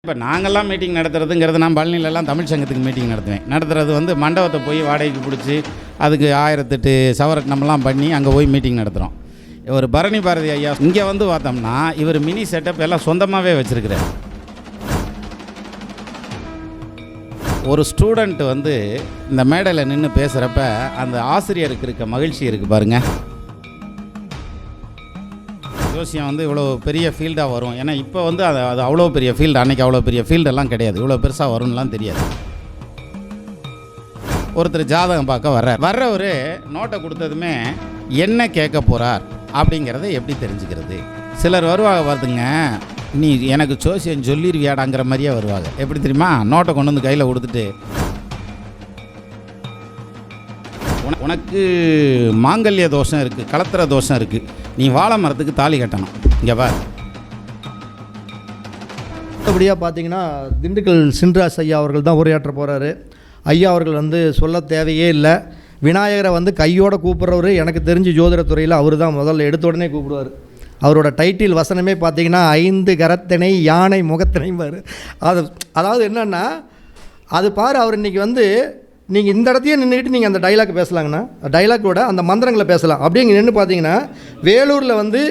இப்போ நாங்கள்லாம் மீட்டிங் நடத்துறதுங்கிறது நான் பழனிலெல்லாம் தமிழ் சங்கத்துக்கு மீட்டிங் நடத்துறது வந்து மண்டபத்தை போய் வாடகைக்கு பிடிச்சி அதுக்கு 1008 சவரட்னம்லாம் பண்ணி அங்கே போய் மீட்டிங் நடத்துகிறோம். ஒரு பரணி பாரதி ஐயா இங்கே வந்து பார்த்தோம்னா இவர் மினி செட்டப் எல்லாம் சொந்தமாகவே வச்சுருக்கிறார். ஒரு ஸ்டூடெண்ட் வந்து இந்த மேடையில் நின்று பேசுகிறப்ப அந்த ஆசிரியருக்கு இருக்க மகிழ்ச்சி இருக்குது பாருங்கள். ஜோசியம் வந்து இவ்வளோ பெரிய ஃபீல்டாக வரும். ஏன்னா இப்போ வந்து அது அவ்வளோ பெரிய ஃபீல்டு, அன்றைக்கி அவ்வளோ பெரிய ஃபீல்டெல்லாம் கிடையாது. இவ்வளோ பெருசாக வரும்லாம் தெரியாது. ஒருத்தர் ஜாதகம் பார்க்க வர்றவர் நோட்டை கொடுத்ததுமே என்ன கேட்க போகிறார் அப்படிங்கிறத எப்படி தெரிஞ்சுக்கிறது? சிலர் வருதுங்க, நீ எனக்கு ஜோசியம் சொல்லிடுவியாடாங்கிற மாதிரியே வருவாங்க. எப்படி தெரியுமா? நோட்டை கொண்டு வந்து கையில் கொடுத்துட்டு, உனக்கு மாங்கல்ய தோஷம் இருக்குது, கலத்திர தோஷம் இருக்குது, நீ வாழை மரத்துக்கு தாலி கட்டணும், இங்கே வா. மற்றபடியாக பார்த்தீங்கன்னா திண்டுக்கல் சின்ராஸ் ஐயா அவர்கள் தான் உரையாற்ற போகிறாரு. ஐயா அவர்கள் வந்து சொல்ல தேவையே இல்லை. விநாயகரை வந்து கையோடு கூப்பிட்றவர் எனக்கு தெரிஞ்சு ஜோதிடத்துறையில் அவர் தான் முதல்ல எடுத்த உடனே கூப்பிடுவார். அவரோட டைட்டில் வசனமே பார்த்தீங்கன்னா 5 கரத்தினை யானை முகத்தினைம்பார். அதாவது என்னென்னா அது பாரு, அவர் இன்றைக்கி வந்து நீங்கள் இந்த இடத்தையே நின்றுக்கிட்டு நீங்கள் அந்த டைலாக் பேசலாங்கண்ணா, டைலாக்கோட அந்த மந்திரங்களை பேசலாம். அப்படியே இங்கே நின்று பார்த்தீங்கன்னா வேலூரில் வந்து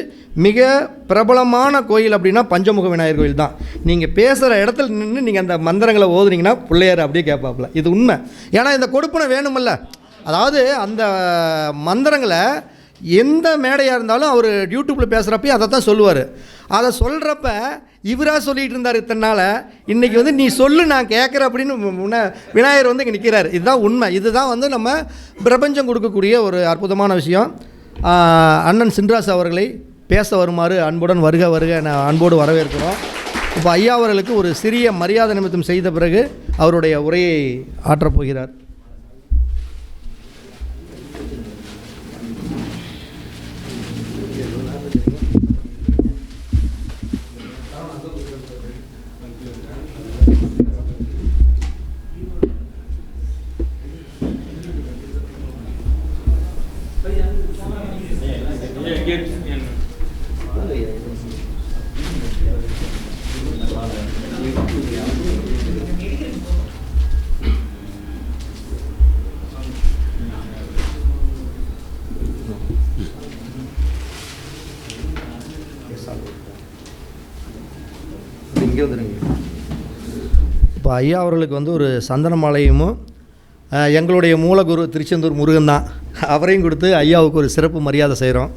மிக பிரபலமான கோயில் அப்படின்னா பஞ்சமுக விநாயகர் கோயில் தான். நீங்கள் பேசுகிற இடத்துல நின்று நீங்கள் அந்த மந்திரங்களை ஓதுனீங்கன்னா பிள்ளையார் அப்படியே கேட்பாப்புல. இது உண்மை. ஏன்னா இந்த கொடுப்பனை வேணுமில்ல. அதாவது அந்த மந்திரங்களை எந்த மேடையாக இருந்தாலும் அவர் யூடியூப்பில் பேசுகிறப்பையும் அதை தான் சொல்லுவார். அதை சொல்கிறப்ப இவராக சொல்லிகிட்டு இருந்தார் இத்தனால. இன்றைக்கி வந்து நீ சொல்லு நான் கேட்குறேன் அப்படின்னு விநாயகர் வந்து இங்கே நிற்கிறார். இதுதான் உண்மை. இதுதான் வந்து நம்ம பிரபஞ்சம் கொடுக்கக்கூடிய ஒரு அற்புதமான விஷயம். அண்ணன் சின்ராஸ் அவர்களை பேச வருமாறு அன்புடன் வருக அன்போடு வரவேற்கிறோம். இப்போ ஐயா அவர்களுக்கு ஒரு சிறிய மரியாதை நிமித்தம் செய்த பிறகு அவருடைய உரையை ஆற்றப்போகிறார். இப்போ ஐயா அவர்களுக்கு வந்து ஒரு சந்தன மாலையும் எங்களுடைய மூலகுரு திருச்செந்தூர் முருகன் தான், அவரையும் கொடுத்து ஐயாவுக்கு ஒரு சிறப்பு மரியாதை செய்கிறோம்.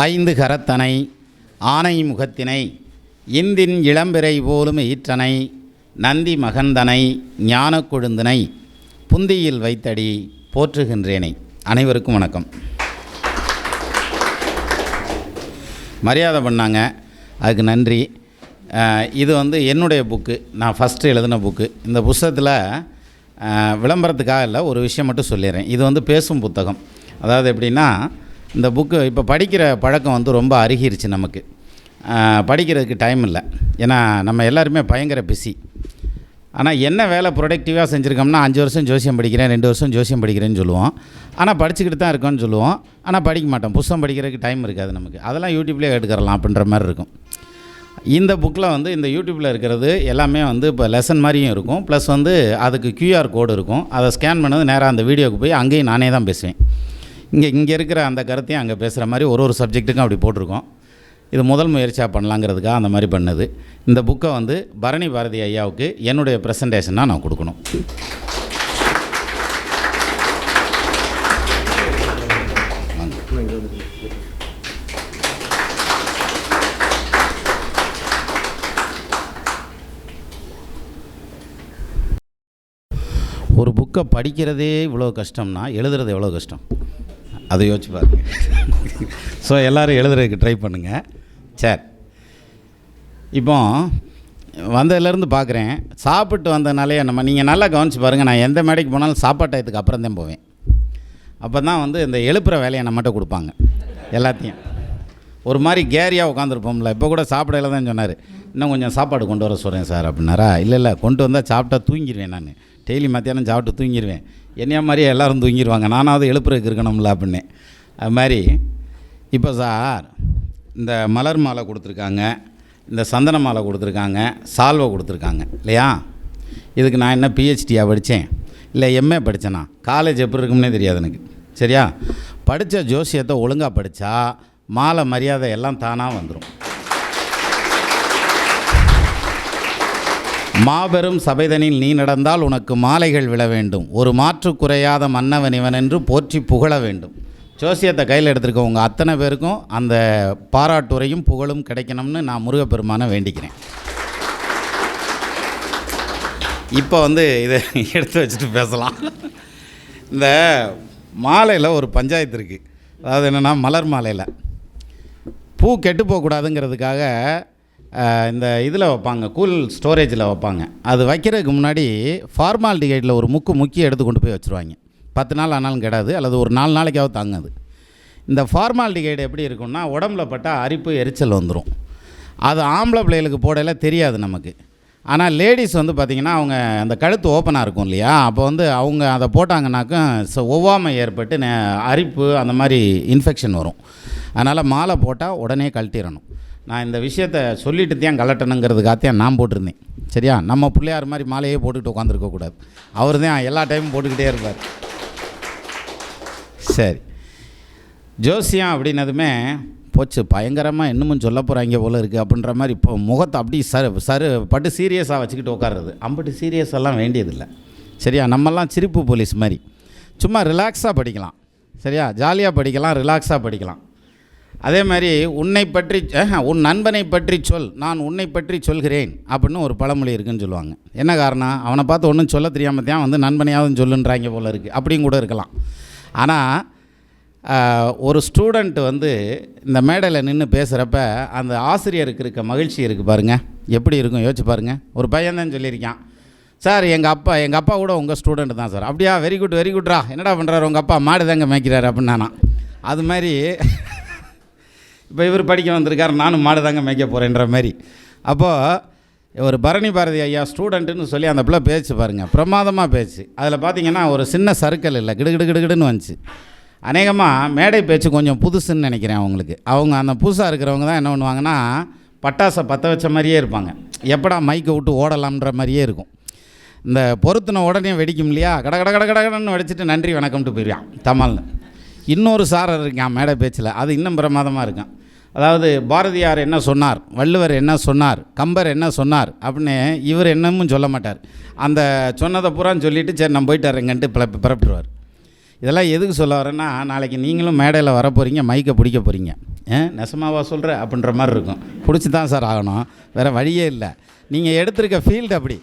ஐந்து கரத்தனை ஆனை முகத்தினை இந்தின் இளம்பிறை போலும் ஈற்றனை நந்தி மகந்தனை ஞான கொழுந்தனை புந்தியில் வைத்தடி போற்றுகின்றேனை. அனைவருக்கும் வணக்கம். மரியாதை பண்ணாங்க, அதுக்கு நன்றி. இது வந்து என்னுடைய புக்கு, நான் ஃபஸ்ட்டு எழுதின புக்கு. இந்த புத்தகத்தில் விளம்பரத்துக்காக இல்லை, ஒரு விஷயம் மட்டும் சொல்லிடுறேன். இது வந்து பேசும் புத்தகம். அதாவது எப்படின்னா, இந்த புக்கு இப்போ படிக்கிற பழக்கம் வந்து ரொம்ப அருகிருச்சு நமக்கு. படிக்கிறதுக்கு டைம் இல்லை. ஏன்னா நம்ம எல்லாருமே பயங்கர பிஸி. ஆனால் என்ன வேலை ப்ரொடக்டிவாக செஞ்சுருக்கோம்னா 5 வருஷம் ஜோசியம் படிக்கிறேன், 2 வருஷம் ஜோசியம் படிக்கிறேன்னு சொல்லுவோம். ஆனால் படிச்சுக்கிட்டு தான் இருக்கோன்னு சொல்லுவோம். ஆனால் படிக்க மாட்டோம். புத்தகம் படிக்கிறதுக்கு டைம் இருக்காது நமக்கு. அதெல்லாம் யூடியூப்லேயே எடுத்துக்கலாம் அப்படின்ற மாதிரி இருக்கும். இந்த புக்கில் வந்து இந்த யூடியூப்பில் இருக்கிறது எல்லாமே வந்து இப்போ லெசன் மாதிரியும் இருக்கும். ப்ளஸ் வந்து அதுக்கு QR கோடு இருக்கும். அதை ஸ்கேன் பண்ணது நேராக அந்த வீடியோவுக்கு போய் அங்கேயும் நானே தான் பேசுவேன். இங்கே இருக்கிற அந்த கருத்தையும் அங்கே பேசுகிற மாதிரி ஒரு சப்ஜெக்ட்டுக்கும் அப்படி போட்டிருக்கோம். இது முதல் முயற்சியாக பண்ணலாங்கிறதுக்காக அந்த மாதிரி பண்ணது. இந்த புக்கை வந்து பரணி பாரதி ஐயாவுக்கு என்னுடைய ப்ரெசன்டேஷனாக நான் கொடுக்கணும். ஒரு புக்கை படிக்கிறதே இவ்வளோ கஷ்டம்னா எழுதுறது எவ்வளோ கஷ்டம். அதை யோசிச்சு பாருங்க. ஸோ எல்லோரும் எழுதுறதுக்கு ட்ரை பண்ணுங்கள். சரி, இப்போ வந்ததுலேருந்து பார்க்குறேன், சாப்பிட்டு வந்தனாலே நீங்கள் நல்லா கவனித்து பாருங்கள். நான் எந்த மேடைக்கு போனாலும் சாப்பாட்டு டயத்துக்கு அப்புறம் தான் போவேன். அப்போ தான் வந்து இந்த எழுப்புற வேலையை நம்மகிட்ட கொடுப்பாங்க. எல்லாத்தையும் ஒரு மாதிரி கேரியாக உட்காந்துருப்போம்ல. இப்போ கூட சாப்பிடையில தான் சொன்னார், இன்னும் கொஞ்சம் சாப்பாடு கொண்டு வர சொல்கிறேன் சார் அப்படின்னாரா. இல்லை கொண்டு வந்தால் சாப்பிட்டா தூங்கிடுவேன். நான் டெய்லி மத்தியானம் சாப்பிட்டு தூங்கிடுவேன். என்னையா மாதிரியே எல்லோரும் தூங்கிடுவாங்க, நானாவது எழுப்புறதுக்கு இருக்கணும்ல அப்படின்னு. அது மாதிரி இப்போ சார் இந்த மலர் மாலை கொடுத்துருக்காங்க, இந்த சந்தன மாலை கொடுத்துருக்காங்க, சால்வை கொடுத்துருக்காங்க இல்லையா. இதுக்கு நான் என்ன பிஹெச்டியாக படித்தேன் இல்லை எம்ஏ படித்தேனா, காலேஜ் எப்படி இருக்கும்னே தெரியாது எனக்கு. சரியா, படித்த ஜோசியத்தை ஒழுங்காக படித்தா மாலை மரியாதை எல்லாம் தானாக வந்துடும். மாபெரும் சபைதனில் நீ நடந்தால் உனக்கு மாலைகள் விழ வேண்டும், ஒரு மாற்று குறையாத மன்னவன் இவன் என்று போற்றி புகழ வேண்டும். ஜோசியத்தை கையில் எடுத்துருக்கவங்க அத்தனை பேருக்கும் அந்த பாராட்டுரையும் புகழும் கிடைக்கணும்னு நான் முருகப்பெருமானை வேண்டிக்கிறேன். இப்போ வந்து இதை எடுத்து வச்சுட்டு பேசலாம். இந்த மாலையில் ஒரு பஞ்சாயத்து இருக்குது. அதாவது என்னென்னா, மலர் மாலையில் பூ கெட்டு போகக்கூடாதுங்கிறதுக்காக இந்த இதில் வைப்பாங்க, கூல் ஸ்டோரேஜில் வைப்பாங்க. அது வைக்கிறதுக்கு முன்னாடி ஃபார்மாலிட்டிகைட்டில் ஒரு முக்கி எடுத்து கொண்டு போய் வச்சுருவாங்க. 10 நாள் ஆனாலும் கிடாது, அல்லது ஒரு 4 நாளைக்காவது தாங்காது. இந்த ஃபார்மாலிட்டிகைடு எப்படி இருக்குன்னா, உடம்புல பட்டால் அரிப்பு எரிச்சல் வந்துடும். அது ஆம்பளை பிள்ளைகளுக்கு போடையில் தெரியாது நமக்கு. ஆனால் லேடிஸ் வந்து பார்த்திங்கன்னா, அவங்க அந்த கழுத்து ஓப்பனாக இருக்கும் இல்லையா, அப்போ வந்து அவங்க அதை போட்டாங்கன்னாக்கும் ஒவ்வாமை ஏற்பட்டு அரிப்பு அந்த மாதிரி இன்ஃபெக்ஷன் வரும். அதனால் மாலை போட்டால் உடனே கழட்டிடணும். நான் இந்த விஷயத்தை சொல்லிட்டு தான் கலட்டணுங்கிறதுக்காகத்தான் நான் போட்டிருந்தேன். சரியா, நம்ம பிள்ளையார் மாதிரி மாலையே போட்டுக்கிட்டு உட்காந்துருக்கக்கூடாது. அவர் தான் எல்லா டைமும் போட்டுக்கிட்டே இருப்பார். சரி, ஜோசியம் அப்படின்னதுமே போச்சு, பயங்கரமாக இன்னமும் சொல்ல போகிறாங்க போல் இருக்குது அப்படின்ற மாதிரி இப்போ முகத்தை அப்படி பட்டு சீரியஸாக வச்சுக்கிட்டு உட்கார்றது. அம்பட்டு சீரியஸெல்லாம் வேண்டியதில்லை. சரியா, நம்மெல்லாம் சிரிப்பு போலீஸ் மாதிரி சும்மா ரிலாக்ஸாக படிக்கலாம். சரியா, ஜாலியாக படிக்கலாம், ரிலாக்ஸாக படிக்கலாம். அதே மாதிரி உன்னை பற்றி உன் நண்பனை பற்றி சொல், நான் உன்னை பற்றி சொல்கிறேன் அப்படின்னு ஒரு பழமொழி இருக்குதுன்னு சொல்லுவாங்க. என்ன காரணம், அவனை பார்த்து ஒன்றும் சொல்ல தெரியாமல் தான் வந்து நண்பனையாவது சொல்லுன்றாங்க போல் இருக்குது, அப்படியும் கூட இருக்கலாம். ஆனால் ஒரு ஸ்டூடெண்ட் வந்து இந்த மேடையில் நின்று பேசுகிறப்ப அந்த ஆசிரியருக்கு இருக்க மகிழ்ச்சி இருக்குது பாருங்கள், எப்படி இருக்கும் யோசிச்சு பாருங்கள். ஒரு பையன்தான் சொல்லியிருக்கான், சார் எங்கள் அப்பா கூட உங்கள் ஸ்டூடெண்ட் தான் சார். அப்படியா, வெரி குட்ரா, என்னடா பண்ணுறாரு உங்கள் அப்பா, மாடு தாங்க மேய்க்கிறாரு அப்படின்னானா. அது மாதிரி இப்போ இவர் படிக்க வந்திருக்கார், நானும் மாடு தாங்க மேய்க்க போகிறேன்ற மாதிரி. அப்போது ஒரு பரணி பாரதி ஐயா ஸ்டூடெண்ட்டுன்னு சொல்லி அந்த பிள்ளை பேச்சு பாருங்கள், பிரமாதமாக பேச்சு. அதில் பார்த்திங்கன்னா ஒரு சின்ன சர்க்கிள் இல்லை, கிடுகிடுன்னு வந்துச்சு. அநேகமாக மேடை பேச்சு கொஞ்சம் புதுசுன்னு நினைக்கிறேன் அவங்களுக்கு. அவங்க அந்த புதுசாக இருக்கிறவங்க தான் என்ன பண்ணுவாங்கன்னா, பட்டாசை பற்ற வச்ச மாதிரியே இருப்பாங்க, எப்படா மைக்கை விட்டு ஓடலாம்ன்ற மாதிரியே இருக்கும். இந்த பொருத்தின உடனே வெடிக்கும் இல்லையா, கடன்னு வெடிச்சிட்டு நன்றி வணக்கம்ட்டு போயிடுவான் தமால்னு. இன்னொரு சாரர் இருக்கான் மேடை பேச்சில், அது இன்னும் பிரமாதமாக இருக்கும். அதாவது பாரதியார் என்ன சொன்னார், வள்ளுவர் என்ன சொன்னார், கம்பர் என்ன சொன்னார் அப்படின்னு இவர் என்னமும் சொல்ல மாட்டார். அந்த சொன்னதை பூரா சொல்லிவிட்டு சரி நான் போயிட்டு வரேங்கன்ட்டு பிறப்பிடுவார். இதெல்லாம் எதுக்கு சொல்ல வரேன்னா, நாளைக்கு நீங்களும் மேடையில் வர போகிறீங்க, மைக்கை பிடிக்க போகிறீங்க, நெசமாவா சொல்கிற அப்படின்ற மாதிரி இருக்கும். பிடிச்சி தான் சார் ஆகணும், வேறு வழியே இல்லை. நீங்கள் எடுத்திருக்க ஃபீல்டு அப்படி.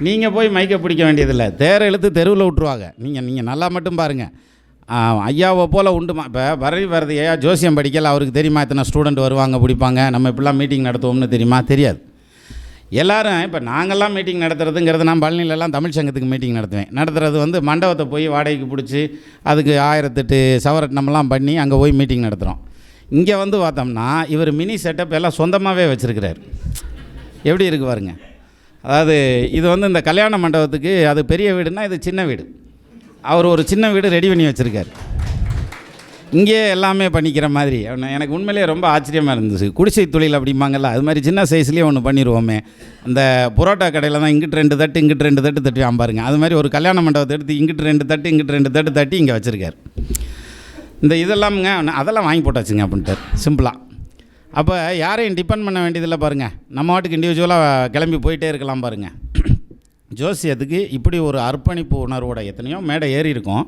நீங்கள் போய் மைக்கை பிடிக்க வேண்டியதில்லை, தேரை இழுத்து தெருவில் விட்ருவாங்க. நீங்கள் நல்லா மட்டும் பாருங்கள். ஐயாவை போல் உண்டுமா. இப்போ வரது ஐயா ஜோசியம் படிக்கல, அவருக்கு தெரியுமா இத்தனை ஸ்டூடெண்ட் வருவாங்க பிடிப்பாங்க, நம்ம இப்படிலாம் மீட்டிங் நடத்துவோம்னு தெரியுமா? தெரியாது. எல்லோரும் இப்போ நாங்கள்லாம் மீட்டிங் நடத்துறதுங்கிறது, நான் பழனிலெல்லாம் தமிழ் சங்கத்துக்கு மீட்டிங் நடத்துறது வந்து மண்டபத்தை போய் வாடகைக்கு பிடிச்சி அதுக்கு 1008 சவரட்னம்லாம் பண்ணி அங்கே போய் மீட்டிங் நடத்துகிறோம். இங்கே வந்து பார்த்தோம்னா இவர் மினி செட்டப் எல்லாம் சொந்தமாகவே வச்சுருக்கிறார். எப்படி இருக்குது பாருங்க. அதாவது இது வந்து இந்த கல்யாண மண்டபத்துக்கு அது பெரிய வீடுனா இது சின்ன வீடு, அவர் ஒரு சின்ன வீடு ரெடி பண்ணி வச்சுருக்கார். இங்கே எல்லாமே பண்ணிக்கிற மாதிரி எனக்கு உண்மையிலேயே ரொம்ப ஆச்சரியமாக இருந்துச்சு. குடிசை தொழில் அப்படிம்பாங்கல்ல, அது மாதிரி சின்ன சைஸ்லேயே ஒன்று பண்ணிடுவோமே. அந்த புரோட்டா கடையில் தான் இங்கிட்டு 2 தட்டு இங்கிட்டு 2 தட்டு தட்டி பாருங்க, அது மாதிரி ஒரு கல்யாண மண்டபத்தை எடுத்து இங்கிட்டு 2 தட்டு இங்கிட்டு 2 தட்டு தட்டி இங்கே வச்சுருக்கார். இந்த இதெல்லாமுங்க அதெல்லாம் வாங்கி போட்டாச்சுங்க அப்படின்ட்டு சிம்பிளாக. அப்போ யாரையும் டிபெண்ட் பண்ண வேண்டியதில்லை பாருங்கள், நம்ம வாட்டுக்கு இண்டிவிஜுவலாக கிளம்பி போயிட்டே இருக்கலாம் பாருங்கள். ஜோசியத்துக்கு இப்படி ஒரு அர்ப்பணிப்பு உணர்வோட எத்தனையோ மேடை ஏறி இருக்கும்.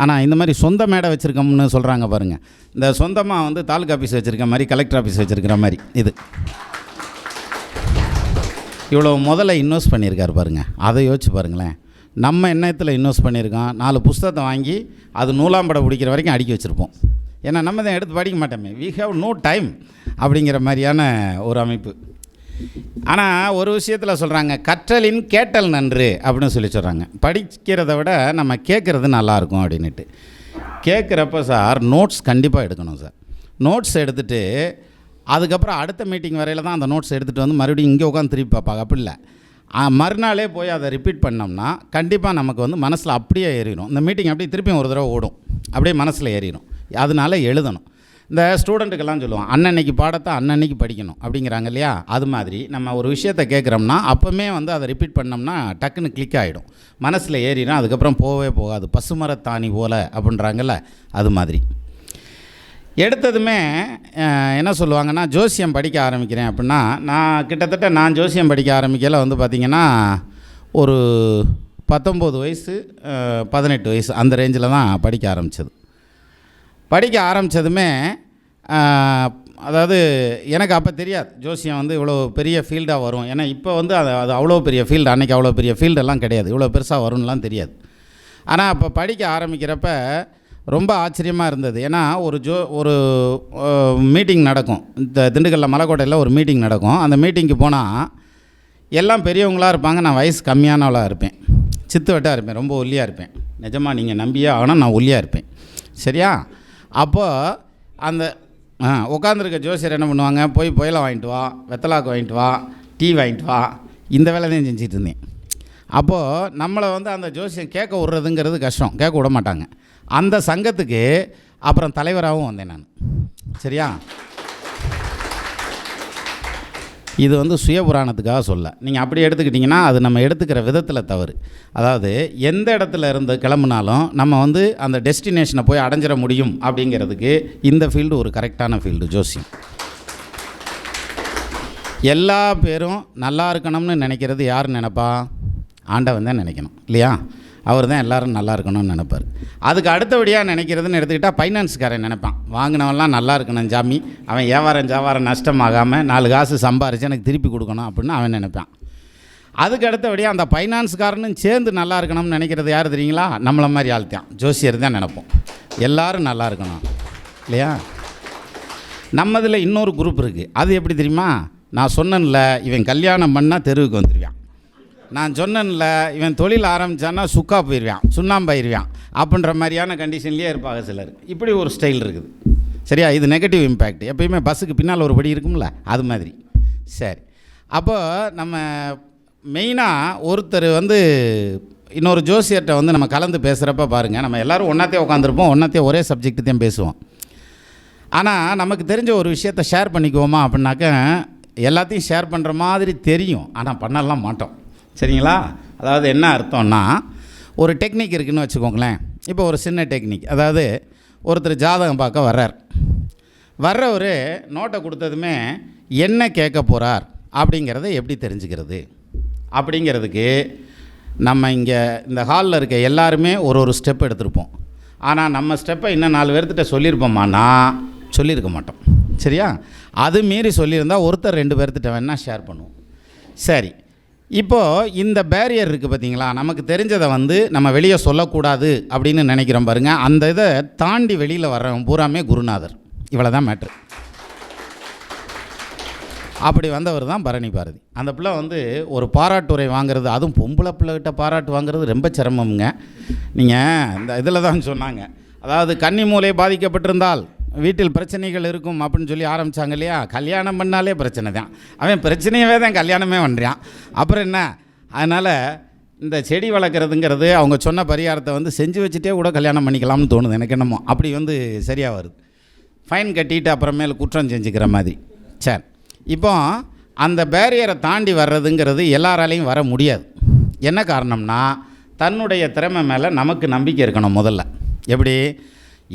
ஆனால் இந்த மாதிரி சொந்த மேடை வச்சுருக்கோம்னு சொல்கிறாங்க பாருங்கள். இந்த சொந்தமாக வந்து தாலுக்கா ஆஃபீஸ் வச்சுருக்க மாதிரி, கலெக்டர் ஆஃபீஸ் வச்சுருக்கிற மாதிரி இது இவ்வளோ முதல்ல இன்வெஸ்ட் பண்ணியிருக்காரு பாருங்கள். அதை யோசிச்சு பாருங்களேன். நம்ம எண்ணத்தில் இன்வெஸ்ட் பண்ணியிருக்கோம். 4 புஸ்தகத்தை வாங்கி அது நூலாம்படை பிடிக்கிற வரைக்கும் அடுக்கி வச்சுருப்போம். ஏன்னா நம்ம தான் எடுத்து படிக்க மாட்டோமே, வி ஹேவ் நோ டைம் அப்படிங்கிற மாதிரியான ஒரு அமைப்பு. ஆனால் ஒரு விஷயத்தில் சொல்கிறாங்க, கற்றலின் கேட்டல் நன்று அப்படின்னு சொல்கிறாங்க. படிக்கிறத விட நம்ம கேட்குறது நல்லாயிருக்கும் அப்படின்ட்டு. கேட்குறப்ப சார் நோட்ஸ் கண்டிப்பாக எடுக்கணும் சார். நோட்ஸ் எடுத்துகிட்டு அதுக்கப்புறம் அடுத்த மீட்டிங் வரையில் தான் அந்த நோட்ஸ் எடுத்துகிட்டு வந்து மறுபடியும் இங்கே உட்காந்து திருப்பி பார்ப்பாங்க. அப்படி இல்லை, மறுநாளே போய் அதை ரிப்பீட் பண்ணோம்னா கண்டிப்பாக நமக்கு வந்து மனசில் அப்படியே ஏறிடும். இந்த மீட்டிங் அப்படியே திருப்பியும் ஒரு தடவை ஓடும், அப்படியே மனசில் ஏறிடும். அதனால எழுதணும். இந்த ஸ்டூடெண்ட்டுக்கெல்லாம் சொல்லுவோம், அன்னன்னைக்கு பாடத்தை அன்னன்னைக்கு படிக்கணும் அப்படிங்கிறாங்க இல்லையா? அது மாதிரி நம்ம ஒரு விஷயத்தை கேட்குறோம்னா அப்போவுமே வந்து அதை ரிப்பீட் பண்ணோம்னா டக்குன்னு கிளிக் ஆகிடும், மனசில் ஏறிடும். அதுக்கப்புறம் போகவே போகாது, பசுமரத்தாணி போல் அப்படின்றாங்கல்ல, அது மாதிரி. எடுத்ததுமே என்ன சொல்லுவாங்கன்னா, ஜோசியம் படிக்க ஆரம்பிக்கிறேன் அப்படின்னா, நான் ஜோசியம் படிக்க ஆரம்பிக்கல வந்து பார்த்திங்கன்னா ஒரு 19 வயசு 18 வயசு அந்த ரேஞ்சில் தான் படிக்க ஆரம்பித்தது. படிக்க ஆரம்பித்ததுமே அதாவது எனக்கு அப்போ தெரியாது ஜோசியம் வந்து இவ்வளோ பெரிய ஃபீல்டாக வரும். ஏன்னா இப்போ வந்து அது அவ்வளோ பெரிய ஃபீல்டு, அன்றைக்கி அவ்வளோ பெரிய ஃபீல்டெல்லாம் கிடையாது, இவ்வளோ பெருசாக வரும்லாம் தெரியாது. ஆனால் அப்போ படிக்க ஆரம்பிக்கிறப்ப ரொம்ப ஆச்சரியமாக இருந்தது. ஏன்னா ஒரு மீட்டிங் நடக்கும், இந்த திண்டுக்கல்ல மலைக்கோட்டையில் ஒரு மீட்டிங் நடக்கும். அந்த மீட்டிங்க்கு போனால் எல்லாம் பெரியவங்களாக இருப்பாங்க, நான் வயசு கம்மியானவளாக இருப்பேன், சித்து வெட்டாக இருப்பேன், ரொம்ப ஒல்லியாக இருப்பேன். நிஜமாக நீங்கள் நம்பியே ஆனால் நான் ஒல்லியாக இருப்பேன், சரியா? அப்போது அந்த உட்காந்துருக்க ஜோசியர் என்ன பண்ணுவாங்க, போய் புயலை வாங்கிட்டு வா, வெத்தலாக்கு வாங்கிட்டு வா, டீ வாங்கிட்டு வா, இந்த வேலை தான் செஞ்சுட்டு இருந்தேன். அப்போது நம்மளை வந்து அந்த ஜோசியம் கேட்க விட்றதுங்கிறது கஷ்டம், கேட்க விட மாட்டாங்க. அந்த சங்கத்துக்கு அப்புறம் தலைவராகவும் வந்தேன் நான், சரியா? இது வந்து சுய புராணத்துக்காக சொல்ல, நீங்கள் அப்படி எடுத்துக்கிட்டிங்கன்னா அது நம்ம எடுத்துக்கிற விதத்தில் தவறு. அதாவது எந்த இடத்துல இருந்து கிளம்புனாலும் நம்ம வந்து அந்த டெஸ்டினேஷனை போய் அடைஞ்சிட முடியும் அப்படிங்கிறதுக்கு இந்த ஃபீல்டு ஒரு கரெக்டான ஃபீல்டு, ஜோசியம். எல்லா பேரும் நல்லா இருக்கணும்னு நினைக்கிறது யார் நினைப்பா? ஆண்டவன் தான் நினைக்கணும் இல்லையா? அவர் தான் எல்லோரும் நல்லா இருக்கணும்னு நினைப்பார். அதுக்கு அடுத்தபடியாக நினைக்கிறதுன்னு எடுத்துக்கிட்டால் ஃபைனான்ஸ்காரன் நினைப்பான், வாங்கினவன்லாம் நல்லா இருக்கணும் சாமி, அவன் வியாபாரம் நஷ்டமாகாமல் 4 காசு சம்பாரித்து எனக்கு திருப்பி கொடுக்கணும் அப்படின்னு அவன் நினைப்பான். அதுக்கு அடுத்தபடியாக அந்த ஃபைனான்ஸ்காரனும் சேர்ந்து நல்லா இருக்கணும்னு நினைக்கிறது யார் தெரியுங்களா? நம்மளை மாதிரி ஆள் தான், ஜோசியர் தான் நினைப்போம், எல்லோரும் நல்லா இருக்கணும் இல்லையா? நம்மதில் இன்னொரு குரூப் இருக்குது, அது எப்படி தெரியுமா? நான் சொன்னேன்ல, இவன் கல்யாணம் பண்ணால் தெருவுக்கு வந்துடுவான், நான் சொன்னேன்ல இவன் தொழில் ஆரம்பித்தான்னா சுக்கா போயிடுவான், சுண்ணாம்பாயிருவான் அப்படின்ற மாதிரியான கண்டிஷன்லேயே இருப்பாங்க சிலர். இப்படி ஒரு ஸ்டைல் இருக்குது, சரியா? இது நெகட்டிவ் இம்பேக்ட். எப்பயுமே பஸ்ஸுக்கு பின்னால் ஒரு படி இருக்கும்ல, அது மாதிரி. சரி, அப்போ நம்ம மெயினாக ஒருத்தர் வந்து இன்னொரு ஜோசியர்கிட்ட வந்து நம்ம கலந்து பேசுகிறப்ப பாருங்கள், நம்ம எல்லோரும் ஒன்றாத்தே உட்காந்துருப்போம், ஒன்றாத்தே ஒரே சப்ஜெக்ட்டு தான் பேசுவோம். ஆனால் நமக்கு தெரிஞ்ச ஒரு விஷயத்தை ஷேர் பண்ணிக்குவோமா அப்படின்னாக்க எல்லாத்தையும் ஷேர் பண்ணுற மாதிரி தெரியும், ஆனால் பண்ணலாம் மாட்டோம், சரிங்களா? அதாவது என்ன அர்த்தம்னா, ஒரு டெக்னிக் இருக்குதுன்னு வச்சுக்கோங்களேன். இப்போ ஒரு சின்ன டெக்னிக், அதாவது ஒருத்தர் ஜாதகம் பார்க்க வர்றவர் நோட்டை கொடுத்ததுமே என்ன கேட்க போகிறார் அப்படிங்கிறத எப்படி தெரிஞ்சுக்கிறது அப்படிங்கிறதுக்கு நம்ம இங்கே இந்த ஹாலில் இருக்க எல்லாருமே ஒரு ஸ்டெப் எடுத்திருப்போம். ஆனால் நம்ம ஸ்டெப்பை இன்னும் 4 பேர்த்திட்ட சொல்லியிருப்போமானா சொல்லியிருக்க மாட்டோம், சரியா? அது மீறி சொல்லியிருந்தால் ஒருத்தர் 2 பேர்த்திட்ட வேணால் ஷேர் பண்ணுவோம். சரி, இப்போது இந்த பேரியர் இருக்குது பார்த்தீங்களா, நமக்கு தெரிஞ்சதை வந்து நம்ம வெளியே சொல்லக்கூடாது அப்படின்னு நினைக்கிறோம் பாருங்கள். அந்த இதை தாண்டி வெளியில் வர்றவன் பூராமே குருநாதர், இவ்வளோ தான் மேட்ரு. அப்படி வந்தவர் தான் பரணி பாரதி. அந்த பிள்ளை வந்து ஒரு பாராட்டுரை வாங்கிறது, அதுவும் பொம்பளை பிள்ளைகிட்ட பாராட்டு வாங்கிறது ரொம்ப சிரமமுங்க. நீங்கள் இந்த இதில் தான் சொன்னாங்க, அதாவது கன்னி மூளை பாதிக்கப்பட்டிருந்தால் வீட்டில் பிரச்சனைகள் இருக்கும் அப்படின்னு சொல்லி ஆரம்பித்தாங்க இல்லையா? கல்யாணம் பண்ணாலே பிரச்சனை தான், அவன் பிரச்சனையவே தான் கல்யாணமே பண்ணுறான், அப்புறம் என்ன? அதனால் இந்த செடி வளர்க்குறதுங்கிறது அவங்க சொன்ன பரிகாரத்தை வந்து செஞ்சு வச்சுட்டே கூட கல்யாணம் பண்ணிக்கலாம்னு தோணுது எனக்கு என்னமோ. அப்படி வந்து சரியாக வருது, ஃபைன் கட்டிட்டு அப்புறமேல குற்றம் செஞ்சுக்கிற மாதிரி. சரி, இப்போ அந்த பேரியரை தாண்டி வர்றதுங்கிறது எல்லாராலையும் வர முடியாது. என்ன காரணம்னா, தன்னுடைய திறமை மேலே நமக்கு நம்பிக்கை இருக்கணும் முதல்ல. எப்படி?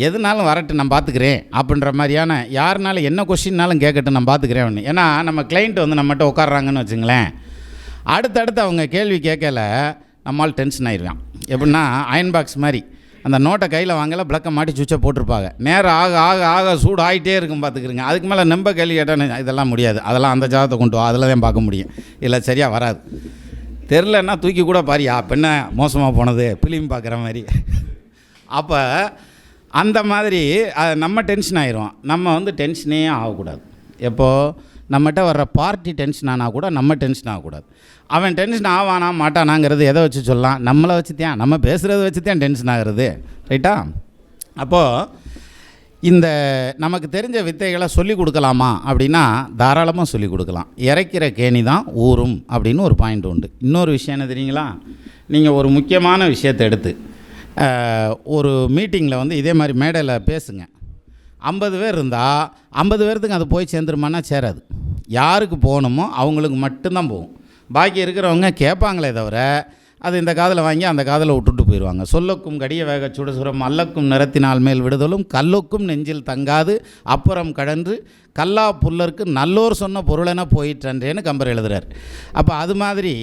எதுனாலும் வரட்டு நான் பார்த்துக்கிறேன் அப்படின்ற மாதிரியான, யாருனாலும் என்ன கொஸ்டின்னாலும் கேட்கட்டும் நான் பார்த்துக்கிறேன். ஏன்னா நம்ம கிளைண்ட் வந்து நம்மகிட்ட உட்காடுறாங்கன்னு வச்சுங்களேன், அடுத்தடுத்து அவங்க கேள்வி கேட்கல நம்மால் டென்ஷன் ஆயிடுவான். எப்படின்னா அயன் பாக்ஸ் மாதிரி அந்த நோட்டை கையில் வாங்கல, பிளக்கை மாட்டி சுவிட்சை போட்டிருப்பாங்க, நேரம் ஆக ஆக ஆக சூடு ஆகிட்டே இருக்கும் பார்த்துக்கிறீங்க. அதுக்கு மேலே நம்ப கேள்வி கேட்டால் இதெல்லாம் முடியாது, அதெல்லாம் அந்த ஜாதகத்தை கொண்டு வா, அதில் தான் பார்க்க முடியும், இல்லை சரியாக வராது. தெரிலன்னா தூக்கி கூட பாரியா பெண்ண மோசமாக போனது ஃபிலிம் பார்க்குற மாதிரி. அப்போ அந்த மாதிரி நம்ம டென்ஷன் ஆயிரும். நம்ம வந்து டென்ஷனே ஆகக்கூடாது. எப்போது நம்மகிட்ட வர்ற பார்ட்டி டென்ஷன் ஆனால் கூட நம்ம டென்ஷன் ஆகக்கூடாது. அவன் டென்ஷன் ஆவானா மாட்டானாங்கிறது எதை வச்சு சொல்லலாம்? நம்மளை வச்சு தான், நம்ம பேசுகிறத வச்சு தான் டென்ஷன் ஆகிறது. ரைட்டா? அப்போது இந்த நமக்கு தெரிஞ்ச வித்தைகளை சொல்லிக் கொடுக்கலாமா அப்படின்னா தாராளமாக சொல்லிக் கொடுக்கலாம். இறைக்கிற கேணி தான் ஊறும் அப்படின்னு ஒரு பாயிண்ட் உண்டு. இன்னொரு விஷயம் என்ன தெரியுங்களா? நீங்கள் ஒரு முக்கியமான விஷயத்தை எடுத்து ஒரு மீட்டிங்கில் வந்து இதே மாதிரி மேடையில் பேசுங்க. 50 பேர் இருந்தால் 50 பேர்த்துக்கு அது போய் சேர்ந்துருமானா சேராது. யாருக்கு போகணுமோ அவங்களுக்கு மட்டும்தான் போகும். பாக்கி இருக்கிறவங்க கேட்பாங்களே தவிர அது இந்த காதில் வாங்கி அந்த காதில் விட்டுட்டு போயிடுவாங்க. சொல்லக்கும் கடிய வேக சுடுசுரம் அல்லக்கும் நிறத்தினால் மேல் விடுதலும் கல்லுக்கும் நெஞ்சில் தங்காது அப்புறம் கடன்று கல்லா புல்லருக்கு நல்லோர் சொன்ன பொருளென போயிற்றன்றேன்னு கம்பர் எழுதுகிறார். அப்போ அது மாதிரி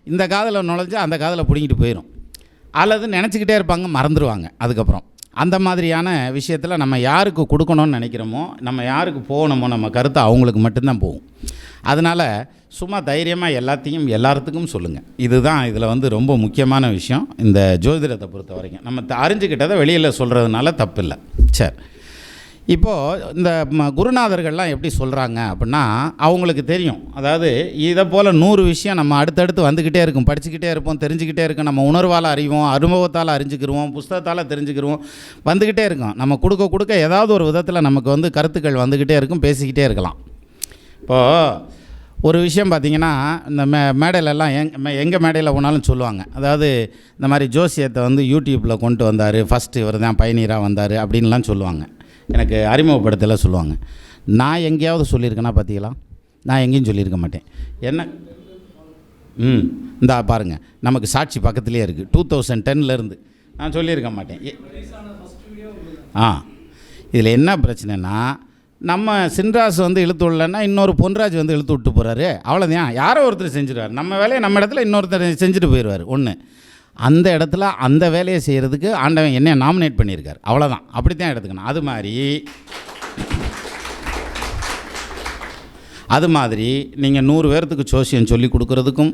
இந்த காதில் நுழைஞ்சு அந்த காதில் பிடிங்கிட்டு போயிடும். அல்லது நினச்சிக்கிட்டே இருப்பாங்க, மறந்துடுவாங்க. அதுக்கப்புறம் அந்த மாதிரியான விஷயத்தில் நம்ம யாருக்கு கொடுக்கணும்னு நினைக்கிறோமோ, நம்ம யாருக்கு போகணுமோ, நம்ம கருத்தை அவங்களுக்கு மட்டும்தான் போகும். அதனால் சும்மா தைரியமாக எல்லாத்தையும் எல்லாத்துக்கும் சொல்லுங்கள். இதுதான் இதில் வந்து ரொம்ப முக்கியமான விஷயம். இந்த ஜோதிடத்தை பொறுத்த வரைக்கும் நம்ம அறிஞ்சிக்கிட்டதை வெளியில் சொல்கிறதுனால தப்பு இல்லை. சரி, இப்போது இந்த குருநாதர்கள்லாம் எப்படி சொல்கிறாங்க அப்படின்னா அவங்களுக்கு தெரியும். அதாவது இதை போல் 100 விஷயம் நம்ம அடுத்தடுத்து வந்துக்கிட்டே இருக்கும், படிச்சுக்கிட்டே இருப்போம், தெரிஞ்சுக்கிட்டே இருக்கும். நம்ம உணர்வால் அறிவோம், அனுபவத்தால் அறிஞ்சிக்கிடுவோம், புஸ்தகத்தால் தெரிஞ்சுக்கிடுவோம், வந்துக்கிட்டே இருக்கும். நம்ம கொடுக்க ஏதாவது ஒரு விதத்தில் நமக்கு வந்து கருத்துக்கள் வந்துக்கிட்டே இருக்கும், பேசிக்கிட்டே இருக்கலாம். இப்போது ஒரு விஷயம் பார்த்திங்கன்னா இந்த மேடையிலலாம் எங்கள் மேடையில் போனாலும் சொல்லுவாங்க. அதாவது இந்த மாதிரி ஜோசியத்தை வந்து யூடியூப்பில் கொண்டு வந்தார், ஃபஸ்ட்டு இவர் தான் பயணியராக வந்தார் அப்படின்லாம் சொல்லுவாங்க. எனக்கு அறிமுகப்படுத்தலை சொல்லுவாங்க. நான் எங்கேயாவது சொல்லியிருக்கேன்னா பார்த்தீங்களா? நான் எங்கேயும் சொல்லியிருக்க மாட்டேன். என்ன இந்தா பாருங்கள், நமக்கு சாட்சி பக்கத்துலேயே இருக்குது. 2010 நான் சொல்லியிருக்க மாட்டேன். இதில் என்ன பிரச்சனைனா, நம்ம சின்ராஸ் வந்து இழுத்து விடலன்னா இன்னொரு பொன்ராஜ் வந்து இழுத்து விட்டு போகிறாரு. அவ்வளோதான். யாரோ ஒருத்தர் செஞ்சுருவார். நம்ம வேலையை நம்ம இடத்துல இன்னொருத்தர் செஞ்சுட்டு போயிடுவார். ஒன்று, அந்த இடத்துல அந்த வேலையை செய்கிறதுக்கு ஆண்டவன் என்னை நாமினேட் பண்ணியிருக்கார். அவ்வளோதான். அப்படித்தான் எடுத்துக்கணும். அது மாதிரி நீங்கள் 100 பேர்த்துக்கு ஜோசியம் சொல்லி கொடுக்குறதுக்கும்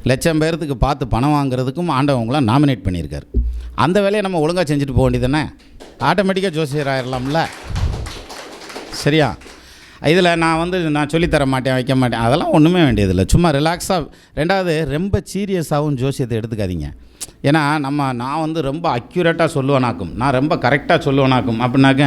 1,00,000 பேர்த்துக்கு பார்த்து பணம் வாங்குறதுக்கும் ஆண்டவன் உங்களை நாமினேட் பண்ணியிருக்கார். அந்த வேலையை நம்ம ஒழுங்காக செஞ்சுட்டு போக வேண்டியதானே? ஆட்டோமேட்டிக்காக ஜோசியர் ஆயிடலாம்ல. சரியா? இதில் நான் சொல்லித்தர மாட்டேன், வைக்க மாட்டேன், அதெல்லாம் ஒன்றுமே வேண்டியதில்லை. சும்மா ரிலாக்ஸாக. ரெண்டாவது, ரொம்ப சீரியஸாகவும் ஜோசியத்தை எடுத்துக்காதீங்க. ஏன்னா நான் வந்து ரொம்ப அக்யூரேட்டாக சொல்லுவேனாக்கும், நான் ரொம்ப கரெக்டாக சொல்லுவேனாக்கும் அப்படின்னாக்க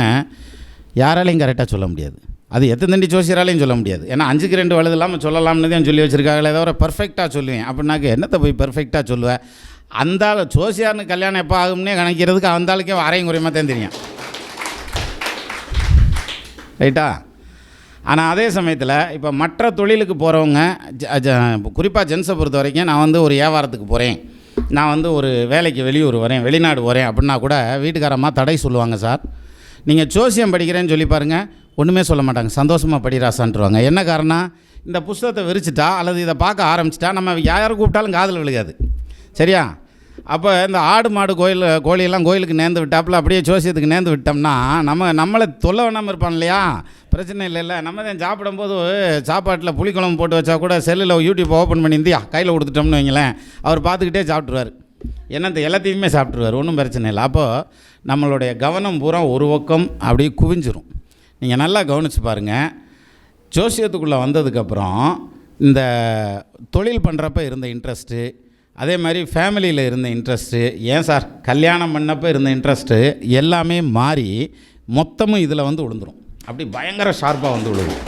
யாராலையும் கரெக்டாக சொல்ல முடியாது. அது எத்தனை தண்டி ஜோசியராலையும் சொல்ல முடியாது. ஏன்னா 5க்கு 2 வலது இல்லாமல் சொல்லலாம்னு தான் சொல்லி வச்சுருக்காங்களே தவிர பர்ஃபெக்டாக சொல்லுவேன் அப்படின்னாக்க என்னத்தை போய் பர்ஃபெக்டாக சொல்லுவேன்? அந்த ஆள் ஜோசியார்னு கல்யாணம் எப்போ ஆகும்னே கணக்கிறதுக்கு அந்த ஆளுக்கே அரையும் குறையமாக தான் தெரியும். ரைட்டா? ஆனால் அதே சமயத்தில் இப்போ மற்ற தொழிலுக்கு போகிறவங்க, குறிப்பாக ஜென்ஸை பொறுத்த வரைக்கும், நான் வந்து ஒரு வியாபாரத்துக்கு போகிறேன், நான் வந்து ஒரு வேலைக்கு வெளியூர் வரேன், வெளிநாடு வரேன் அப்படின்னா கூட வீட்டுக்காரம்மா தடை சொல்லுவாங்க. சார், நீங்கள் ஜோசியம் படிக்கிறேன்னு சொல்லி பாருங்கள், ஒன்றுமே சொல்ல மாட்டாங்க, சந்தோஷமாக படிராசான்ட்டுருவாங்க. என்ன காரணம்? இந்த புஸ்தகத்தை விரிச்சிட்டா அல்லது இதை பார்க்க ஆரம்பிச்சிட்டா நம்ம யாரை கூப்பிட்டாலும் காதில் விழுகாது. சரியா? அப்போ இந்த ஆடு மாடு கோழியெல்லாம் கோயிலுக்கு நேர்ந்து விட்டாப்புல அப்படியே ஜோசியத்துக்கு நேர்ந்து விட்டோம்னா நம்மளை தொல்லை வேணாமல் இருப்பான் இல்லையா? பிரச்சனை இல்லைல்ல. நம்ம தான் சாப்பிடும்போது சாப்பாட்டில் புளிக்குழம்பு போட்டு வச்சா கூட செல்லில் யூடியூப் ஓப்பன் பண்ணி இந்தியா கையில் கொடுத்துட்டோம்னு வைங்களேன், அவர் பார்த்துக்கிட்டே சாப்பிட்ருவார். எல்லாத்தையுமே சாப்பிட்ருவார், ஒன்றும் பிரச்சனை இல்லை. அப்போது நம்மளுடைய கவனம் பூரா ஒரு பக்கம் அப்படியே குவிஞ்சிரும். நீங்கள் நல்லா கவனித்து பாருங்கள். ஜோசியத்துக்குள்ளே வந்ததுக்கப்புறம் இந்த தொழில் பண்ணுறப்ப இருந்த இன்ட்ரெஸ்ட்டு, அதே மாதிரி ஃபேமிலியில் இருந்த இன்ட்ரெஸ்ட்டு, ஏன் சார் கல்யாணம் பண்ணப்போ இருந்த இன்ட்ரெஸ்ட்டு எல்லாமே மாறி மொத்தமும் இதில் வந்து விழுந்துடும். அப்படி பயங்கர ஷார்ப்பாக வந்து விழுவும்.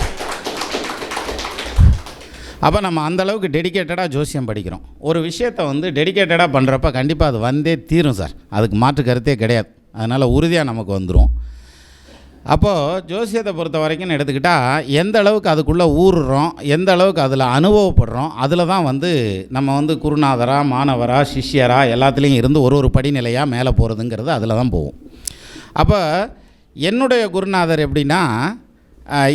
அப்போ நம்ம அந்தளவுக்கு டெடிக்கேட்டடாக ஜோசியம் படிக்கிறோம். ஒரு விஷயத்தை வந்து டெடிக்கேட்டடாக பண்ணுறப்ப கண்டிப்பாக அது வந்தே தீரும் சார். அதுக்கு மாற்று கருத்தே கிடையாது. அதனால் உறுதியாக நமக்கு வந்துடும். அப்போது ஜோசியத்தை பொறுத்த வரைக்கும் எடுத்துக்கிட்டால் எந்த அளவுக்கு அதுக்குள்ளே ஊறுறோம், எந்த அளவுக்கு அதில் அனுபவப்படுறோம், அதில் தான் வந்து நம்ம வந்து குருநாதராக, மாணவராக, சிஷ்யராக எல்லாத்துலேயும் இருந்து ஒரு படிநிலையாக மேலே போகிறதுங்கிறது அதில் தான் போகும். அப்போ என்னுடைய குருநாதர் எப்படின்னா,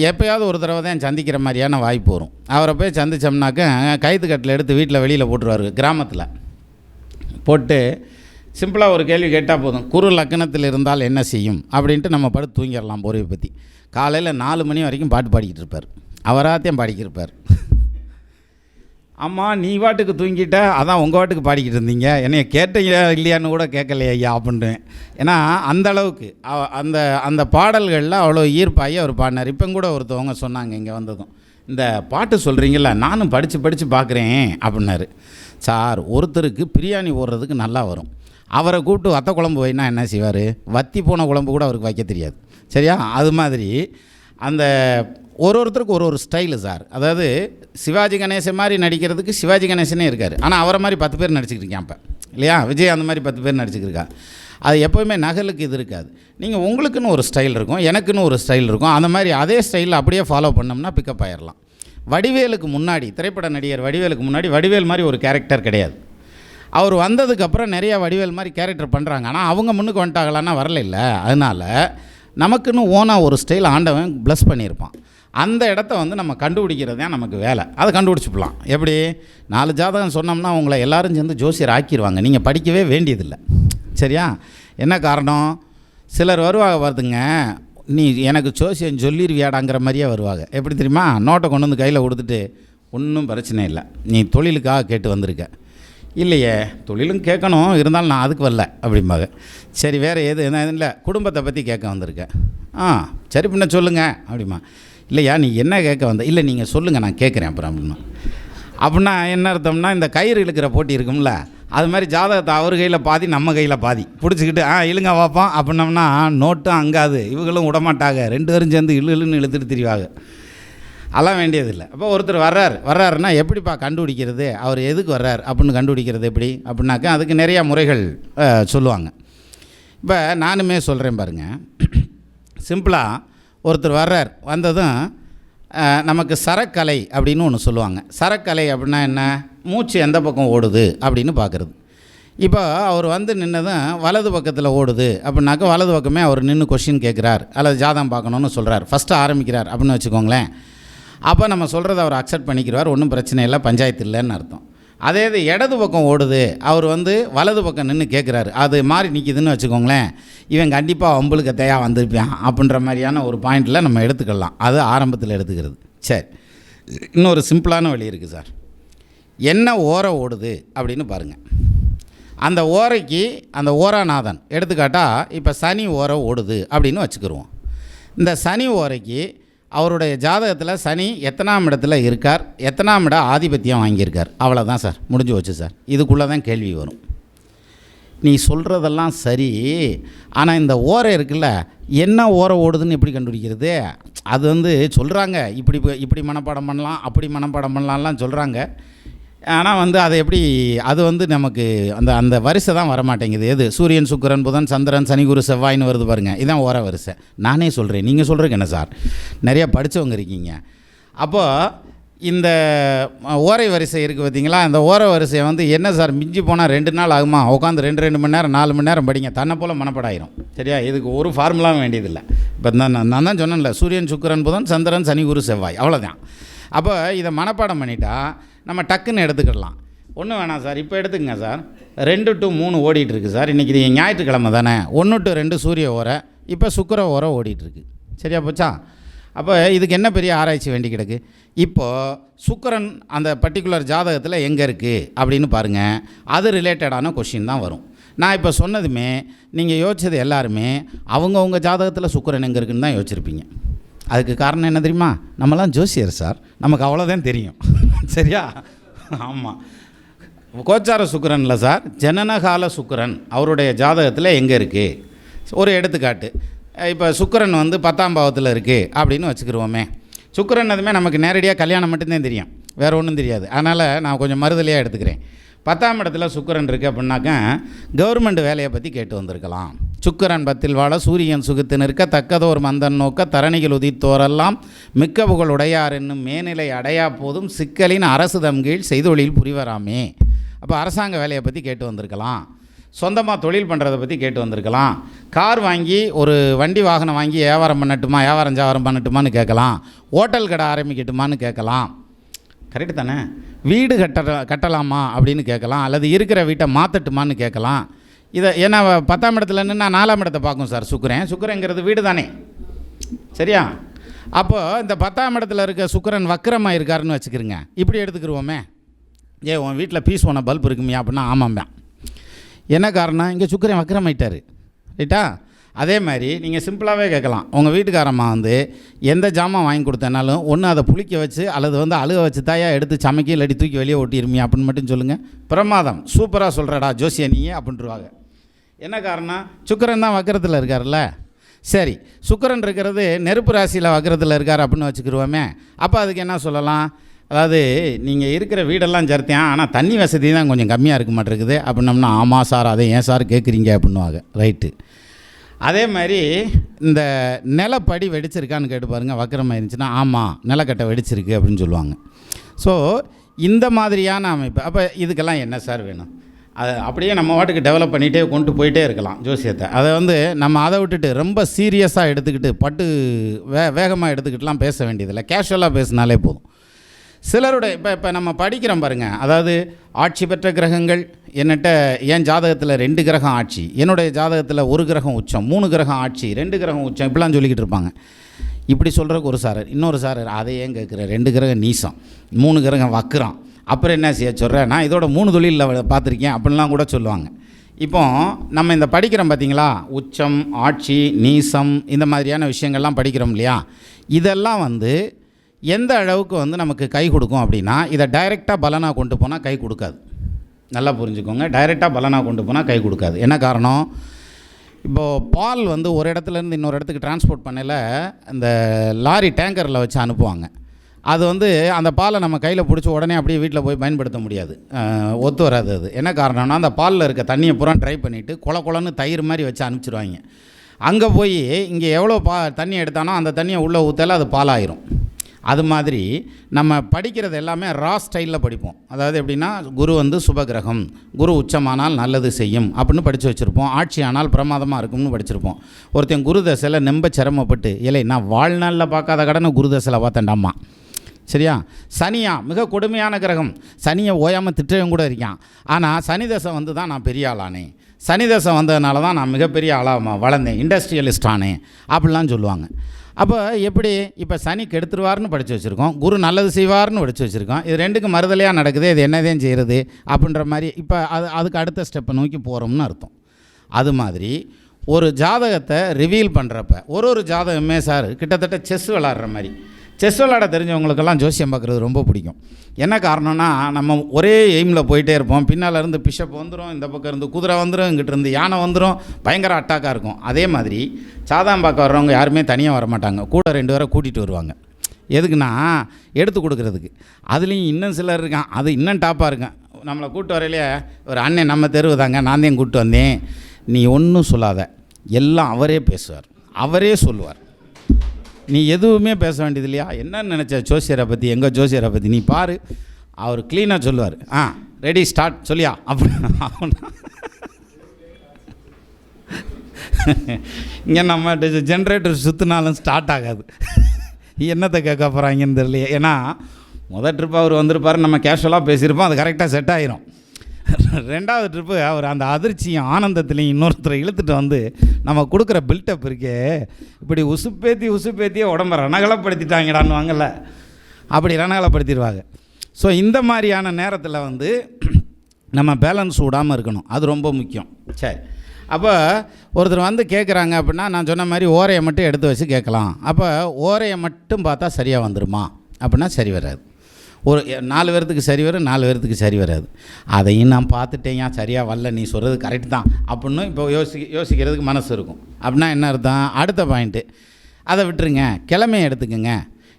எப்போயாவது ஒரு தடவை தான் சந்திக்கிற மாதிரியான வாய்ப்பு வரும். அவரை போய் சந்தித்தோம்னாக்க கைத்து கட்டில் எடுத்து வீட்டில் வெளியில் போட்டுருவார். கிராமத்தில் போட்டு சிம்பிளாக ஒரு கேள்வி கேட்டால் போதும், குரு லக்னத்தில் இருந்தால் என்ன செய்யும் அப்படின்ட்டு நம்ம படுத்து தூங்கிடலாம். போர்வை பற்றி காலையில் 4 மணி வரைக்கும் பாட்டு பாடிக்கிட்டு இருப்பார். அவராத்தையும் பாடிக்கிருப்பார். ஆமாம் நீ வாட்டுக்கு தூங்கிட்ட, அதான் உங்கள் வாட்டுக்கு பாடிக்கிட்டு இருந்தீங்க, என்னைய கேட்டீங்க இல்லையான்னு கூட கேட்கலையே ஐயா அப்படின்றேன். ஏன்னா அந்த அளவுக்கு அந்த அந்த பாடல்களில் அவ்வளோ ஈர்ப்பாகி அவர் பாடினார். இப்போ கூட ஒருத்தவங்க சொன்னாங்க இங்கே வந்ததும், இந்த பாட்டு சொல்கிறீங்களா நானும் படித்து பார்க்குறேன் அப்படின்னாரு. சார், ஒருத்தருக்கு பிரியாணி ஓடுறதுக்கு நல்லா வரும், அவரை கூப்பிட்டு வத்த குழம்பு வைனா என்ன செய்வார்? வத்தி போன குழம்பு கூட அவருக்கு வைக்க தெரியாது. சரியா? அது மாதிரி அந்த ஒருத்தருக்கு ஒரு ஸ்டைலு சார். அதாவது சிவாஜி கணேசன் மாதிரி நடிக்கிறதுக்கு சிவாஜி கணேசனே இருக்கார், ஆனால் அவரை மாதிரி 10 பேர் நடிச்சுக்கிருக்கேன் இப்போ இல்லையா? விஜய் அந்த மாதிரி 10 பேர் நடிச்சுக்கிருக்கா. அது எப்போவுமே நகலுக்கு இது இருக்காது. நீங்கள் உங்களுக்குன்னு ஒரு ஸ்டைல் இருக்கும், எனக்குன்னு ஒரு ஸ்டைல் இருக்கும். அந்த மாதிரி அதே ஸ்டைலில் அப்படியே ஃபாலோ பண்ணோம்னா பிக்கப் ஆயிடலாம். வடிவேலுக்கு முன்னாடி, திரைப்பட நடிகர் வடிவேலுக்கு முன்னாடி வடிவேல் மாதிரி ஒரு கேரக்டர் கிடையாது. அவர் வந்ததுக்கப்புறம் நிறையா வடிவேல் மாதிரி கேரக்டர் பண்ணுறாங்க, ஆனால் அவங்க முன்னுக்கு வந்துட்டாங்களான்னா வரல இல்லை. அதனால் நமக்குன்னு ஓனாக ஒரு ஸ்டைல் ஆண்டவன் ப்ளஸ் பண்ணியிருப்பான். அந்த இடத்த வந்து நம்ம கண்டுபிடிக்கிறது தான் நமக்கு வேலை. அதை கண்டுபிடிச்சிப்பலாம். எப்படி? 4 ஜாதகம் சொன்னோம்னா உங்களை எல்லோரும் சேர்ந்து ஜோசியர் ஆக்கிடுவாங்க, நீங்கள் படிக்கவே வேண்டியதில்லை. சரியா? என்ன காரணம்? சிலர் வருதுங்க, நீ எனக்கு ஜோசியம் சொல்லிடுவியாடாங்கிற மாதிரியே வருவாங்க. எப்படி தெரியுமா? நோட்டை கொண்டு வந்து கையில் கொடுத்துட்டு, ஒன்றும் பிரச்சனை இல்லை, நீ தொழிலுக்காக கேட்டு வந்திருக்க. இல்லையே, தொழிலும் கேட்கணும், இருந்தாலும் நான் அதுக்கு வரல அப்படிம்பாங்க. சரி, வேறு என்ன இல்லை, குடும்பத்தை பற்றி கேட்க வந்திருக்கேன். சரி பின்ன சொல்லுங்கள் அப்படிமா. இல்லையா, நீ என்ன கேட்க வந்த? இல்லை நீங்கள் சொல்லுங்கள், நான் கேட்குறேன் அப்புறம் அப்படின்னா என்ன அர்த்தம்னா, இந்த கயிறு இழுக்கிற போட்டி இருக்கும்ல, அது மாதிரி ஜாதகத்தை அவர் கையில் பாதி நம்ம கையில் பாதி பிடிச்சிக்கிட்டு இழுங்க பார்ப்போம் அப்படின்னம்னா நோட்டும் அங்காது, இவங்களும் விடமாட்டாங்க, 2 பேரும் சேர்ந்து இழுன்னு இழுத்துட்டு திரிவாங்க. அதெல்லாம் வேண்டியதில்லை. அப்போ ஒருத்தர் வர்றாருன்னா எப்படிப்பா கண்டுபிடிக்கிறது, அவர் எதுக்கு வர்றார் அப்படின்னு கண்டுபிடிக்கிறது எப்படி அப்படின்னாக்கா அதுக்கு நிறையா முறைகள் சொல்லுவாங்க. இப்போ நானுமே சொல்கிறேன் பாருங்கள். சிம்பிளாக ஒருத்தர் வந்ததும் நமக்கு சரக்கலை அப்படின்னு ஒன்று சொல்லுவாங்க. சரக்கலை அப்படின்னா என்ன? மூச்சு எந்த பக்கம் ஓடுது அப்படின்னு பார்க்குறது. இப்போ அவர் நின்னதும் வலது பக்கத்தில் ஓடுது அப்படின்னாக்கா வலது பக்கமே அவர் நின்று கொஷின் கேட்குறார் அல்லது ஜாதகம் பார்க்கணுன்னு சொல்கிறார், ஃபஸ்ட்டு ஆரம்பிக்கிறார் அப்படின்னு வச்சுக்கோங்களேன். அப்போ நம்ம சொல்கிறத அவர் அக்செப்ட் பண்ணிக்கிறார், ஒன்றும் பிரச்சனை இல்லை, பஞ்சாயத்து இல்லைன்னு அர்த்தம். அதே இது இடது பக்கம் ஓடுது, அவர் வலது பக்கம் நின்று கேட்குறாரு, அது மாதிரி நிற்கிதுன்னு வச்சுக்கோங்களேன், இவன் கண்டிப்பாக வம்புளுக்கு தேயா வந்திருப்பான் அப்படின்ற மாதிரியான ஒரு பாயிண்டில் நம்ம எடுத்துக்கலாம். அது ஆரம்பத்தில் எடுத்துக்கிறது. சரி, இன்னொரு சிம்பிளான வழி இருக்குது சார். என்ன ஓரை ஓடுது அப்படின்னு பாருங்கள். அந்த ஓரைக்கு அந்த ஓராநாதன் எடுத்துக்காட்டால் இப்போ சனி ஓரை ஓடுது அப்படின்னு வச்சுக்கிடுவோம். இந்த சனி ஓரைக்கு அவருடைய ஜாதகத்தில் சனி எத்தனாம் இடத்துல இருக்கார், எத்தனாம் இட ஆதிபத்தியம் வாங்கியிருக்கார், அவ்வளோதான் சார், முடிஞ்சு வச்சு சார். இதுக்குள்ளே தான் கேள்வி வரும். நீ சொல்கிறதெல்லாம் சரி, ஆனால் இந்த ஓரை இருக்குல்ல, என்ன ஓரை ஓடுதுன்னு எப்படி கண்டுபிடிக்கிறது? அது சொல்கிறாங்க, இப்படி மனப்பாடம் பண்ணலாம், அப்படி மனப்பாடம் பண்ணலாம்லாம் சொல்கிறாங்க. ஆனால் அதை எப்படி அது நமக்கு அந்த வரிசை தான் வரமாட்டேங்குது. எது? சூரியன் சுக்கிரன் புதன் சந்திரன் சனி குரு செவ்வாய்னு வருது பாருங்கள், இதுதான் ஓர வரிசை. நானே சொல்கிறேன், நீங்கள் சொல்கிறதுக்கு என்ன சார், நிறையா படித்தவங்க இருக்கீங்க. அப்போது இந்த ஓரை வரிசை இருக்குது பார்த்தீங்களா, இந்த ஓர வரிசையை என்ன சார் மிஞ்சி போனால் 2 நாள் ஆகுமா? உட்காந்து 2 மணி நேரம் 4 மணி நேரம் படிங்க, தன்னை போல் மனப்படாயிரும். சரியா? இதுக்கு ஒரு ஃபார்முலாவும் வேண்டியதில்லை. இப்போ நான் தான் சொன்னேன்ல, சூரியன் சுக்கிரன் புதன் சந்திரன் சனி குரு செவ்வாய், அவ்வளோதான். அப்போ இதை மனப்பாடம் பண்ணிட்டா நம்ம டக்குன்னு எடுத்துக்கிடலாம். ஒன்றும் வேணாம் சார், இப்போ எடுத்துக்கங்க சார், 2 to 3 ஓடிட்டுருக்கு சார். இன்றைக்கி ஞாயிற்றுக்கிழமை தானே, 1 to 2 சூரிய ஓரை, இப்போ சுக்கிர ஓரை ஓடிட்டுருக்கு. சரியா போச்சா? அப்போ இதுக்கு என்ன பெரிய ஆராய்ச்சி வேண்டி கிடக்கு? இப்போது சுக்கிரன் அந்த பர்டிகுலர் ஜாதகத்தில் எங்கே இருக்குது அப்படின்னு பாருங்கள், அது ரிலேட்டடான கொஷின் தான் வரும். நான் இப்போ சொன்னதுமே நீங்கள் யோசிச்சது எல்லாருமே அவங்கவுங்க ஜாதகத்தில் சுக்கிரன் எங்கே இருக்குன்னு தான் யோசிச்சிருப்பீங்க. அதுக்கு காரணம் என்ன தெரியுமா? நம்மலாம் ஜோசியர் சார், நமக்கு அவ்வளோதான் தெரியும். சரியா? ஆமாம், கோச்சார சுக்கிரன் இல்லை சார், ஜனனகால சுக்கிரன் அவருடைய ஜாதகத்தில் எங்கே இருக்குது? ஒரு எடுத்துக்காட்டு, இப்போ சுக்கிரன் 10ஆம் பாவத்தில் இருக்குது அப்படின்னு வச்சுக்கிருவோமே. சுக்கிரன் அதுமே நமக்கு நேரடியாக கல்யாணம் மட்டும்தான் தெரியும், வேறு ஒன்றும் தெரியாது. அதனால் நான் கொஞ்சம் மறுதலையாக எடுத்துக்கிறேன். 10ஆம் இடத்துல சுக்கிரன் இருக்குது அப்படின்னாக்கா கவர்மெண்ட் வேலையை பற்றி கேட்டு வந்திருக்கலாம். சுக்கிரன் 10ல் வாழ சூரியன் சுகித்து நிற்க தக்கதோர் மந்தன் நோக்க தரணிகள் உதித்தோரெல்லாம் மிக்க புகழ் உடையார் என்னும் மேநிலை அடையா போதும் சிக்கலின் அரசு தம்கீழ் செய்தொழில் புரிவராமே. அப்போ அரசாங்க வேலையை பற்றி கேட்டு வந்திருக்கலாம், சொந்தமாக தொழில் பண்ணுறதை பற்றி கேட்டு வந்திருக்கலாம், கார் வாங்கி ஒரு வண்டி வாகனம் வாங்கி வியாபாரம் பண்ணட்டுமான்னு கேட்கலாம், ஹோட்டல் கடை ஆரம்பிக்கட்டுமான்னு கேட்கலாம். கரெக்டு தானே? வீடு கட்டலாமா அப்படின்னு கேட்கலாம், அல்லது இருக்கிற வீட்டை மாற்றட்டுமான்னு கேட்கலாம். இதை ஏன்னா 10ஆம் இடத்துல நின்னா 4ஆம் இடத்தை பார்க்கும் சார் சுக்கிரங்கிறது வீடு தானே. சரியா? அப்போது இந்த 10ஆம் இடத்துல இருக்க சுக்கிரன் வக்கிரமாக இருக்காருன்னு வச்சுக்கிறோங்க, இப்படி எடுத்துக்கிருவோமே. உன் வீட்டில் பீஸ் ஒன்று பல்ப் இருக்குமியா அப்படின்னா ஆமாம்பேன். என்ன காரணம்? இங்கே சுக்கிரன் வக்ரமாயிட்டார். ரைட்டா? அதே மாதிரி நீங்கள் சிம்பிளாகவே கேட்கலாம். உங்கள் வீட்டுக்காரம்மா வந்து எந்த ஜாமான் வாங்கி கொடுத்தனாலும் ஒன்று அதை புளிக்க வச்சு அல்லது வந்து அழுக வச்சு தாயா எடுத்து சமைக்க இல்லாட்டி தூக்கி வெளியே ஒட்டிருமியா அப்படின்னு மட்டும் சொல்லுங்கள். பிரமாதம், சூப்பராக சொல்கிறடா ஜோசியா நீயே அப்படின்ட்டுருவாங்க. என்ன காரணம்? சுக்கிரன் தான் வக்கரத்தில் இருக்கார்ல. சரி, சுக்கிரன் இருக்கிறது நெருப்பு ராசியில் வக்கரத்தில் இருக்கார் அப்படின்னு வச்சுக்கிருவோமே. அப்போ அதுக்கு என்ன சொல்லலாம்? அதாவது நீங்கள் இருக்கிற வீடெல்லாம் சரித்தேன், ஆனால் தண்ணி வசதி தான் கொஞ்சம் கம்மியாக இருக்க மாட்டேருக்குது அப்படின்னம்னா, ஆமாம் சார், அதை ஏன் சார் கேட்குறீங்க அப்படின்னுவாங்க. ரைட்டு. அதே மாதிரி இந்த நிலப்படி வெடிச்சிருக்கான்னு கேட்டு பாருங்கள். வக்கரமாக இருந்துச்சுன்னா ஆமாம் நிலக்கட்டை வெடிச்சிருக்கு அப்படின்னு சொல்லுவாங்க. ஸோ இந்த மாதிரியான அமைப்பு. அப்போ இதுக்கெல்லாம் என்ன சார் வேணும்? அது அப்படியே நம்ம வாட்டுக்கு டெவலப் பண்ணிகிட்டே கொண்டு போயிட்டே இருக்கலாம் ஜோசியத்தை. அதை வந்து நம்ம அதை விட்டுட்டு ரொம்ப சீரியஸாக எடுத்துக்கிட்டு வேகமாக எடுத்துக்கிட்டுலாம் பேச வேண்டியதில்லை. கேஷுவலாக பேசினாலே போதும். சிலருடைய இப்போ நம்ம படிக்கிறோம் பாருங்கள். அதாவது ஆட்சி பெற்ற கிரகங்கள் என்னட்ட என் ஜாதகத்தில் 2 கிரகம் ஆட்சி, என்னுடைய ஜாதகத்தில் 1 கிரகம் உச்சம், 3 கிரகம் ஆட்சி, 2 கிரகம் உச்சம், இப்படிலாம் சொல்லிக்கிட்டு இருப்பாங்க. இப்படி சொல்கிறக்கு ஒரு சாரர், இன்னொரு சாரர் அதை ஏன் கேட்குற, 2 கிரகம் நீசம், 3 கிரகம் வக்குறான், அப்புறம் என்ன செய்ய சொல்கிறேன், நான் இதோட 3 தொழிலில் பார்த்துருக்கேன் அப்படின்லாம் கூட சொல்லுவாங்க. இப்போ நம்ம இந்த படிக்கிறோம் பார்த்தீங்களா, உச்சம், ஆட்சி, நீசம், இந்த மாதிரியான விஷயங்கள்லாம் படிக்கிறோம் இல்லையா? இதெல்லாம் வந்து எந்த அளவுக்கு வந்து நமக்கு கை கொடுக்கும் அப்படின்னா, இதை டைரெக்டாக பலனாக கொண்டு போனால் கை கொடுக்காது. நல்லா புரிஞ்சுக்கோங்க. டைரெக்டாக பலனாக கொண்டு போனால் கை கொடுக்காது. என்ன காரணம்? இப்போது பால் வந்து ஒரு இடத்துலேருந்து இன்னொரு இடத்துக்கு டிரான்ஸ்போர்ட் பண்ணல இந்த லாரி டேங்கரில் வச்சு அனுப்புவாங்க. அது வந்து அந்த பாலை நம்ம கையில் பிடிச்சி உடனே அப்படியே வீட்டில் போய் பயன்படுத்த முடியாது, ஒத்து வராது. அது என்ன காரணம்னா, அந்த பாலில் இருக்க தண்ணியை பூரா ட்ரை பண்ணிவிட்டு கொலன்னு தயிர் மாதிரி வச்சு அனுப்பிச்சிடுவாங்க. அங்கே போய் இங்கே எவ்வளோ தண்ணி எடுத்தானோ அந்த தண்ணியை உள்ளே ஊற்றல அது பாலாயிரும். அது மாதிரி நம்ம படிக்கிறது எல்லாமே ரா ஸ்டைலில் படிப்போம். அதாவது எப்படின்னா, குரு வந்து சுபகிரகம், குரு உச்சமானால் நல்லது செய்யும் அப்படின்னு படித்து வச்சுருப்போம். ஆட்சி ஆனால் பிரமாதமாக இருக்கும்னு படிச்சிருப்போம். ஒருத்தன் குரு தசையில் நம்ப சிரமப்பட்டு, இல்லை நான் வாழ்நாளில் பார்க்காத கடனை குரு தசையில் பார்த்தேன்டாம்மா. சரியா? சனியா மிக கொடுமையான கிரகம், சனியை ஓயாமல் திட்டவும் கூட இருக்கான். ஆனால் சனி தசை வந்து தான் நான் பெரிய ஆளானேன், சனி தசை வந்ததுனால தான் நான் மிகப்பெரிய ஆளாக வளர்ந்தேன், இண்டஸ்ட்ரியலிஸ்ட் ஆனேன் அப்படிலாம் சொல்லுவாங்க. அப்போ எப்படி இப்போ சனி கெடுத்துருவார்னு படித்து வச்சுருக்கோம், குரு நல்லது செய்வார்னு படித்து வச்சுருக்கோம். இது ரெண்டுக்கும் மறுதலையாக நடக்குது, இது என்னதான் செய்கிறது அப்படின்ற மாதிரி இப்போ அதுக்கு அடுத்த ஸ்டெப்பை நோக்கி போகிறோம்னு அர்த்தம். அது மாதிரி ஒரு ஜாதகத்தை ரிவீல் பண்ணுறப்ப ஒரு ஜாதகமே சார் கிட்டத்தட்ட செஸ் விளாட்ற மாதிரி. செஸ் விளாட தெரிஞ்சவங்களுக்கெல்லாம் ஜோசியம் பார்க்குறது ரொம்ப பிடிக்கும். என்ன காரணம்னா, நம்ம ஒரே எய்மில் போயிட்டே இருப்போம். பின்னால் இருந்து பிஷப் வந்துடும், இந்த பக்கம் இருந்து குதிரை வந்துடும், இங்கிட்ட இருந்து யானை வந்துடும், பயங்கர அட்டாக்காக இருக்கும். அதே மாதிரி சாதாம் பார்க்க வர்றவங்க யாருமே தனியாக வர மாட்டாங்க, கூட 2 பேரை கூட்டிகிட்டு வருவாங்க. எதுக்குன்னா எடுத்து கொடுக்குறதுக்கு. அதுலேயும் இன்னும் சிலர் இருக்கான், அது இன்னும் டாப்பாக இருக்கான். நம்மளை கூப்பிட்டு வரையிலே ஒரு அண்ணன் நம்ம தெருவு தாங்க, நான் தான் கூப்பிட்டு வந்தேன், நீ ஒன்றும் சொல்லாத, எல்லாம் அவரே பேசுவார், அவரே சொல்லுவார், நீ எதுவுமே பேச வேண்டியது இல்லையா, என்னன்னு நினச்ச ஜோசியரை பற்றி, எங்கள் ஜோசியரை பற்றி நீ பாரு, அவர் க்ளீனாக சொல்லுவார். ரெடி ஸ்டார்ட் சொல்லியா அப்படின்னு. இங்கே நம்ம ஜென்ரேட்டர் சுற்றினாலும் ஸ்டார்ட் ஆகாது. என்னத்தை கேட்க போகிறாங்கன்னு தெரியலையே. ஏன்னா முதல் ட்ரிப்பு அவர் வந்திருப்பார், நம்ம கேஷுவலாக பேசியிருப்போம், அது கரெக்டாக செட் ஆகிரும். 2வது ட்ரிப்பு அவர் அந்த அதிர்ச்சியும் ஆனந்தத்துலேயும் இன்னொருத்தரை இழுத்துட்டு வந்து நம்ம கொடுக்குற பில்டப் இருக்கே, இப்படி உசுப்பேத்தியே உடம்பை ரணகலப்படுத்திட்டாங்கடான்னு வாங்கல, அப்படி ரணகலப்படுத்திடுவாங்க. ஸோ இந்த மாதிரியான நேரத்தில் வந்து நம்ம பேலன்ஸ் விடாமல் இருக்கணும், அது ரொம்ப முக்கியம். சரி, அப்போ ஒருத்தர் வந்து கேட்குறாங்க அப்படின்னா, நான் சொன்ன மாதிரி ஓரையை மட்டும் எடுத்து வச்சு கேட்கலாம். அப்போ ஓரையை மட்டும் பார்த்தா சரியாக வந்துடுமா அப்படின்னா சரி வராது. ஒரு 4 பேர்த்துக்கு சரி வரும், 4 பேர்த்துக்கு சரி வராது. அதையும் நான் பார்த்துட்டேன், சரியாக வரல, நீ சொல்கிறது கரெக்ட் தான் அப்படின்னு இப்போ யோசிக்கிறதுக்கு மனசு இருக்கும். அப்படின்னா என்ன அர்த்தம்? அடுத்த பாயிண்ட்டு அதை விட்டுருங்க, கிழமையை எடுத்துக்கோங்க.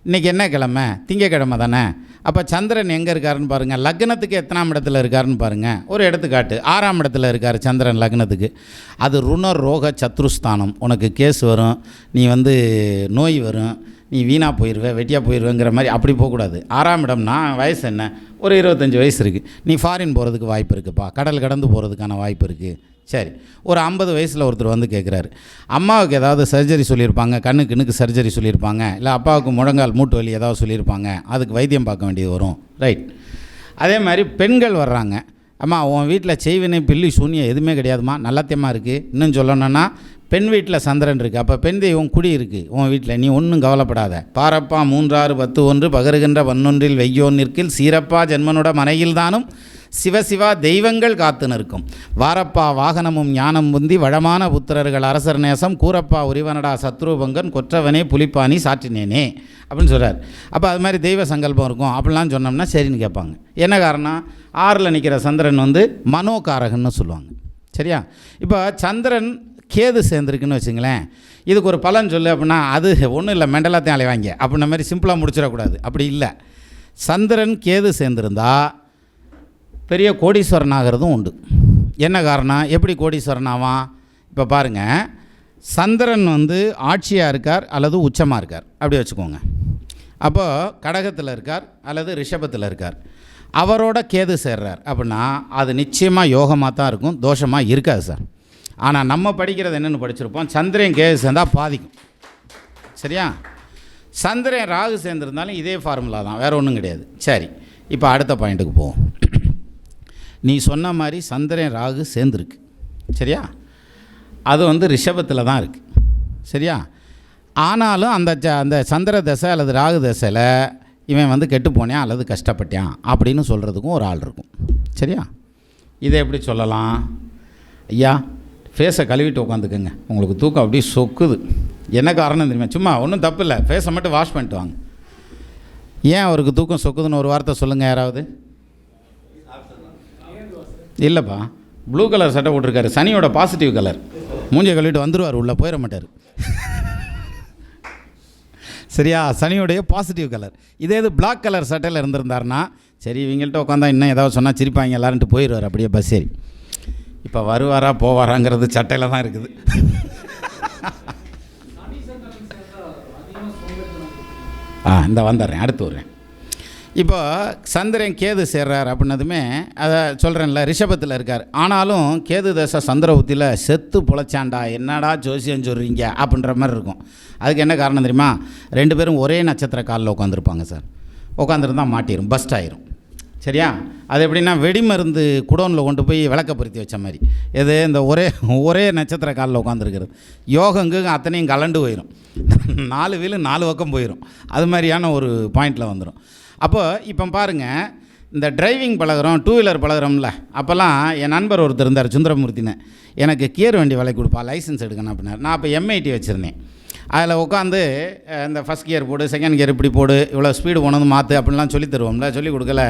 இன்றைக்கி என்ன கிழமை? திங்கக்கிழமை தானே. அப்போ சந்திரன் எங்கே இருக்காருன்னு பாருங்கள், லக்னத்துக்கு எத்தனாம் இடத்துல இருக்காருன்னு பாருங்கள். ஒரு எடுத்துக்காட்டு, 6ஆம் இடத்துல இருக்கார் சந்திரன் லக்னத்துக்கு. அது ருண ரோக சத்ருஸ்தானம். உனக்கு கேஸ் வரும், நீ வந்து நோய் வரும், நீ வீணாக போயிடுவே, வெட்டியாக போயிடுவேங்கிற மாதிரி அப்படி போகக்கூடாது. 6ஆம் இடம்னா வயசு என்ன, ஒரு 25 வயசு இருக்குது, நீ ஃபாரின் போகிறதுக்கு வாய்ப்பு இருக்குதுப்பா, கடல் கடந்து போகிறதுக்கான வாய்ப்பு இருக்குது. சரி, ஒரு 50 வயசில் ஒருத்தர் வந்து கேட்குறாரு, அம்மாவுக்கு ஏதாவது சர்ஜரி சொல்லியிருப்பாங்க, கண்ணுக்கு சர்ஜரி சொல்லியிருப்பாங்க, இல்லை அப்பாவுக்கு முழங்கால் மூட்டு வலி ஏதாவது சொல்லியிருப்பாங்க, அதுக்கு வைத்தியம் பார்க்க வேண்டியது வரும். ரைட். அதே மாதிரி பெண்கள் வர்றாங்க, அம்மா உன் வீட்டில் செய்வினை பில்லி சூன்யம் எதுவுமே கிடையாதுமா, நல்லத்தியமாக இருக்குது. இன்னும் சொல்லணுன்னா பெண் வீட்டில் சந்திரன் இருக்குது. அப்போ பெண் தெய்வம் குடி இருக்குது உன் வீட்டில், நீ ஒன்றும் கவலைப்படாத. பாரப்பா 3 6 10 1 பகருகின்ற 11 வெய்யோன் நிற்கில் சீரப்பா ஜென்மனோட மனையில் தானும் சிவசிவா தெய்வங்கள் காத்து நிற்கும். வாரப்பா வாகனமும் ஞானம் முந்தி வளமான புத்திரர்கள் அரசர் நேசம் கூரப்பா உரிவனடா சத்ருபங்கன் கொற்றவனே புலிப்பானி சாற்றினேனே அப்படின்னு சொல்கிறார். அப்போ அது மாதிரி தெய்வ சங்கல்பம் இருக்கும் அப்படிலாம் சொன்னோம்னா சரின்னு கேட்பாங்க. என்ன காரணம்? 6ல் நிற்கிற சந்திரன் வந்து மனோகாரகன்னு சொல்லுவாங்க. சரியா? இப்போ சந்திரன் கேது சேர்ந்துருக்குன்னு வச்சுங்களேன், இதுக்கு ஒரு பலன் சொல்லு அப்படின்னா அது ஒன்றும் இல்லை, மெண்டலாத்தையும் அலைவாங்க அப்படின்ன மாதிரி சிம்பிளாக முடிச்சிடக்கூடாது. அப்படி இல்லை. சந்திரன் கேது சேர்ந்துருந்தா பெரிய கோடீஸ்வரன் ஆகிறதும் உண்டு. என்ன காரணம்? எப்படி கோடீஸ்வரன் ஆவான்? இப்போ பாருங்கள், சந்திரன் வந்து ஆட்சியாக இருக்கார் அல்லது உச்சமாக இருக்கார் அப்படி வச்சுக்கோங்க. அப்போது கடகத்தில் இருக்கார் அல்லது ரிஷபத்தில் இருக்கார், அவரோட கேது சேர்றார் அப்படின்னா அது நிச்சயமாக யோகமாக தான் இருக்கும், தோஷமாக இருக்காது சார். ஆனால் நம்ம படிக்கிறது என்னென்னு படிச்சிருப்போம், சந்திரன் கேது சேர்ந்தால் பாதிக்கும். சரியா? சந்திரன் ராகு சேர்ந்துருந்தாலும் இதே ஃபார்முலா தான், வேறு ஒன்றும் கிடையாது. சரி, இப்போ அடுத்த பாயிண்ட்டுக்கு போவோம். நீ சொன்ன மாதிரி சந்திரன் ராகு சேர்ந்துருக்கு. சரியா? அது வந்து ரிஷபத்தில் தான் இருக்குது. சரியா? ஆனாலும் அந்த சந்திர தசை அல்லது ராகு தசையில் இவன் வந்து கெட்டு போனேன் அல்லது கஷ்டப்பட்டான் அப்படின்னு சொல்கிறதுக்கும் ஒரு ஆள் இருக்கும். சரியா? இதை எப்படி சொல்லலாம்? ஐயா ஃபேஸை கழுவிட்டு உட்காந்துக்குங்க, உங்களுக்கு தூக்கம் அப்படியே சொக்குது. என்ன காரணம் தெரியுமா? சும்மா ஒன்றும் தப்பு இல்லை, ஃபேஸை மட்டும் வாஷ் பண்ணிட்டு வாங்க. ஏன் அவருக்கு தூக்கம் சொக்குதுன்னு ஒரு வார்த்தை சொல்லுங்கள் யாராவது. இல்லைப்பா, ப்ளூ கலர் சட்டை போட்டிருக்காரு, சனியோட பாசிட்டிவ் கலர். மூஞ்சியை கழுவிட்டு வந்துடுவார், உள்ளே போயிட மாட்டார். சரியா? சனியோடைய பாசிட்டிவ் கலர். இதே இது பிளாக் கலர் சட்டையில் இருந்திருந்தாருன்னா சரி இவங்கள்ட்ட உட்காந்தா இன்னும் ஏதாவது சொன்னால் சிரிப்பாங்க எல்லாருன்ட்டு போயிடுவார் அப்படியே பஸ் ஏறி. இப்போ வருவாரா போவாராங்கிறது சட்டையில் தான் இருக்குது. இந்த வந்துடுறேன், அடுத்து வருவேன். இப்போ சந்திரன் கேது சேர்றார் அப்படின்னதுமே அதை சொல்கிறேன்ல, ரிஷபத்தில் இருக்கார். ஆனாலும் கேது தசை சந்திர உத்தியில் செத்து பொழைச்சாண்டா என்னடா ஜோசியம் சொல்கிறீங்க அப்படின்ற மாதிரி இருக்கும். அதுக்கு என்ன காரணம் தெரியுமா? 2 பேரும் ஒரே நட்சத்திர காலில் உட்காந்துருப்பாங்க சார். உட்காந்துருந்தால் மாட்டிடும், பஸ்ட் ஆயிரும். சரியா? அது எப்படின்னா வெடிமருந்து குடோனில் கொண்டு போய் விளக்க பொருத்தி வச்ச மாதிரி. எது? இந்த ஒரே நட்சத்திர காலில் உட்காந்துருக்கிறது. யோகங்கு அத்தனையும் கலண்டு போயிடும், 4 வீலு 4 பக்கம் போயிடும். அது மாதிரியான ஒரு பாயிண்டில் வந்துடும். அப்போ இப்போ பாருங்கள், இந்த டிரைவிங் பழகிறோம், 2 வீலர் பழகிறோம்ல, அப்போல்லாம் என் நண்பர் ஒருத்தர் இருந்தார் சுந்தரமூர்த்தின்னு, எனக்கு கியர் வண்டி விலை கொடுப்பா, லைசன்ஸ் எடுக்கணும் அப்படின்னார். நான் அப்போ M80 வச்சுருந்தேன். அதில் உட்காந்து இந்த ஃபஸ்ட் கியர் போடு, செகண்ட் கியர் இப்படி போடு, இவ்வளோ ஸ்பீடு போனது மாற்று அப்படின்லாம் சொல்லி தருவோம்ல. சொல்லி கொடுக்கல.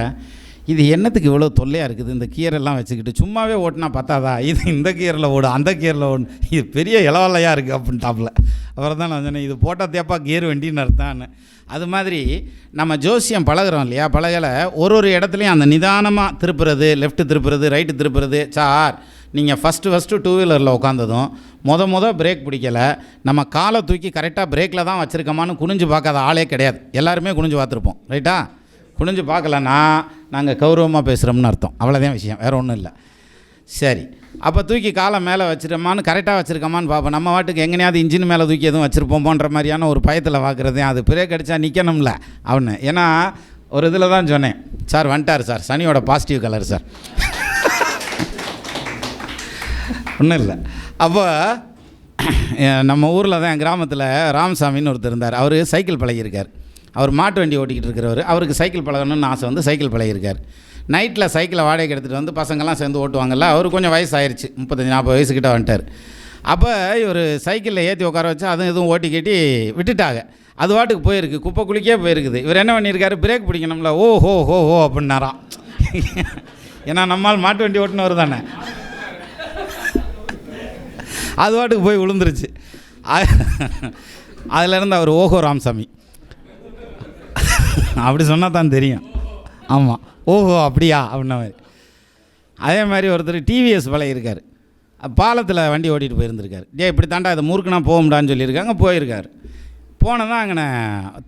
இது என்னத்துக்கு இவ்வளோ தொல்லையாக இருக்குது, இந்த கியரெல்லாம் வச்சுக்கிட்டு சும்மாவே ஓட்டினா பத்தாதா, இது இந்த கியரில் ஓடும் அந்த கியரில் ஓடும், இது பெரிய இளவலையாக இருக்குது அப்படின்ட்டாப்புல. அப்புறம் தான் நான் சொன்னேன், இது போட்டால் தேப்பா கியர் வண்டின்னு அர்த்தம்னு. அது மாதிரி நம்ம ஜோசியம் பழகிறோம் இல்லையா, பழகலை ஒரு இடத்துலையும் அந்த நிதானமாக திருப்புறது, லெஃப்ட்டு திருப்புறது, ரைட்டு திருப்புறது. சார் நீங்கள் ஃபஸ்ட்டு 2 வீலரில் உட்காந்ததும் முத பிரேக் பிடிக்கலை, நம்ம காலை தூக்கி கரெக்டாக பிரேக்கில் தான் வச்சுருக்கோமான்னு குனிஞ்சு பார்க்காத ஆளே கிடையாது. எல்லாருமே குனிஞ்சு பார்த்துருப்போம், ரைட்டா? குனிஞ்சு பார்க்கலன்னா நாங்கள் கௌரவமாக பேசுகிறோம்னு அர்த்தம். அவ்வளோதான் விஷயம், வேறு ஒன்றும் இல்லை. சரி, அப்போ தூக்கி காலை மேலே வச்சுருமான்னு கரெக்டாக வச்சுருக்கோமான்னு பார்ப்போம். நம்ம வாட்டுக்கு எங்கேயாவது இன்ஜின் மேலே தூக்கி எதுவும் வச்சுருப்போம் போன்ற மாதிரியான ஒரு பயத்தில் பார்க்குறது. அது பிரேக் அடித்தா நிற்கணும்ல அவனு. ஏன்னா ஒரு இதில் தான் சொன்னேன், சார் வந்துட்டார் சார், சனியோட பாசிட்டிவ் கலர் சார். ஒன்றும் இல்லை. அப்போ நம்ம ஊரில் தான் கிராமத்தில் ராமசாமின்னு ஒருத்தர் இருந்தார். அவர் சைக்கிள் பழகியிருக்கார். அவர் மாட்டு வண்டி ஓட்டிக்கிட்டு இருக்கிறவர். அவருக்கு சைக்கிள் பழகணும்னு ஆசை வந்து சைக்கிள் பழகியிருக்கார். நைட்டில் சைக்கிளை வாடகைக்கு எடுத்துகிட்டு வந்து பசங்கள்லாம் சேர்ந்து ஓட்டுவாங்கல்ல. அவருக்கு கொஞ்சம் வயசு ஆயிடுச்சு, 35-40 வயசுக்கிட்ட வந்துட்டார். அப்போ இவர் சைக்கிளில் ஏற்றி உட்கார வச்சு அதுவும் எதுவும் ஓட்டி கட்டி விட்டுட்டாங்க. அது வாட்டுக்கு போயிருக்கு, குப்பை குளிக்கே போயிருக்குது. இவர் என்ன பண்ணியிருக்காரு, பிரேக் பிடிக்கணும்ல, ஓ ஹோ ஹோ ஹோ அப்படின்னாராம். ஏன்னா நம்மால் மாட்டு வண்டி ஓட்டுனவர் தானே. அது வாட்டுக்கு போய் விழுந்துருச்சு. அதிலேருந்து அவர் ஓஹோ ராமசாமி அப்படி சொன்னால் தான் தெரியும். ஆமாம், ஓஹோ அப்படியா அப்படின்ன மாதிரி. அதே மாதிரி ஒருத்தர் டிவிஎஸ் பழகிருக்கார். பாலத்தில் வண்டி ஓட்டிகிட்டு போயிருந்திருக்காரு. இப்படி தாண்டா இதை முறுக்குனா போக முடியான்னு சொல்லியிருக்காங்க. போயிருக்கார். போனதான் அங்கே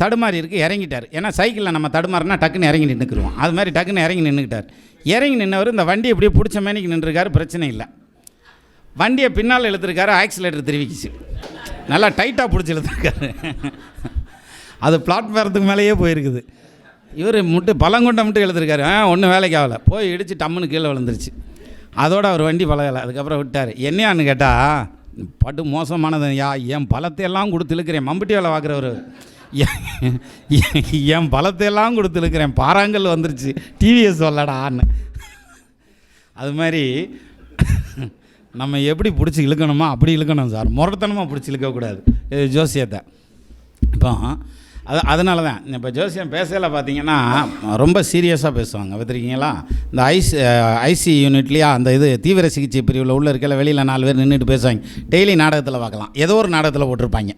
தடுமாறி இருக்குது, இறங்கிட்டார். ஏன்னா சைக்கிளில் நம்ம தடுமாறினா டக்குன்னு இறங்கி நின்றுக்குருவோம். அது மாதிரி டக்குன்னு இறங்கி நின்றுக்கிட்டார். இறங்கி நின்றவர் இந்த வண்டி எப்படியே பிடிச்ச மேனிக்கு நின்றுருக்காரு, பிரச்சனை இல்லை. வண்டியை பின்னால் இழுத்துருக்காரு, ஆக்சிலேட்டர் திருவிக்கிச்சு. நல்லா டைட்டாக பிடிச்சி இழுத்துருக்காரு. அது பிளாட்ஃபாரத்துக்கு மேலேயே போயிருக்குது. இவர் பழங்கொண்டை மட்டும் எழுதிருக்காரு. ஒன்றும் வேலைக்கு ஆகலை, போய் இடித்து டம்முன்னு கீழே விழுந்துருச்சு. அதோடு அவர் வண்டி பழகலை. அதுக்கப்புறம் விட்டார். என்னையான்னு கேட்டால், படு மோசமானது என் பலத்தையெல்லாம் கொடுத்து இழுக்கிறேன். மம்பட்டி வேலை பார்க்குறவர், என் பலத்தையெல்லாம் கொடுத்து இழுக்கிறேன், பாறாங்கல் வந்துருச்சு, டிவிஎஸ் வரலடான்னு. அது மாதிரி நம்ம எப்படி பிடிச்சி இழுக்கணுமோ அப்படி இழுக்கணும் சார், முரட்டத்தனமாக பிடிச்சி இழுக்கக்கூடாது ஜோசியத்தை. இப்போ அதனால தான் இப்போ ஜோசியம் பேசல பார்த்தீங்கன்னா ரொம்ப சீரியஸாக பேசுவாங்க பார்த்துருக்கீங்களா. இந்த ஐசி யூனிட்லேயா அந்த இது தீவிர சிகிச்சை பிரிவில் உள்ள இருக்கல வெளியில் 4 பேர் நின்றுட்டு பேசுவாங்க. டெய்லி நாடகத்தில் பார்க்கலாம், ஏதோ ஒரு நாடகத்தில் போட்டிருப்பாங்க,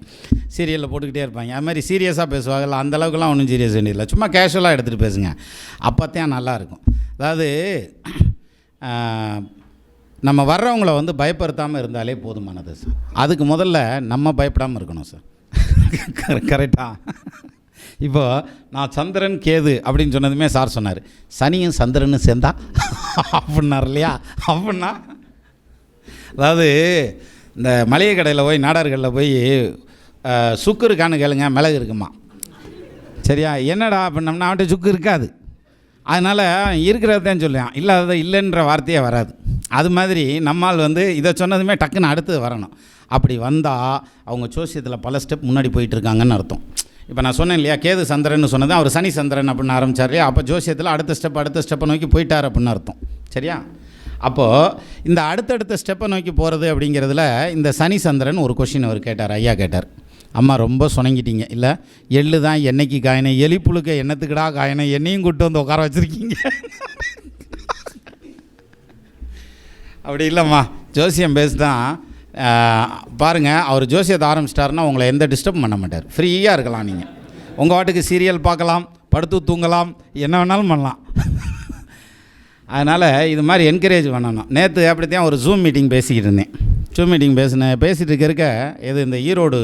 சீரியலில் போட்டுக்கிட்டே இருப்பாங்க. அது மாதிரி சீரியஸாக பேசுவாங்கல்ல, அந்தளவுக்குலாம் ஒன்றும் சீரியஸ் வேண்டியதில்லை, சும்மா கேஷுவலாக எடுத்துகிட்டு பேசுங்க, அப்போ தான் நல்லாயிருக்கும். அதாவது நம்ம வர்றவங்கள வந்து பயப்படுத்தாமல் இருந்தாலே போதுமானது சார். அதுக்கு முதல்ல நம்ம பயப்படாமல் இருக்கணும் சார். கரெக்டாக. இப்போது நான் சந்திரன் கேது அப்படின்னு சொன்னதுமே சார் சொன்னார், சனியும் சந்திரனும் சேர்ந்தா அப்படின்னார் இல்லையா. அப்படின்னா அதாவது இந்த மளிகை கடையில் போய் நாடார்களில் போய் சுக்கு இருக்கான்னு கேளுங்க, மிளகு இருக்குமா, சரியா? என்னடா அப்படின்னம்னா அவன்கிட்ட சுக்கு இருக்காது, அதனால் இருக்கிறதான் சொல்லுவான், இல்லாத இல்லைன்ற வார்த்தையே வராது. அது மாதிரி நம்மால் வந்து இதை சொன்னதுமே டக்குன்னு அடுத்து வரணும். அப்படி வந்தால் அவங்க ஜோசியத்தில் பல ஸ்டெப் முன்னாடி போயிட்டுருக்காங்கன்னு அர்த்தம். இப்போ நான் சொன்னேன் இல்லையா, கேது சந்திரன் சொன்னது அவர் சனி சந்திரன் அப்படின்னு ஆரம்பித்தார் இல்லையா, அப்போ ஜோசியத்தில் அடுத்த ஸ்டெப்பை நோக்கி போயிட்டார் அப்படின்னு அர்த்தம், சரியா? அப்போது இந்த அடுத்தடுத்த ஸ்டெப்பை நோக்கி போகிறது அப்படிங்கிறதுல இந்த சனி சந்திரன் ஒரு கொஷின் அவர் கேட்டார், ஐயா கேட்டார், அம்மா ரொம்ப சொனங்கிட்டீங்க இல்லை, எள்ளு தான் எண்ணெய்க்கு காயினை, எலி புழுக்க எண்ணத்துக்குடா காயினை, எண்ணெயும் கூப்பிட்டு வந்து உட்கார வச்சுருக்கீங்க. அப்படி இல்லைம்மா, ஜோசியம் பேசுதான் பாருங்கள், அவர் ஜோசியத்தை ஆரம்பிச்சிட்டாருன்னா உங்களை எந்த டிஸ்டர்ப் பண்ண மாட்டார், ஃப்ரீயாக இருக்கலாம், நீங்கள் உங்கள் வாட்டுக்கு சீரியல் பார்க்கலாம், படுத்து தூங்கலாம், என்ன வேணாலும் பண்ணலாம். அதனால் இது மாதிரி என்கரேஜ் பண்ணணும். நேற்று அப்படித்தான் ஒரு ஜூம் மீட்டிங் பேசிக்கிட்டு இருந்தேன். ஜூம் மீட்டிங் பேசிகிட்டு இருக்க இது இந்த ஈரோடு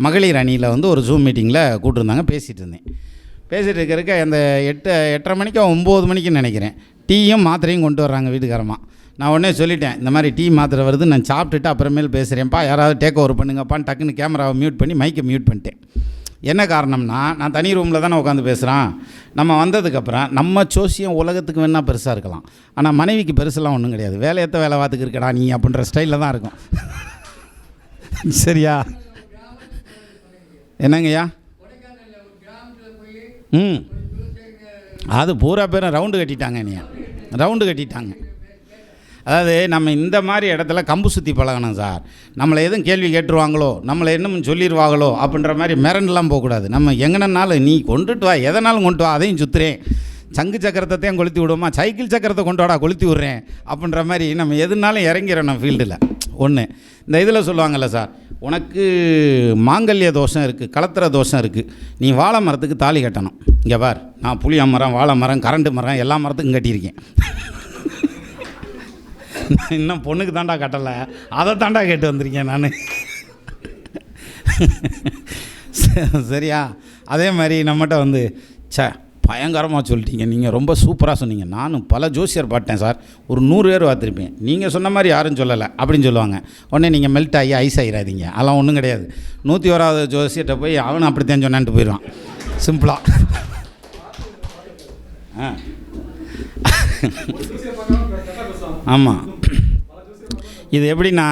மகளிர் அணியில் வந்து ஒரு ஜூம் மீட்டிங்கில் கூப்பிட்டுருந்தாங்க, பேசிகிட்டு இருந்தேன். பேசிகிட்டு இருக்க அந்த 8:30 மணிக்கு 9 மணிக்குன்னு நினைக்கிறேன், டீயும் மாத்திரையும் கொண்டு வர்றாங்க வீட்டுக்காரமாக. நான் உடனே சொல்லிட்டேன், இந்த மாதிரி டீ மாத்திரை வருது, நான் சாப்பிட்டுட்டு அப்புறமேல் பேசுகிறேன்ப்பா, யாராவது டேக் ஓவர் பண்ணுங்கப்பான்னு டக்குன்னு கேமராவை மியூட் பண்ணி மைக்கை மியூட் பண்ணிட்டேன். என்ன காரணம்னா, நான் தனி ரூமில் தானே உட்காந்து பேசுகிறேன். நம்ம வந்ததுக்கப்புறம் நம்ம ஜோசியம் உலகத்துக்கு வேணால் பெருசாக இருக்கலாம், ஆனால் மனைவிக்கு பெருசெல்லாம் ஒன்றும் கிடையாது, வேலையத்த வேலை பார்த்துக்கு இருக்கடா நீ அப்படின்ற ஸ்டைலில் தான் இருக்கும். சரியா? என்னங்கய்யா? அது பூரா பேரும் ரவுண்டு கட்டிட்டாங்க, நீ ரவுண்டு கட்டிட்டாங்க. அதாவது நம்ம இந்த மாதிரி இடத்துல கம்பு சுற்றி பழகணும் சார். நம்மளை எதுவும் கேள்வி கேட்டுருவாங்களோ, நம்மளை இன்னும் சொல்லிடுவாங்களோ அப்படின்ற மாதிரி மிரண்டெல்லாம் போகக்கூடாது. நம்ம எங்கன்னாலும் நீ கொண்டுட்டு வா, எதனாலும் கொண்டு வா, அதையும் சுற்றுறேன், சங்கு சக்கரத்தையும் கொளுத்தி விடுவோமா, சைக்கிள் சக்கரத்தை கொண்டு வாடா கொளுத்தி விட்றேன் அப்படின்ற மாதிரி நம்ம எதுனாலும் இறங்கிறோம் ஃபீல்டில். ஒன்று இந்த இதில் சொல்லுவாங்கள்ல சார், உனக்கு மாங்கல்ய தோஷம் இருக்குது, கலத்திர தோஷம் இருக்குது, நீ வாழை மரத்துக்கு தாலி கட்டணும். இங்கே பார், நான் புளிய மரம், வாழை மரம், கரண்ட் மரம் எல்லா மரத்துக்கும் கட்டியிருக்கேன். நான் இன்னும் பொண்ணுக்கு தாண்டா கட்டலை, அதை தாண்டா கேட்டு வந்திருக்கேன் நான். சரியா? அதே மாதிரி நம்மகிட்ட வந்து பயங்கரமாக சொல்லிட்டீங்க, நீங்கள் ரொம்ப சூப்பராக சொன்னீங்க, நானும் பல ஜோசியர் பாட்டேன் சார், ஒரு 100 பேர் பார்த்துருப்பேன், நீங்கள் சொன்ன மாதிரி யாரும் சொல்லலை அப்படின்னு சொல்லுவாங்க. உடனே நீங்கள் மெல்ட் ஆகி ஐஸ் ஆகிடாதீங்க, அதெல்லாம் ஒன்றும் கிடையாது. 101வது ஜோசியர்கிட்ட போய் அவனும் அப்படித்தான் சொன்னான்ட்டு போயிடுவான் சிம்பிளாக. ஆமாம், இது எப்படின்னா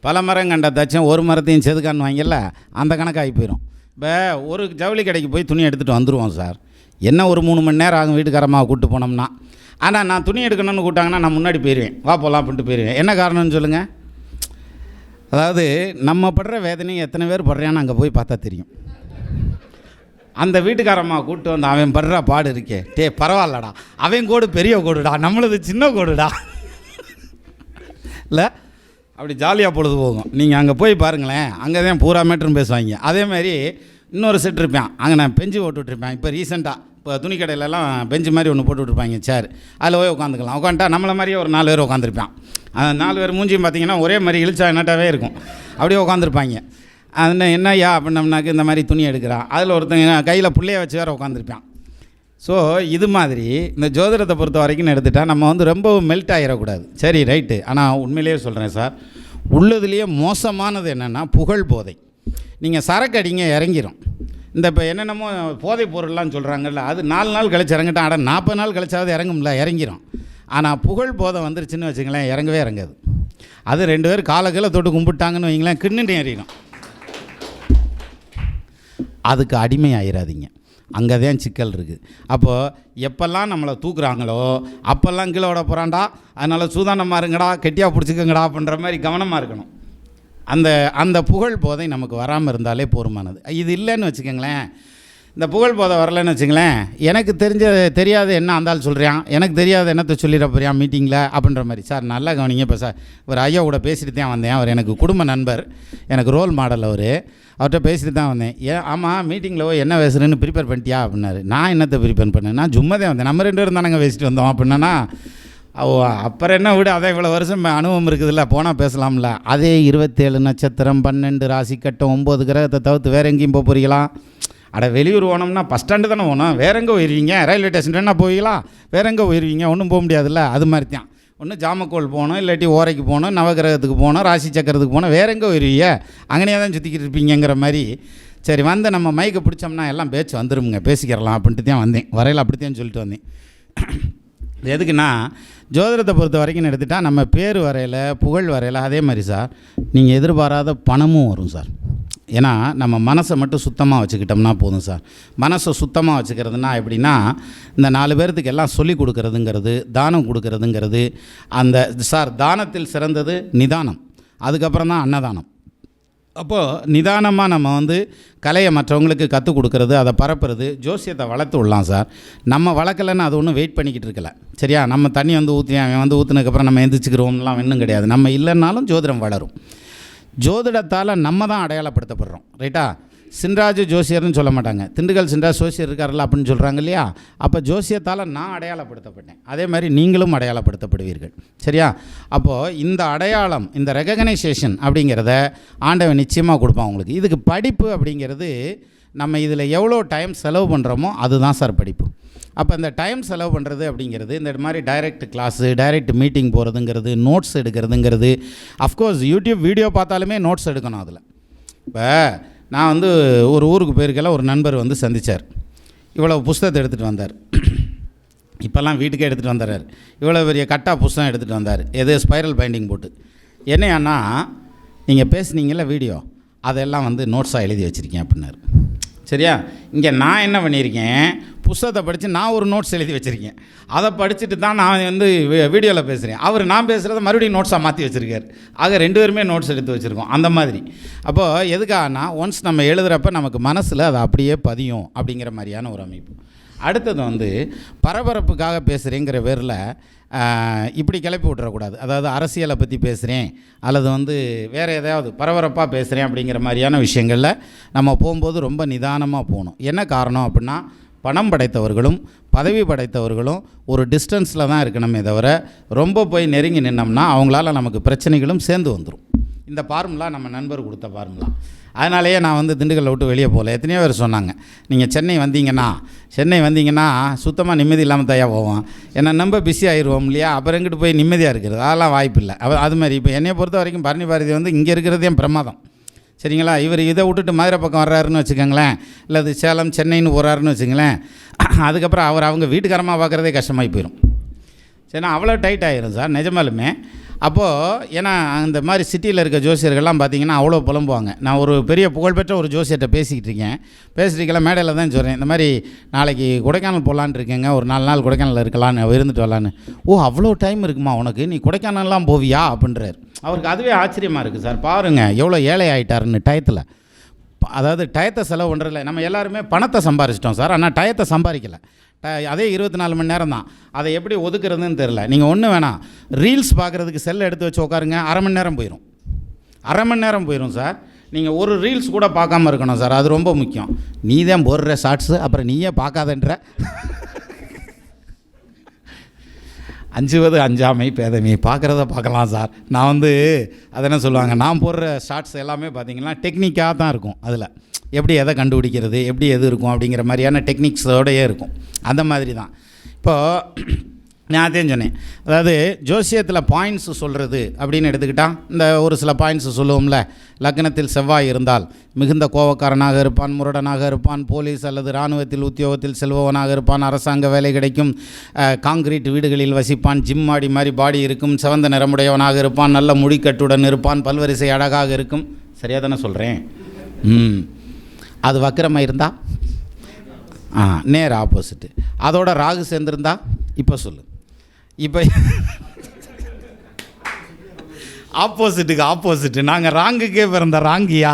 பல மரம் கண்ட தச்சம் ஒரு மரத்தையும் செதுக்கான்னு வாங்கல, அந்த கணக்காகி போயிடும். இப்போ ஒரு ஜவுளி கடைக்கு போய் துணி எடுத்துகிட்டு வந்துடுவோம் சார், என்ன ஒரு 3 மணி நேரம் ஆகும் வீட்டுக்காரமாக கூப்பிட்டு போனோம்னா. ஆனால் நான் துணி எடுக்கணும்னு கூப்பிட்டாங்கன்னா நான் முன்னாடி போயிடுவேன், வா போகலாம் அப்படின்ட்டு போயிடுவேன். என்ன காரணம்னு சொல்லுங்கள்? அதாவது நம்ம படுற வேதனையும் எத்தனை பேர் படுறான்னு அங்கே போய் பார்த்தா தெரியும். அந்த வீட்டுக்காரம்மா கூப்பிட்டு வந்து அவன் படுற பாடு இருக்கே, பரவாயில்லடா, அவன் கோடு பெரிய கோடுடா, நம்மளது சின்ன கோடுடா இல்லை, அப்படி ஜாலியாக பொழுது போகும். நீங்கள் அங்கே போய் பாருங்களேன், அங்கே தான் பூரா மீட்டரும் பேசுவாங்க. அதேமாதிரி இன்னொரு செட் இருப்பேன், அங்கே நான் பெஞ்சு போட்டுட்ருப்பேன். இப்போ ரீசெண்டாக இப்போ துணி கடையிலலாம் பெஞ்சு மாதிரி ஒன்று போட்டு விட்ருப்பாங்க, சேர், அதில் போய் உட்காந்துக்கலாம். உட்காந்துட்டா நம்மளை மாதிரியே ஒரு 4 பேர் உட்காந்துருப்பான். அந்த 4 பேர் மூஞ்சியும் பார்த்தீங்கன்னா ஒரே மாதிரி இழிச்சா என்னட்டாவே இருக்கும், அப்படியே உட்காந்துருப்பாங்க. அது என்னய்யா அப்படின்னம்னாக்கு இந்த மாதிரி துணி எடுக்கிறான், அதில் ஒருத்தங்க கையில் புள்ளைய வச்சு வேறு உட்காந்துருப்பான். ஸோ இது மாதிரி இந்த ஜோதிடத்தை பொறுத்த வரைக்கும் எடுத்துட்டால் நம்ம வந்து ரொம்ப மெல்ட் ஆகிடக்கூடாது. சரி ரைட்டு. ஆனால் உண்மையிலேயே சொல்கிறேன் சார், உள்ளதுலேயே மோசமானது என்னென்னா புகழ் போதை. நீங்கள் சரக்கு அடிங்க இறங்கிடும். இந்த இப்போ என்னென்னமோ போதை பொருள்லாம் சொல்கிறாங்கல்ல, அது 4 நாள் கழிச்சு இறங்கிட்டான், ஆனால் 40 நாள் கழிச்சாவது இறங்கும்ல, இறங்கிடும். ஆனால் புகழ் போதை வந்துருச்சுன்னு வச்சுங்களேன், இறங்கவே இறங்காது. அது 2 பேர் காலை கீழே தொட்டு கும்பிட்டாங்கன்னு வைங்களேன், கிண்ணுன்னு ஏறிடும். அதுக்கு அடிமை ஆயிடாதீங்க. அங்கே தான் சிக்கல் இருக்குது. அப்போது எப்பெல்லாம் நம்மளை தூக்குறாங்களோ அப்போல்லாம் கீழே விட போகிறான்டா, அதனால் சூதானமாக இருங்கடா, கெட்டியாக பிடிச்சிக்கங்கடா அப்படின்ற மாதிரி கவனமாக இருக்கணும். அந்த புகழ் போதை நமக்கு வராமல் இருந்தாலே போதுமானது. இது இல்லைன்னு வச்சுக்கோங்களேன், இந்த புகழ் போதை வரலன்னு வச்சுங்களேன், எனக்கு தெரியாத என்ன அந்தாலும் சொல்கிறான், எனக்கு தெரியாத என்னத்தை சொல்லிட போறியான் மீட்டிங்கில் அப்படின்ற மாதிரி. சார் நல்லா கவனிங்க. இப்போ சார் ஒரு ஐயா கூட பேசிட்டு தான் வந்தேன். அவர் எனக்கு குடும்ப நண்பர், எனக்கு ரோல் மாடல். அவர்கிட்ட பேசிட்டு தான் வந்தேன். ஆமாம் மீட்டிங்கில் என்ன பேசுகிறேன்னு ப்ரிப்பேர் பண்ணிட்டியா அப்படின்னாரு. நான் என்னத்தை ப்ரிப்பேர் பண்ணேன், நான் சும்மா தான் வந்தேன், நம்ம 2 பேரும் தானங்க பேசிட்டு வந்தோம் அப்படின்னா. அப்புறம் என்ன விட, அதான் இவ்வளோ வருஷம் அனுபவம் இருக்குதுல்ல, போனால் பேசலாம்ல. அதே 27 நட்சத்திரம் 12 ராசி கட்டம் 9 கிரகத்தை தவிர்த்து வேறு எங்கேயும் போக போகிறீங்களா? அட வெளியூர் போனோம்னா பஸ் ஸ்டாண்டு தானே போகணும், வேறு எங்கே போயிடுவீங்க? ரயில்வே ஸ்டேஷன் என்ன போவீங்களா? வேறு எங்கே போயிடுவீங்க? ஒன்றும் போக முடியாதுல்ல. அது மாதிரி தான். ஒன்று ஜாமக்கோல் போகணும், இல்லாட்டி ஓரைக்கு போகணும், நவகிரகத்துக்கு போகணும், ராசி சக்கரத்துக்கு போகணும், வேறு எங்கே போயிடுவீங்க? அங்கேயே தான் சுற்றிக்கிட்டு இருப்பீங்கிற மாதிரி. சரி வந்து நம்ம மைக்கை பிடிச்சோம்னா எல்லாம் பேச்சு வந்துருமுங்க, பேசிக்கிறலாம் அப்படின்ட்டு தான் வந்தேன். வரையில் அப்படித்தான் சொல்லிட்டு வந்தேன். எதுக்குன்னா, ஜோதிடத்தை பொறுத்த வரைக்கும் எடுத்துகிட்டா நம்ம பேர் வரையில் புகழ் வரையில் அதே மாதிரி சார் நீங்கள் எதிர்பாராத பணமும் வரும் சார். ஏன்னா நம்ம மனசை மட்டும் சுத்தமாக வச்சுக்கிட்டோம்னா போதும் சார். மனசை சுத்தமாக வச்சுக்கிறதுனா எப்படின்னா, இந்த 4 பேர்த்துக்கு எல்லாம் சொல்லி கொடுக்கறதுங்கிறது, தானம் கொடுக்கறதுங்கிறது. அந்த சார் தானத்தில் சிறந்தது நிதானம், அதுக்கப்புறம் தான் அன்னதானம். அப்போது நிதானமாக நம்ம வந்து கலையை மற்றவங்களுக்கு கற்றுக் கொடுக்கறது, அதை பரப்புறது, ஜோசியத்தை வளர்த்து விடலாம் சார். நம்ம வளர்க்கலைன்னு அது ஒன்றும் வெயிட் பண்ணிக்கிட்டு இருக்கல. சரியா? நம்ம தண்ணி வந்து ஊற்றி அவன் வந்து ஊற்றுனதுக்கப்புறம் நம்ம எந்திரிச்சிக்கிறோம்லாம் இன்னும் கிடையாது. நம்ம இல்லைன்னாலும் ஜோதிடம் வளரும். ஜோதிடத்தால் நம்ம தான் அடையாளப்படுத்தப்படுறோம். ரைட்டா? சின்ராஜ் ஜோசியர்னு சொல்ல மாட்டாங்க, திண்டுக்கல் சின்ராஜ் ஜோசியர் இருக்கார்ல அப்படின்னு சொல்கிறாங்க இல்லையா? அப்போ ஜோசியத்தால் நான் அடையாளப்படுத்தப்பட்டேன், அதே மாதிரி நீங்களும் அடையாளப்படுத்தப்படுவீர்கள். சரியா? அப்போது இந்த அடையாளம், இந்த ரெகக்னைசேஷன் அப்படிங்கிறத ஆண்டவன் நிச்சயமாக கொடுப்பான் உங்களுக்கு. இதுக்கு படிப்பு அப்படிங்கிறது நம்ம இதில் எவ்வளோ டைம் செலவு பண்ணுறோமோ அதுதான் சார் படிப்பு. அப்போ இந்த டைம் செலவு பண்ணுறது அப்படிங்கிறது, இந்த மாதிரி டைரக்ட் கிளாஸு, டைரக்ட் மீட்டிங் போகிறதுங்கிறது, நோட்ஸ் எடுக்கிறதுங்கிறது, அஃப்கோர்ஸ் யூடியூப் வீடியோ பார்த்தாலுமே நோட்ஸ் எடுக்கணும் அதில். இப்போ நான் வந்து ஒரு ஊருக்கு போயிருக்கல, ஒரு நண்பர் வந்து சந்தித்தார். இவ்வளோ புஸ்தகத்தை எடுத்துகிட்டு வந்தார். இப்போல்லாம் வீட்டுக்கே எடுத்துகிட்டு வந்துடுறாரு. இவ்வளோ பெரிய கட்டா புஸ்தகம் எடுத்துகிட்டு வந்தார், எது ஸ்பைரல் பைண்டிங் போட்டு. என்னையானா, நீங்கள் பேசுனீங்கல்ல வீடியோ, அதெல்லாம் வந்து நோட்ஸாக எழுதி வச்சுருக்கேன் அப்படின்னாரு. சரியா? இங்கே நான் என்ன பண்ணியிருக்கேன், புஸ்தகத்தை படித்து நான் ஒரு நோட்ஸ் எழுதி வச்சுருக்கேன். அதை படிச்சுட்டு தான் நான் வந்து வீடியோவில் பேசுகிறேன். அவர் நான் பேசுகிறத மறுபடியும் நோட்ஸாக மாற்றி வச்சுருக்கார். ஆக 2 பேருமே நோட்ஸ் எடுத்து வச்சுருக்கோம். அந்த மாதிரி. அப்போது எதுக்காகனா, ஒன்ஸ் நம்ம எழுதுகிறப்ப நமக்கு மனசில் அது அப்படியே பதியும் அப்படிங்கிற மாதிரியான ஒரு அமைப்பு. அடுத்தது வந்து பரபரப்புக்காக பேசுகிறேங்கிற பேரில் இப்படி கிளப்பி விட்டுறக்கூடாது. அதாவது அரசியலை பற்றி பேசுகிறேன் அல்லது வந்து வேறு எதையாவது பரபரப்பாக பேசுகிறேன் அப்படிங்கிற மாதிரியான விஷயங்களில் நம்ம போகும்போது ரொம்ப நிதானமாக போகணும். என்ன காரணம் அப்படின்னா, பணம் படைத்தவர்களும் பதவி படைத்தவர்களும் ஒரு டிஸ்டன்ஸில் தான் இருக்கணுமே தவிர, ரொம்ப போய் நெருங்கி நின்னோம்னா அவங்களால நமக்கு பிரச்சனைகளும் சேர்ந்து வந்துடும். இந்த ஃபார்முலா நம்ம நண்பர் கொடுத்த ஃபார்முலா. அதனாலேயே நான் வந்து திண்டுக்கல்லை விட்டு வெளியே போகல. எத்தனையோ பேர் சொன்னாங்க, நீங்கள் சென்னை வந்தீங்கன்னா சுத்தமாக நிம்மதி இல்லாமல் தயா போவோம், ஏன்னா நம்ம பிஸி ஆயிடுவோம் இல்லையா? அப்புறம் எங்கிட்டு போய் நிம்மதியாக இருக்கிறது, அதெல்லாம் வாய்ப்பு இல்லை. அது மாதிரி இப்போ என்னை பொறுத்த வரைக்கும் பரணி பாரதி வந்து இங்கே இருக்கிறதே பிரமாதம். சரிங்களா? இவர் இதை விட்டுட்டு மதுரை பக்கம் வர்றாருன்னு வச்சுக்கோங்களேன், இல்லை சேலம் சென்னைன்னு போகிறாருன்னு வச்சுங்களேன், அதுக்கப்புறம் அவங்க வீட்டுக்காரமாக பார்க்குறதே கஷ்டமாகி போயிடும். சரிண்ணா? அவ்வளோ டைட் ஆகிரும் சார் நிஜமாலுமே. அப்போது ஏன்னா இந்த மாதிரி சிட்டியில் இருக்க ஜோசியர்கள்லாம் பார்த்திங்கன்னா அவ்வளோ புலம்புவாங்க. நான் ஒரு பெரிய புகழ்பெற்ற ஒரு ஜோசியர்கிட்ட பேசிகிட்டு மேடையில் தான் சொல்கிறேன், இந்த மாதிரி நாளைக்கு கொடைக்கானல் போகலான்னு இருக்கேங்க, ஒரு 4 நாள் கொடைக்கானலில் இருக்கலான்னு, இருந்துட்டு வரலான்னு. ஓ, அவ்வளோ டைம் இருக்குமா உனக்கு, நீ கொடைக்கானல்லாம் போவியா அப்படின்றார். அவருக்கு அதுவே ஆச்சரியமாக இருக்குது சார். பாருங்கள் எவ்வளோ ஏழை ஆகிட்டாருன்னு டயத்தில். அதாவது டயத்தை செலவு பண்ணுறதில்ல. நம்ம எல்லாருமே பணத்தை சம்பாரிச்சிட்டோம் சார், ஆனால் டயத்தை சம்பாதிக்கலை. அதே 24 மணி நேரம் தான். அதை எப்படி ஒதுக்குறதுன்னு தெரில. நீங்கள் ஒன்றும் வேணாம், ரீல்ஸ் பார்க்குறதுக்கு செல்லை எடுத்து வச்சு உட்காருங்க, அரை மணி நேரம் போயிடும் சார். நீங்கள் ஒரு ரீல்ஸ் கூட பார்க்காம இருக்கணும் சார், அது ரொம்ப முக்கியம். நீ தான் போடுற ஷார்ட்ஸு, அப்புறம் நீயே பார்க்காதன்ற. அஞ்சுவது அஞ்சாமை பேதமை, பார்க்குறத பார்க்கலாம் சார். நான் வந்து அதை என்ன சொல்லுவாங்க, நான் போடுற ஷார்ட்ஸ் எல்லாமே பார்த்திங்கன்னா டெக்னிக்காக தான் இருக்கும். அதில் எப்படி எதை கண்டுபிடிக்கிறது, எப்படி எது இருக்கும் அப்படிங்கிற மாதிரியான டெக்னிக்ஸோடையே இருக்கும். அந்த மாதிரி தான். இப்போது நான் அதையும் சொன்னேன். அதாவது ஜோசியத்தில் பாயிண்ட்ஸ் சொல்கிறது அப்படின்னு எடுத்துக்கிட்டால், இந்த ஒரு சில பாயிண்ட்ஸ் சொல்லுவோம்ல, லக்னத்தில் செவ்வாய் இருந்தால் மிகுந்த கோபக்காரனாக இருப்பான், முரடனாக இருப்பான், போலீஸ் அல்லது இராணுவத்தில் உத்தியோகத்தில் செல்பவனாக இருப்பான், அரசாங்க வேலை கிடைக்கும், காங்கிரீட் வீடுகளில் வசிப்பான், ஜிம் ஆடி மாதிரி பாடி இருக்கும், சிவந்த நிறமுடையவனாக இருப்பான், நல்ல முடிக்கட்டுடன் இருப்பான், பல்வரிசை அழகாக இருக்கும். சரியாக தானே சொல்கிறேன்? அது வக்கிரமாக இருந்தால் நேர் ஆப்போசிட்டு. அதோட ராகு சேர்ந்துருந்தா இப்போ சொல்லு. இப்போ ஆப்போசிட்டுக்கு ஆப்போசிட்டு, நாங்கள் ராங்குக்கே பிறந்த ராங்கியா,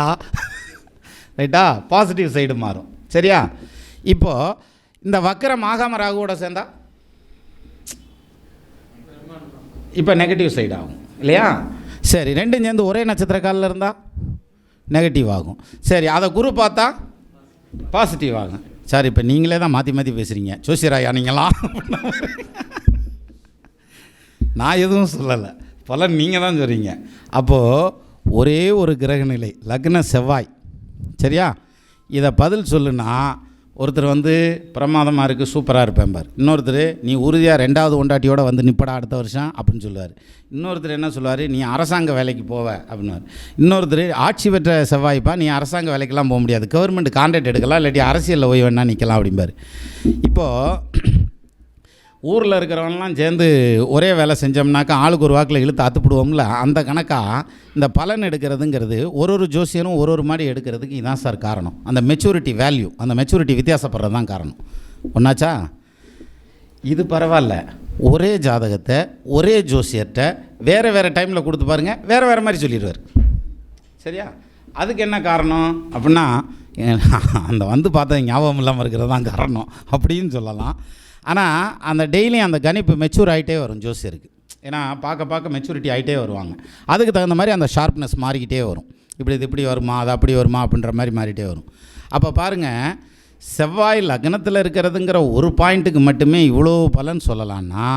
ரைட்டா? பாசிட்டிவ் சைடு மாறும். சரியா? இப்போது இந்த வக்கரம் ஆகாம ராகுவோட சேர்ந்தா இப்போ நெகட்டிவ் சைடு ஆகும் இல்லையா? சரி, ரெண்டும் சேர்ந்து ஒரே நட்சத்திர காலில் இருந்தால் நெகட்டிவ் ஆகும். சரி, அதை குரு பார்த்தா பாசிட்டிவ் ஆகும். சார், இப்போ நீங்களே தான் மாற்றி மாற்றி பேசுகிறீங்க. ஜோசியராயா நீங்களாம்? நான் எதுவும் சொல்லலை, பலன் நீங்கள் தான் சொல்கிறீங்க. அப்போது ஒரே ஒரு கிரகநிலை லக்ன செவ்வாய். சரியா? இதை பதில் சொல்லுன்னா, ஒருத்தர் வந்து பிரமாதமாக இருக்குது, சூப்பராக இருப்பேன் பார். இன்னொருத்தர் நீ உறுதியாக 2வது கொண்டாட்டியோட வந்து நிப்படா அடுத்த வருஷம் அப்படின்னு சொல்லுவார். இன்னொருத்தர் என்ன சொல்லுவார், நீ அரசாங்க வேலைக்கு போவ அப்படின்னுவார். இன்னொருத்தர் ஆட்சி பெற்ற செவ்வாய்ப்பா, நீ அரசாங்க வேலைக்கெல்லாம் போக முடியாது, கவர்மெண்ட் கான்ட்ராக்ட் எடுக்கலாம், இல்லாட்டி அரசியலில் போய் வேணா நிற்கலாம் அப்படிம்பார். இப்போது ஊரில் இருக்கிறவங்களாம் சேர்ந்து ஒரே வேலை செஞ்சோம்னாக்கா ஆளுக்கு ஒரு வாக்கில் இழுத்து அத்துப்பிடுவோம்ல, அந்த கணக்காக இந்த பலன் எடுக்கிறதுங்கிறது ஒரு ஜோசியரும் ஒரு மாதிரி எடுக்கிறதுக்கு இதான் சார் காரணம். அந்த மெச்சூரிட்டி வேல்யூ, அந்த மெச்சூரிட்டி வித்தியாசப்படுறது தான் காரணம். ஒன்றாச்சா? இது பரவாயில்ல, ஒரே ஜாதகத்தை ஒரே ஜோசியர்கிட்ட வேறு வேறு டைமில் கொடுத்து பாருங்கள், வேறு வேறு மாதிரி சொல்லிடுவார். சரியா? அதுக்கு என்ன காரணம் அப்படின்னா, அந்த வந்து பார்த்தா ஞாபகம் இல்லாமல் இருக்கிறது தான் காரணம் அப்படின்னு சொல்லலாம். ஆனால் அந்த டெய்லியும் அந்த கணிப்பு மெச்சூர் ஆகிட்டே வரும் ஜோசியருக்கு. ஏன்னா பார்க்க மெச்சூரிட்டி ஆகிட்டே வருவாங்க. அதுக்கு தகுந்த மாதிரி அந்த ஷார்ப்னஸ் மாறிக்கிட்டே வரும். இது இப்படி வருமா, அது அப்படி வருமா அப்படின்ற மாதிரி மாறிட்டே வரும். அப்போ பாருங்கள், செவ்வாய் லக்னத்தில் இருக்கிறதுங்கிற ஒரு பாயிண்ட்டுக்கு மட்டுமே இவ்வளோ பலன் சொல்லலான்னா,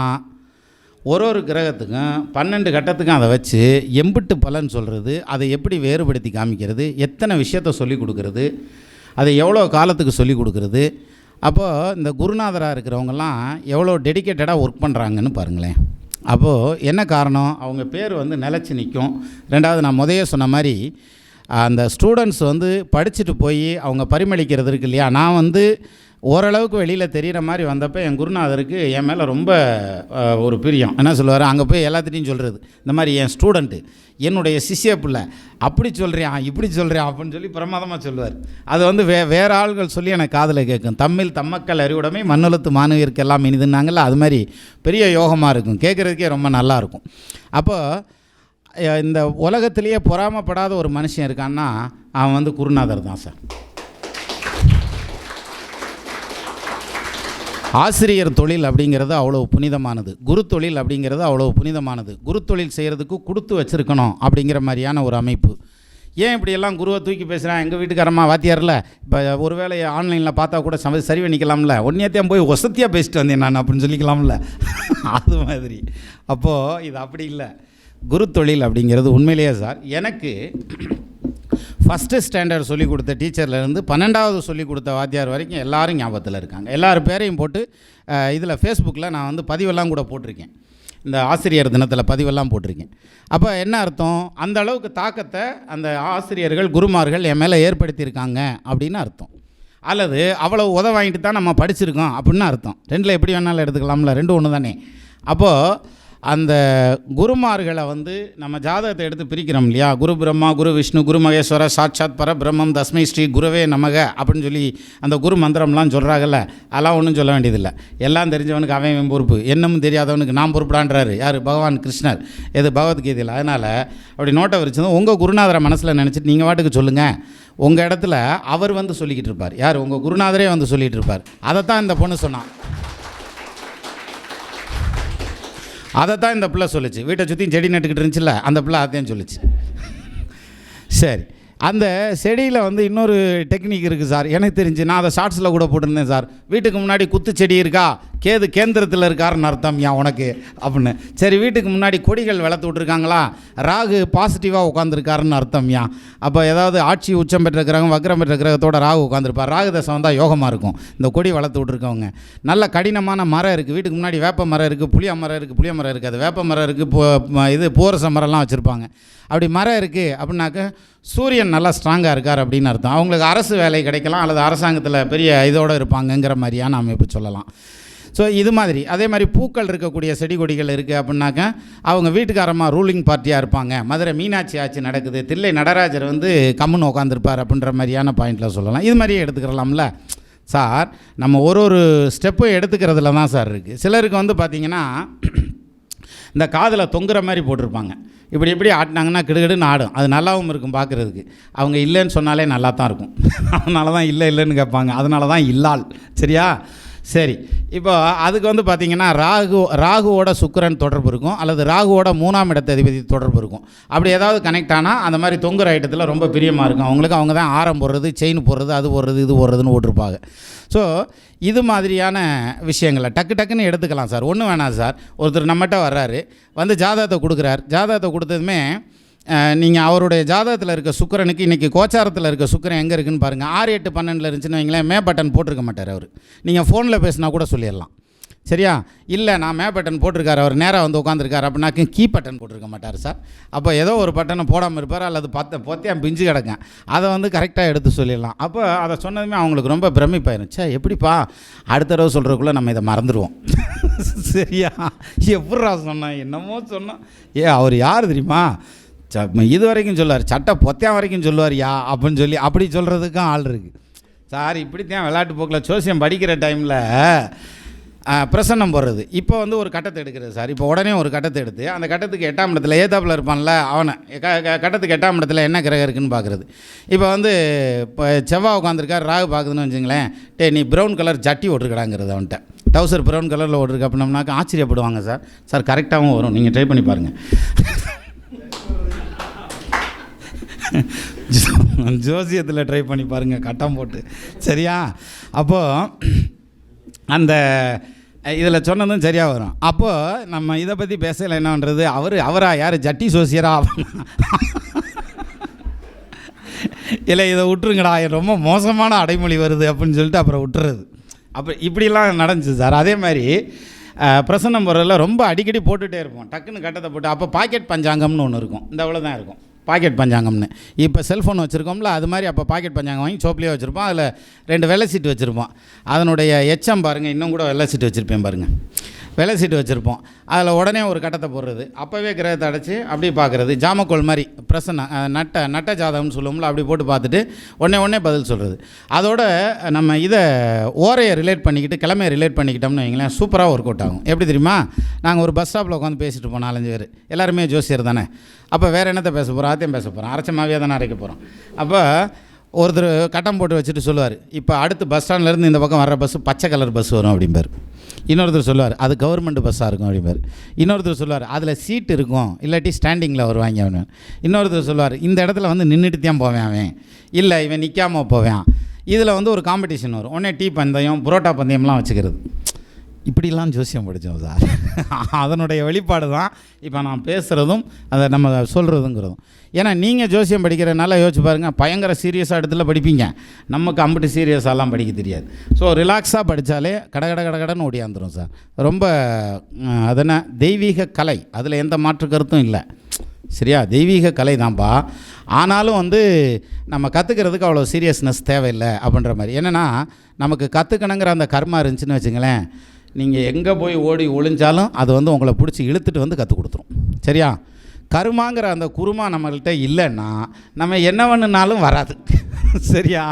ஒரு கிரகத்துக்கும் 12 கட்டத்துக்கும் அதை வச்சு எம்பிட்டு பலன் சொல்கிறது, அதை எப்படி வேறுபடுத்தி காமிக்கிறது, எத்தனை விஷயத்தை சொல்லிக் கொடுக்குறது, அதை எவ்வளோ காலத்துக்கு சொல்லிக் கொடுக்குறது. அப்போது இந்த குருநாதராக இருக்கிறவங்கெல்லாம் எவ்வளோ டெடிக்கேட்டடாக ஒர்க் பண்ணுறாங்கன்னு பாருங்களேன். அப்போது என்ன காரணம், அவங்க பேர் வந்து நிலச்சி நிற்கும். ரெண்டாவது, நான் முதைய சொன்ன மாதிரி அந்த ஸ்டூடெண்ட்ஸ் வந்து படிச்சுட்டு போய் அவங்க பரிமளிக்கிறது இருக்கு இல்லையா. நான் வந்து ஓரளவுக்கு வெளியில் தெரிகிற மாதிரி வந்தப்போ என் குருநாதருக்கு என் மேலே ரொம்ப ஒரு பிரியம். என்ன சொல்லுவார், அங்கே போய் எல்லாத்திட்டையும் சொல்கிறது, இந்த மாதிரி என் ஸ்டூடெண்ட்டு, என்னுடைய சிஷ்ய பிள்ளை, அப்படி சொல்கிறேன் இப்படி சொல்கிறேன் அப்படின்னு சொல்லி பிரமாதமாக சொல்லுவார். அது வந்து வேறு ஆள்கள் சொல்லி எனக்கு காதில் கேட்கும். தம்மில் தம்மக்கள் அறிவுடைமை மண்ணுலத்து மாணவியருக்கெல்லாம் இனிதுன்னாங்கல்ல, அது மாதிரி பெரிய யோகமாக இருக்கும், கேட்குறதுக்கே ரொம்ப நல்லாயிருக்கும். அப்போது இந்த உலகத்திலேயே பொறாமப்படாத ஒரு மனுஷன் இருக்கான்னா அவன் வந்து குருநாதர் தான் சார். ஆசிரியர் தொழில் அப்படிங்கிறது அவ்வளோ புனிதமானது, குரு தொழில் அப்படிங்கிறது அவ்வளோ புனிதமானது. குரு தொழில் செய்கிறதுக்கு கொடுத்து வச்சுருக்கணும் அப்படிங்கிற மாதிரியான ஒரு அமைப்பு. ஏன் இப்படியெல்லாம் குருவை தூக்கி பேசுகிறேன்? எங்கள் வீட்டுக்காரம்மா வாத்தியாரில் இப்போ ஒரு வேளை ஆன்லைனில் பார்த்தா கூட சரி பண்ணிக்கலாம்ல, ஒன்றையத்தையும் போய் வசதியாக பேசிட்டு வந்தேன் நான் அப்படின்னு சொல்லிக்கலாம்ல, அது மாதிரி. அப்போது இது அப்படி இல்லை. குரு தொழில் அப்படிங்கிறது உண்மையிலேயே சார், எனக்கு ஃபஸ்ட்டு ஸ்டாண்டர்ட் சொல்லிக் கொடுத்த டீச்சர்லேருந்து 12வது சொல்லிக் கொடுத்த வாத்தியார் வரைக்கும் எல்லோரும் ஞாபகத்தில் இருக்காங்க. எல்லார் பேரையும் போட்டு இதில் ஃபேஸ்புக்கில் நான் வந்து பதிவெல்லாம் கூட போட்டிருக்கேன். இந்த ஆசிரியர் தினத்தில் பதிவெல்லாம் போட்டிருக்கேன். அப்போ என்ன அர்த்தம், அந்த அளவுக்கு தாக்கத்தை அந்த ஆசிரியர்கள் குருமார்கள் என் மேலே ஏற்படுத்தியிருக்காங்க அப்படின்னு அர்த்தம். அல்லது அவ்வளோ வாங்கிட்டு தான் நம்ம படிச்சிருக்கோம் அப்படின்னு அர்த்தம். ரெண்டில் எப்படி வேணாலும் எடுத்துக்கலாம்ல, ரெண்டும் ஒன்று தானே. அப்போது அந்த குருமார்களை வந்து நம்ம ஜாதகத்தை எடுத்து பிரிக்கிறோம் இல்லையா, குரு பிரம்மா, குரு விஷ்ணு, குரு மகேஸ்வர, சாட்சாத் பரபிரம்மம், தஸ்மை ஸ்ரீ குருவே நமக அப்படின்னு சொல்லி அந்த குரு மந்திரம்லாம் சொல்கிறாங்கல்ல, அதெல்லாம் ஒன்றும் சொல்ல வேண்டியதில்லை. எல்லாம் தெரிஞ்சவனுக்கு அவன் பொறுப்பு, என்னமும் தெரியாதவனுக்கு நான் பொறுப்புடான்றாரு யார், பகவான் கிருஷ்ணர், எது பகவத்கீதையில். அதனால் அப்படி நோட்டை வச்சுருந்தோம். உங்கள் குருநாதரை மனசில் நினச்சிட்டு நீங்கள் வாட்டுக்கு சொல்லுங்கள். உங்கள் இடத்துல அவர் வந்து சொல்லிக்கிட்டு இருப்பார். யார், உங்கள் குருநாதரே வந்து சொல்லிகிட்டு இருப்பார். அதைத்தான் இந்த பொண்ணு சொன்னான், அதைத்தான் இந்த பிள்ளை சொல்லிச்சு. வீட்டை சுற்றியும் செடி நட்டுக்கிட்டு இருந்துச்சுல்ல, அந்த பிள்ளை அதையும் சொல்லிச்சு. சரி, அந்த செடியில் வந்து இன்னொரு டெக்னிக் இருக்குது சார், எனக்கு தெரிஞ்சு. நான் அதை ஷார்ட்ஸில் கூட போட்டிருந்தேன் சார். வீட்டுக்கு முன்னாடி குத்து செடி இருக்கா, கேது கேந்திரத்தில் இருக்காருன்னு அர்த்தம்யா உனக்கு அப்படின்னு. சரி, வீட்டுக்கு முன்னாடி கொடிகள் வளர்த்து விட்ருக்காங்களா, ராகு பாசிட்டிவாக உட்காந்துருக்காருன்னு அர்த்தம்யா. அப்போ ஏதாவது ஆட்சி உச்சம் பெற்ற கிரகம் வக்ரம் பெற்ற கிரகத்தோட ராகு உட்காந்துருப்பார், ராகு தசை வந்தால் யோகமாக இருக்கும். இந்த கொடி வளர்த்து விட்ருக்கவங்க. நல்ல கடினமான மரம் இருக்குது, வீட்டுக்கு முன்னாடி வேப்ப மரம் இருக்குது, புளிய மரம் இருக்குது, புளிய மரம் இருக்காது, வேப்ப மரம் இருக்குது, இது பூரச மரம்லாம் வச்சுருப்பாங்க. அப்படி மரம் இருக்குது அப்படின்னாக்க சூரியன் நல்லா ஸ்ட்ராங்காக இருக்கார் அப்படின்னு அர்த்தம். அவங்களுக்கு அரசு வேலை கிடைக்கலாம் அல்லது அரசாங்கத்தில் பெரிய இதோடு இருப்பாங்கங்கிற மாதிரியான அமைப்பு சொல்லலாம். ஸோ இது மாதிரி அதே மாதிரி பூக்கள் இருக்கக்கூடிய செடி கொடிகள் இருக்குது அப்படின்னாக்க அவங்க வீட்டுக்காரமாக ரூலிங் பார்ட்டியாக இருப்பாங்க. மதுரை மீனாட்சி ஆட்சி நடக்குது, தில்லை நடராஜர் வந்து கம்முன்னு உட்காந்துருப்பார் அப்படின்ற மாதிரியான பாயிண்டில் சொல்லலாம். இது மாதிரியே எடுத்துக்கிறலாம்ல சார். நம்ம ஒரு ஸ்டெப்பும் எடுத்துக்கிறதுல தான் சார் இருக்குது. சிலருக்கு வந்து பார்த்திங்கன்னா இந்த காதில் தொங்குற மாதிரி போட்டிருப்பாங்க, இப்படி ஆட்டினாங்கன்னா கிடுகிடுன்னு ஆடும், அது நல்லாவும் இருக்கும் பார்க்குறதுக்கு. அவங்க இல்லைன்னு சொன்னாலே நல்லா தான் இருக்கும், அதனால தான் இல்லைன்னு கேட்பாங்க, அதனால தான் இல்லாள். சரியா? சரி, இப்போ அதுக்கு வந்து பார்த்திங்கன்னா ராகுவோட சுக்கிரன் தொடர்பு இருக்கும், அல்லது ராகுவோட 3ஆம் இடத்த அதிபதி தொடர்பு இருக்கும். அப்படி ஏதாவது கனெக்ட் ஆனால் அந்த மாதிரி தொங்குற ஐட்டத்தில் ரொம்ப பிரியமாக இருக்கும் அவங்களுக்கு. அவங்க தான் ஆரம் போடுறது, செயின் போடுறது, அது போடுறது, இது போடுறதுன்னு ஓட்டிருப்பாங்க. ஸோ இது மாதிரியான விஷயங்களை டக்குன்னு எடுத்துக்கலாம் சார். ஒன்றும் வேணாம் சார். ஒருத்தர் நம்மகிட்ட வர்றாரு, வந்து ஜாதகத்தை கொடுக்குறார். ஜாதகத்தை கொடுத்ததுமே நீங்கள் அவருடைய ஜாதகத்தில் இருக்க சுக்கிரனுக்கு இன்றைக்கி கோச்சாரத்தில் இருக்க சுக்கிரன் எங்கே இருக்குதுன்னு பாருங்கள். 6, 8, 12 இருந்துச்சுன்னு வைங்களேன், மே பட்டன் போட்டிருக்க மாட்டார் அவர். நீங்கள் ஃபோனில் பேசினா கூட சொல்லிடலாம். சரியா? இல்லை நான் மே பட்டன் போட்டிருக்காரு, அவர் நேராக வந்து உட்காந்துருக்காரு அப்படின்னாக்க கீ பட்டன் போட்டிருக்க மாட்டார் சார். அப்போ ஏதோ ஒரு பட்டனை போடாமல் இருப்பார், அல்லது பொத்தையாக பிஞ்சு கிடக்கேன், அதை வந்து கரெக்டாக எடுத்து சொல்லிடலாம். அப்போ அதை சொன்னதுமே அவங்களுக்கு ரொம்ப பிரமிப்பாயிருச்சு. எப்படிப்பா அடுத்த தடவை சொல்கிறதுக்குள்ளே நம்ம இதை மறந்துடுவோம். சரியா? எப்பட்றா சொன்னேன், என்னமோ சொன்னோம். அவர் யார் தெரியுமா, இது வரைக்கும் சொல்லுவார், சட்டை பொத்தையா வரைக்கும் சொல்லுவார் யா அப்படின்னு சொல்லி அப்படி சொல்கிறதுக்கும் ஆள் இருக்குது சார். இப்படித்தான் விளையாட்டு போக்கில் ஜோசியம் படிக்கிற டைமில் பிரசன்னம் போடுறது. இப்போ வந்து ஒரு கட்டத்தை எடுக்கிறது சார். இப்போ உடனே ஒரு கட்டத்தை எடுத்து அந்த கட்டத்துக்கு 8ஆம் இடத்துல ஏதாப்பில் இருப்பான்ல அவனை கட்டத்துக்கு 8ஆம் இடத்துல என்ன கிரகம் இருக்குதுன்னு பார்க்குறது. இப்போ வந்து இப்போ செவ்வாய் உட்காந்துருக்கார், ராகு பார்க்குதுன்னு வச்சுங்களேன், நீ ப்ரௌன் கலர் ஜட்டி ஓட்டுருக்கடாங்கிறது அவன்கிட்ட. டவுசர் ப்ரௌன் கலரில் ஓட்டுருக்கு அப்படின்னம்னாக்கா ஆச்சரியப்படுவாங்க சார். சார் கரெக்டாகவும் வரும், நீங்கள் ட்ரை பண்ணி பாருங்கள். ஜோசியத்தில் ட்ரை பண்ணி பாருங்கள், கட்டம் போட்டு. சரியா? அப்போது அந்த இதில் சொன்னதும் சரியாக வரும். அப்போது நம்ம இதை பற்றி பேசலை என்னன்றது, அவரா யார் ஜட்டி சோசியரா இல்லை இதை விட்டுருங்கடா, ரொம்ப மோசமான அடைமொழி வருது அப்படின்னு சொல்லிட்டு அப்புறம் விட்டுறது. அப்போ இப்படிலாம் நடந்துச்சு சார். அதே மாதிரி பிரசன்னம் போடுறதில் ரொம்ப அடிக்கடி போட்டுகிட்டே இருப்போம், டக்குன்னு கட்டத்தை போட்டு. அப்போ பாக்கெட் பஞ்சாங்கம்னு ஒன்று இருக்கும், இந்த அவ்வளோ தான் இருக்கும் பாக்கெட் பஞ்சாங்கம்னு. இப்போ செல்ஃபோன் வச்சுருக்கோம்ல, அது மாதிரி அப்போ பாக்கெட் பஞ்சாங்கம் வாங்கி சோப்லேயே வச்சுருப்போம். அதில் 2 வெள்ளை சீட்டு வச்சுருப்போம். அதனுடைய எச்சம் பாருங்கள், இன்னும் கூட வெள்ளை சீட்டு வச்சுருப்பேன் பாருங்கள், வெள்ளை சீட்டு வச்சுருப்போம். அதில் உடனே ஒரு கட்டத்தை போடுறது, அப்போவே கிரகத்தை அடைச்சி அப்படியே பார்க்குறது. ஜாமக்கோள் மாதிரி பிரசன்ன நட்ட ஜாதகம்னு சொல்லுவோம்ல, அப்படி போட்டு பார்த்துட்டு உடனே பதில் சொல்கிறது. அதோட நம்ம இதை ஓரையை ரிலேட் பண்ணிக்கிட்டு கிழமையை ரிலேட் பண்ணிக்கிட்டோம்னு வைங்களேன், சூப்பராக ஒர்க் அவுட் ஆகும். எப்படி தெரியுமா, நாங்கள் ஒரு பஸ் ஸ்டாப்பில் உட்காந்து பேசிட்டு இருப்போம் 4-5 பேர், எல்லாருமே ஜோசியர் தானே. அப்போ வேறு என்னத்தை பேச போகிறோம், அதையும் பேச போகிறோம், அரைச்ச மாவியாக தானே அரைக்க போகிறோம். அப்போ ஒருத்தர் கட்டம் போட்டு வச்சுட்டு சொல்லுவார், இப்போ அடுத்து பஸ் ஸ்டாண்ட்லேருந்து இந்த பக்கம் வர்ற பஸ்ஸு பச்சை கலர் பஸ் வரும் அப்படிம்பார். இன்னொருத்தர் சொல்லுவார், அது கவர்மெண்ட் பஸ்ஸாக இருக்கும் அப்படிம்பார். இன்னொருத்தர் சொல்லுவார், அதில் சீட் இருக்கும், இல்லாட்டி ஸ்டாண்டிங்கில் வருவாங்க அவன். இன்னொருத்தர் சொல்லுவார், இந்த இடத்துல வந்து நின்றுட்டு தான் போவேன் அவன், இல்லை இவன் நிற்காமல் போவேன். இதில் வந்து ஒரு காம்படிஷன் வரும், உடனே டீ பந்தயம் புரோட்டா பந்தயம்லாம் வச்சுக்கிறது. இப்படிலாம் ஜோசியம் படித்தோம் சார். அதனுடைய வெளிப்பாடு தான் இப்போ நான் பேசுகிறதும் அதை நம்ம சொல்கிறதுங்கிறதும். ஏன்னா நீங்கள் ஜோசியம் படிக்கிறதுனால யோசிச்சு பாருங்கள், பயங்கர சீரியஸாக இடத்துல படிப்பீங்க, நமக்கு அம்பிட்டு சீரியஸாலாம் படிக்க தெரியாது. ஸோ ரிலாக்ஸாக படித்தாலே கடன்னு ஓடியாந்துடும் சார். ரொம்ப அதென்ன தெய்வீக கலை, அதில் எந்த மாற்று கருத்தும் இல்லை. சரியா? தெய்வீக கலை தான்ப்பா. ஆனாலும் வந்து நம்ம கற்றுக்கிறதுக்கு அவ்வளோ சீரியஸ்னஸ் தேவையில்லை அப்படின்ற மாதிரி. என்னென்னா நமக்கு கற்றுக்கணுங்கிற அந்த கர்மா இருந்துச்சுன்னு வச்சுங்களேன், நீங்கள் எங்கே போய் ஓடி ஒளிஞ்சாலும் அது வந்து உங்களை பிடிச்சி இழுத்துட்டு வந்து கற்றுக் கொடுத்துரும். சரியா? கருமாங்கிற அந்த குருமா நம்மள்கிட்ட இல்லைன்னா நம்ம என்ன பண்ணுனாலும் வராது. சரியா?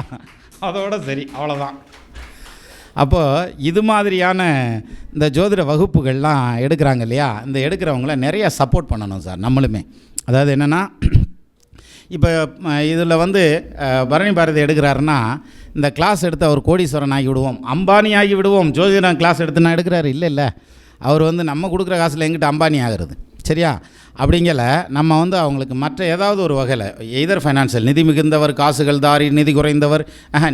அதோட சரி, அவ்வளோதான். அப்போது இது மாதிரியான இந்த ஜோதிட வகுப்புகள்லாம் எடுக்கிறாங்க இல்லையா, இந்த எடுக்கிறவங்கள நிறைய சப்போர்ட் பண்ணணும் சார் நம்மளுமே. அதாவது என்னென்னா, இப்போ இதில் வந்து பரணி பாரதி எடுக்கிறாருன்னா, இந்த கிளாஸ் எடுத்து அவர் கோடீஸ்வரன் ஆகி விடுவோம், அம்பானி ஆகி விடுவோம், ஜோதிடம் கிளாஸ் எடுத்து நான் எடுக்கிறாரு. இல்லை அவர் வந்து நம்ம கொடுக்குற காசில் எங்கிட்ட அம்பானி ஆகிறது. சரியா? அப்படிங்கல நம்ம வந்து அவங்களுக்கு மற்ற ஏதாவது ஒரு வகையில் எய்தர் ஃபைனான்சியல், நிதி மிகுந்தவர் காசுகள் தாரீர், நிதி குறைந்தவர்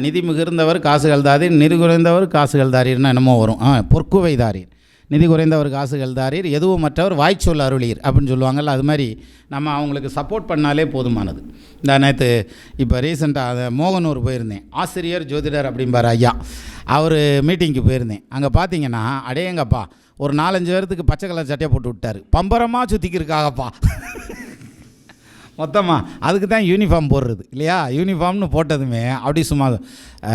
நிதி மிகுந்தவர் காசுகள் தாரீர், நிதி குறைந்தவர் காசுகள் தாரீர்னு என்னமோ வரும். பொற்குவை தாரீர், நிதி குறைந்தவர் காசுகள் தாரீர், எதுவும் மற்றவர் வாய்ச்சொல் அருளீர் அப்படின்னு சொல்லுவாங்கள்ல. அது மாதிரி நம்ம அவங்களுக்கு சப்போர்ட் பண்ணாலே போதுமானது. இந்த நேற்று இப்போ ரீசெண்டாக அதை மோகனூர் போயிருந்தேன், ஆசிரியர் ஜோதிடர் அப்படிம்பார் ஐயா, அவர் மீட்டிங்க்கு போயிருந்தேன். அங்கே பார்த்தீங்கன்னா அடேங்கப்பா ஒரு 4-5 பேர்த்துக்கு பச்சை கலர் சட்டையை போட்டு விட்டார், பம்பரமாக சுற்றிக்கிருக்காகப்பா மொத்தமாக. அதுக்கு தான் யூனிஃபார்ம் போடுறது இல்லையா? யூனிஃபார்ம்னு போட்டதுமே அப்படி சும்மா